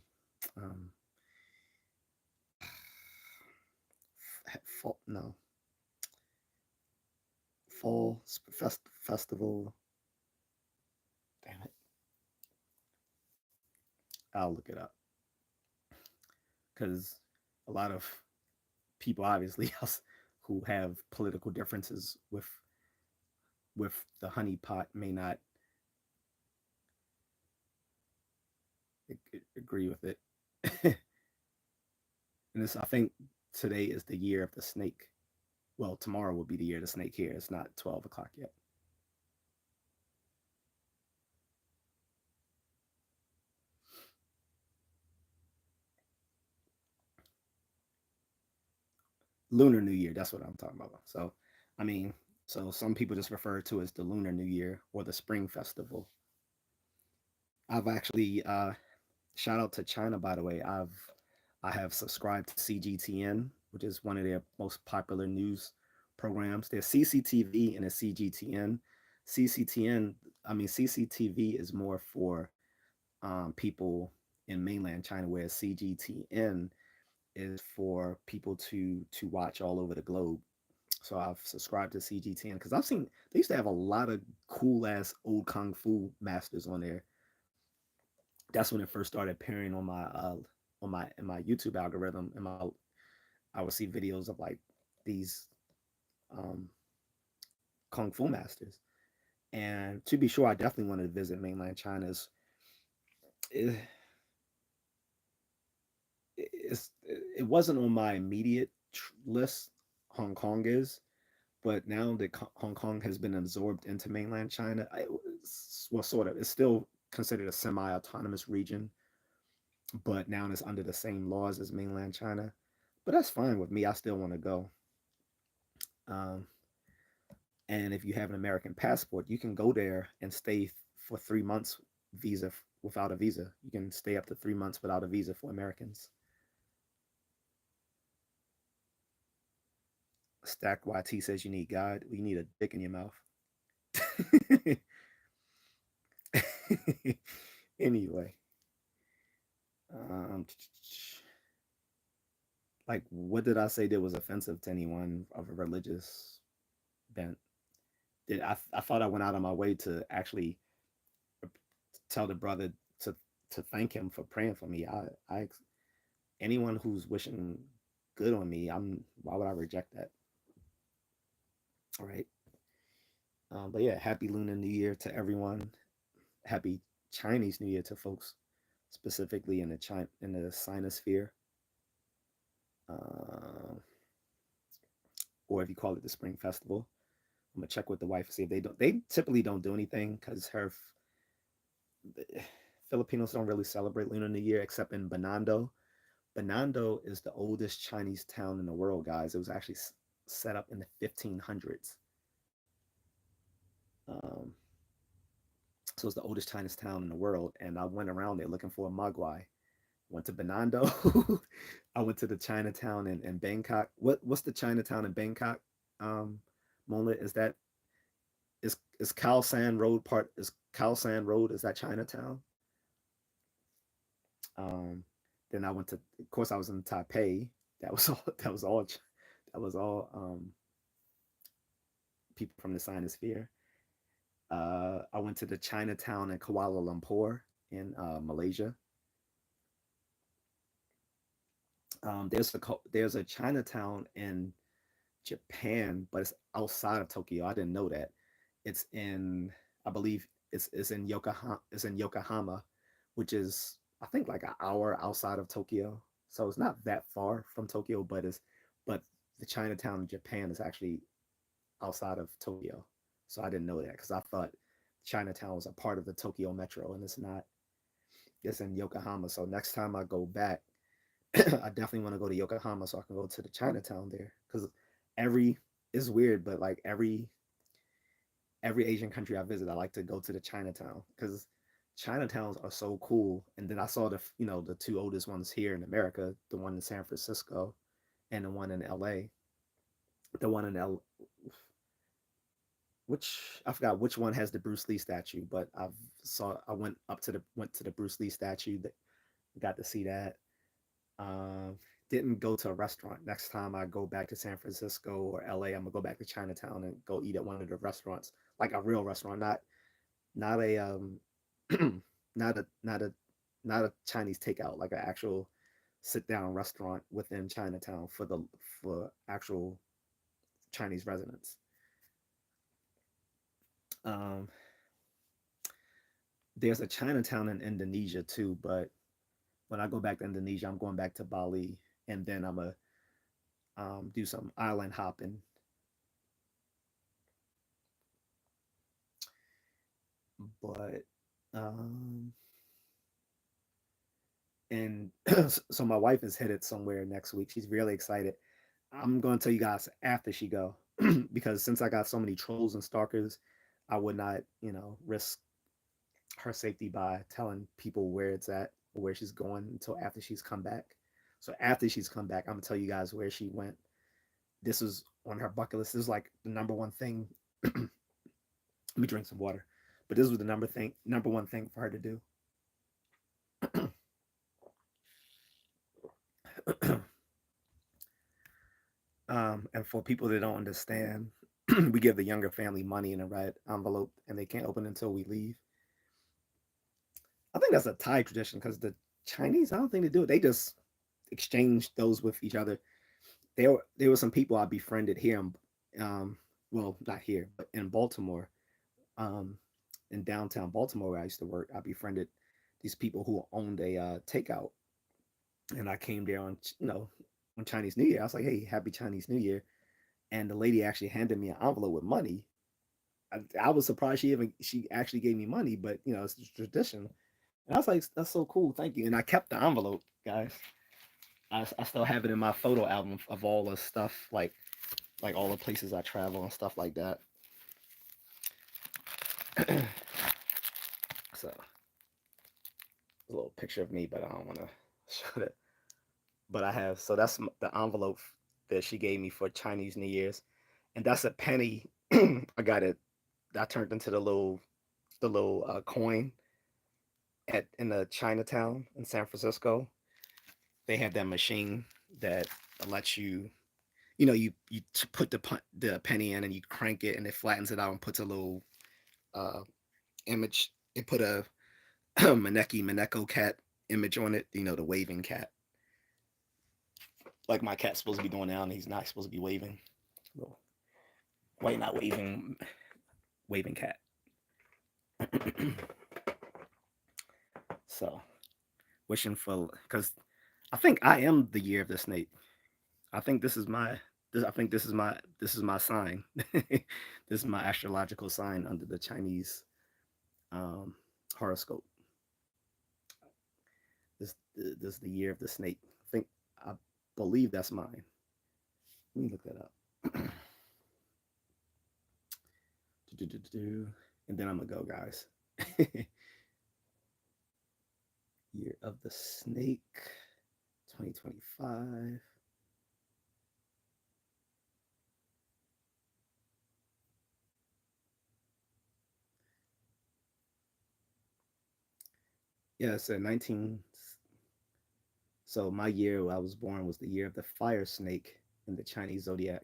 fall, no, fall festival. Damn it, I'll look it up because a lot of people obviously who have political differences with the honeypot may not agree with it. And this, I think, today is the year of the snake. Well, tomorrow will be the year of the snake here. It's not 12 o'clock yet. Lunar New Year. That's what I'm talking about. So, I mean, so some people just refer to it as the Lunar New Year or the Spring Festival. I've actually shout out to China, by the way. I have subscribed to CGTN, which is one of their most popular news programs. There's CCTV and a CGTN. CCTN, I mean CCTV is more for people in mainland China, whereas CGTN is for people to watch all over the globe. So I've subscribed to CGTN because I've seen they used to have a lot of cool ass old kung fu masters on there. That's when it first started appearing on my in my YouTube algorithm. And my I would see videos of like these um, kung fu masters. And to be sure, I definitely wanted to visit mainland China's. It, it wasn't on my immediate list. Hong Kong is, but now that Hong Kong has been absorbed into mainland China, well, sort of, it's still considered a semi-autonomous region, but now it's under the same laws as mainland China. But that's fine with me. I still want to go. Um, and if you have an American passport, you can go there and stay for 3 months visa without a visa. You can stay up to 3 months without a visa for Americans. Stack YT says you need God. You need a dick in your mouth. Anyway, um, like, what did I say that was offensive to anyone of a religious bent? Did I thought I went out of my way to actually tell the brother to to thank him for praying for me. I anyone who's wishing good on me, I'm why would I reject that? All right. But yeah, happy Lunar New Year to everyone. Happy Chinese New Year to folks, specifically in the Sinosphere, uh, or if you call it the Spring Festival. I'm gonna check with the wife and see if they don't. They typically don't do anything because her Filipinos don't really celebrate Lunar New Year except in Binondo. Binondo is the oldest Chinese town in the world, guys. It was actually set up in the 1500s. Um, so it's the oldest Chinese town in the world. And I went around there looking for a Mogwai. Went to Binondo. I went to the Chinatown in Bangkok. What's the Chinatown in Bangkok? Um, Mola, is Khao San Road part? Is Khao San Road? Is that Chinatown? Um, then I went to, of course, I was in Taipei. That was all. That was all. That was all. People from the Sinosphere. I went to the Chinatown in Kuala Lumpur in Malaysia. There's a Chinatown in Japan, but it's outside of Tokyo. I didn't know that. It's in, I believe it's in Yokohama. It's in Yokohama, which is I think like an hour outside of Tokyo. So it's not that far from Tokyo, but the Chinatown in Japan is actually outside of Tokyo. So I didn't know that because I thought Chinatown was a part of the Tokyo Metro, and it's not. It's in Yokohama. So next time I go back, I definitely want to go to Yokohama so I can go to the Chinatown there because every it's weird, but like every Asian country I visit, I like to go to the Chinatown because Chinatowns are so cool. And then I saw the two oldest ones here in America, the one in San Francisco and the one in LA. The one in which I forgot which one has the Bruce Lee statue, but I went to the Bruce Lee statue that got to see that. Um, didn't go to a restaurant. Next time I go back to San Francisco or LA, I'm gonna go back to Chinatown and go eat at one of the restaurants, like a real restaurant, not a not a not a Chinese takeout, like an actual sit down restaurant within Chinatown for actual Chinese residents. Um, there's a Chinatown in Indonesia too, but when I go back to Indonesia, I'm going back to Bali, and then I'm gonna do some island hopping. But um, and so my wife is headed somewhere next week. She's really excited. I'm going to tell you guys after she go because since I got so many trolls and stalkers, I would not, risk her safety by telling people where it's at or where she's going until after she's come back. So after she's come back, I'm gonna tell you guys where she went. This was on her bucket list. This is like the number one thing. Let me drink some water. But this was the number one thing for her to do. And for people that don't understand, we give the younger family money in a red envelope, and they can't open it until we leave. I think that's a Thai tradition because the Chinese, I don't think they do it. They just exchange those with each other. There were some people I befriended here, well, not here, but in Baltimore, um, in downtown Baltimore where I used to work. I befriended these people who owned a takeout, and I came there on on Chinese New Year. I was like, "Hey, happy Chinese New Year!" And the lady actually handed me an envelope with money. I was surprised she actually gave me money, but it's a tradition. And I was like, "That's so cool, thank you." And I kept the envelope, guys. I still have it in my photo album of all the stuff, like all the places I travel and stuff like that. So a little picture of me, but I don't want to show that. But I have, so that's the envelope that she gave me for Chinese New Year's, and that's a penny. I got it. I turned into the little coin at in the Chinatown in San Francisco. They have that machine that lets you, you put the penny in and you crank it and it flattens it out and puts a little uh, image. It put a Maneko cat image on it. The waving cat, like my cat's supposed to be doing now, and he's not supposed to be waving. Little white, not waving cat. So wishing for, because I think I am the year of the snake. I think this is my I think this is my sign. This is my astrological sign under the Chinese um, horoscope. This is the year of the snake. I believe that's mine. Let me look that up. And then I'm gonna go, guys. Year of the snake, 2025. Yeah, it said 19. So my year I was born was the year of the fire snake in the Chinese zodiac.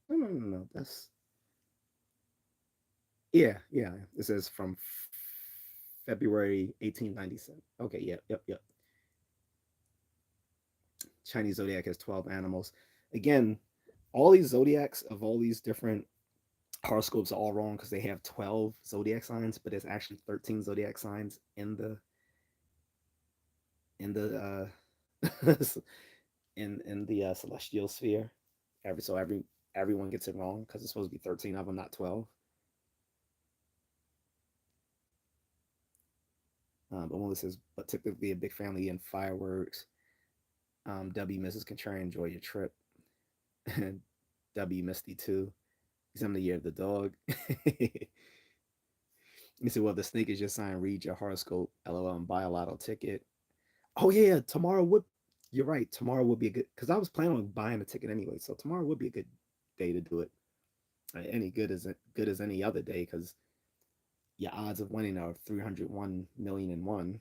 No, no, no, no. That's yeah, yeah. It says from February 1897. Okay, yep, yep, yep. Chinese zodiac has 12 animals. Again, all these zodiacs of all these different horoscopes are all wrong because they have 12 zodiac signs, but there's actually 13 zodiac signs in the in the celestial sphere. Everyone gets it wrong because it's supposed to be 13 of them, not 12. But one that says, but typically a big family and fireworks. W Mrs. Contrarian, enjoy your trip. And W Misty too. He's in the year of the dog. You said, well, the snake is your sign. Read your horoscope. LOL and buy a lotto ticket. Oh yeah, tomorrow would. You're right. Tomorrow would be a good because I was planning on buying a ticket anyway. So tomorrow would be a good day to do it. Any good as any other day because your odds of winning are 301,000,001.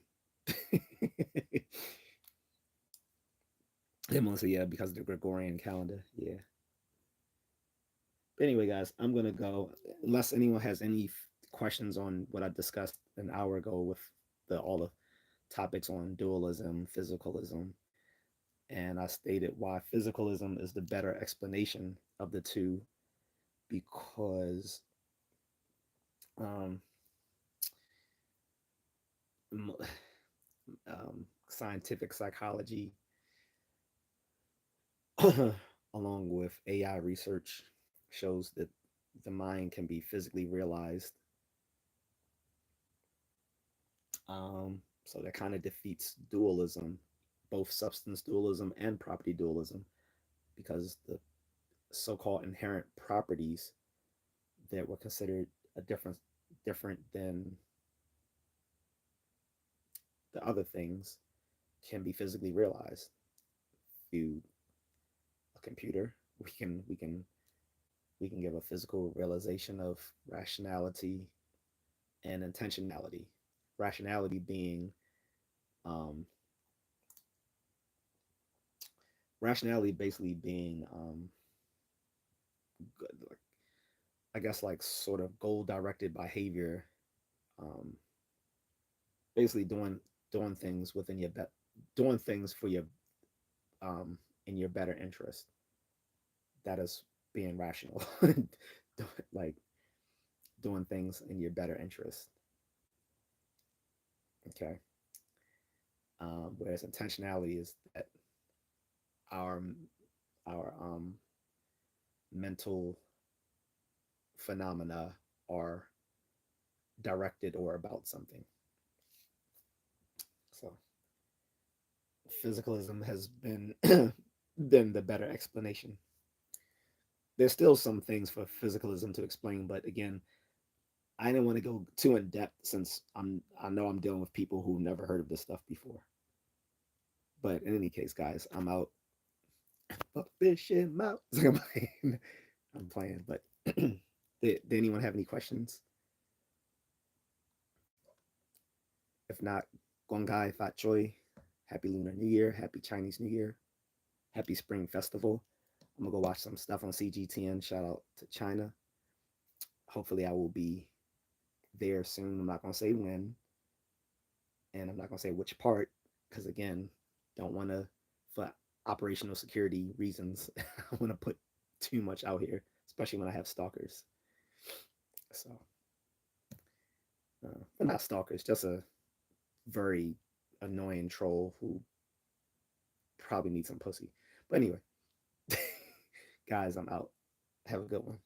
They mostly because of the Gregorian calendar. Yeah. But anyway, guys, I'm gonna go. Unless anyone has any questions on what I discussed an hour ago with all the topics on dualism, physicalism, and I stated why physicalism is the better explanation of the two because um, scientific psychology, along with AI research, shows that the mind can be physically realized. So that kind of defeats dualism both substance dualism and property dualism, because the so-called inherent properties that were considered a different than the other things can be physically realized through a computer. We can give a physical realization of rationality and intentionality. Rationality being um, rationality basically being good, I guess like sort of goal directed behavior, um, basically doing things within your doing things for your in your better interest. That is being rational. Like doing things in your better interest. Okay. Whereas intentionality is that our our mental phenomena are directed or about something. So physicalism has been been the better explanation. There's still some things for physicalism to explain, but again, I didn't want to go too in depth since I know I'm dealing with people who never heard of this stuff before. But in any case, guys, I'm out. Fuck this shit, I'm out. I'm playing, but did anyone have any questions? If not, Gongai Fat Choi, Happy Lunar New Year, Happy Chinese New Year, Happy Spring Festival. I'm gonna go watch some stuff on CGTN. Shout out to China. Hopefully, I will be there soon. I'm not gonna say when, and I'm not gonna say which part, because again, don't want to, for operational security reasons, I want to put too much out here, especially when I have stalkers. So, but not stalkers, just a very annoying troll who probably needs some pussy. But anyway, guys, I'm out. Have a good one.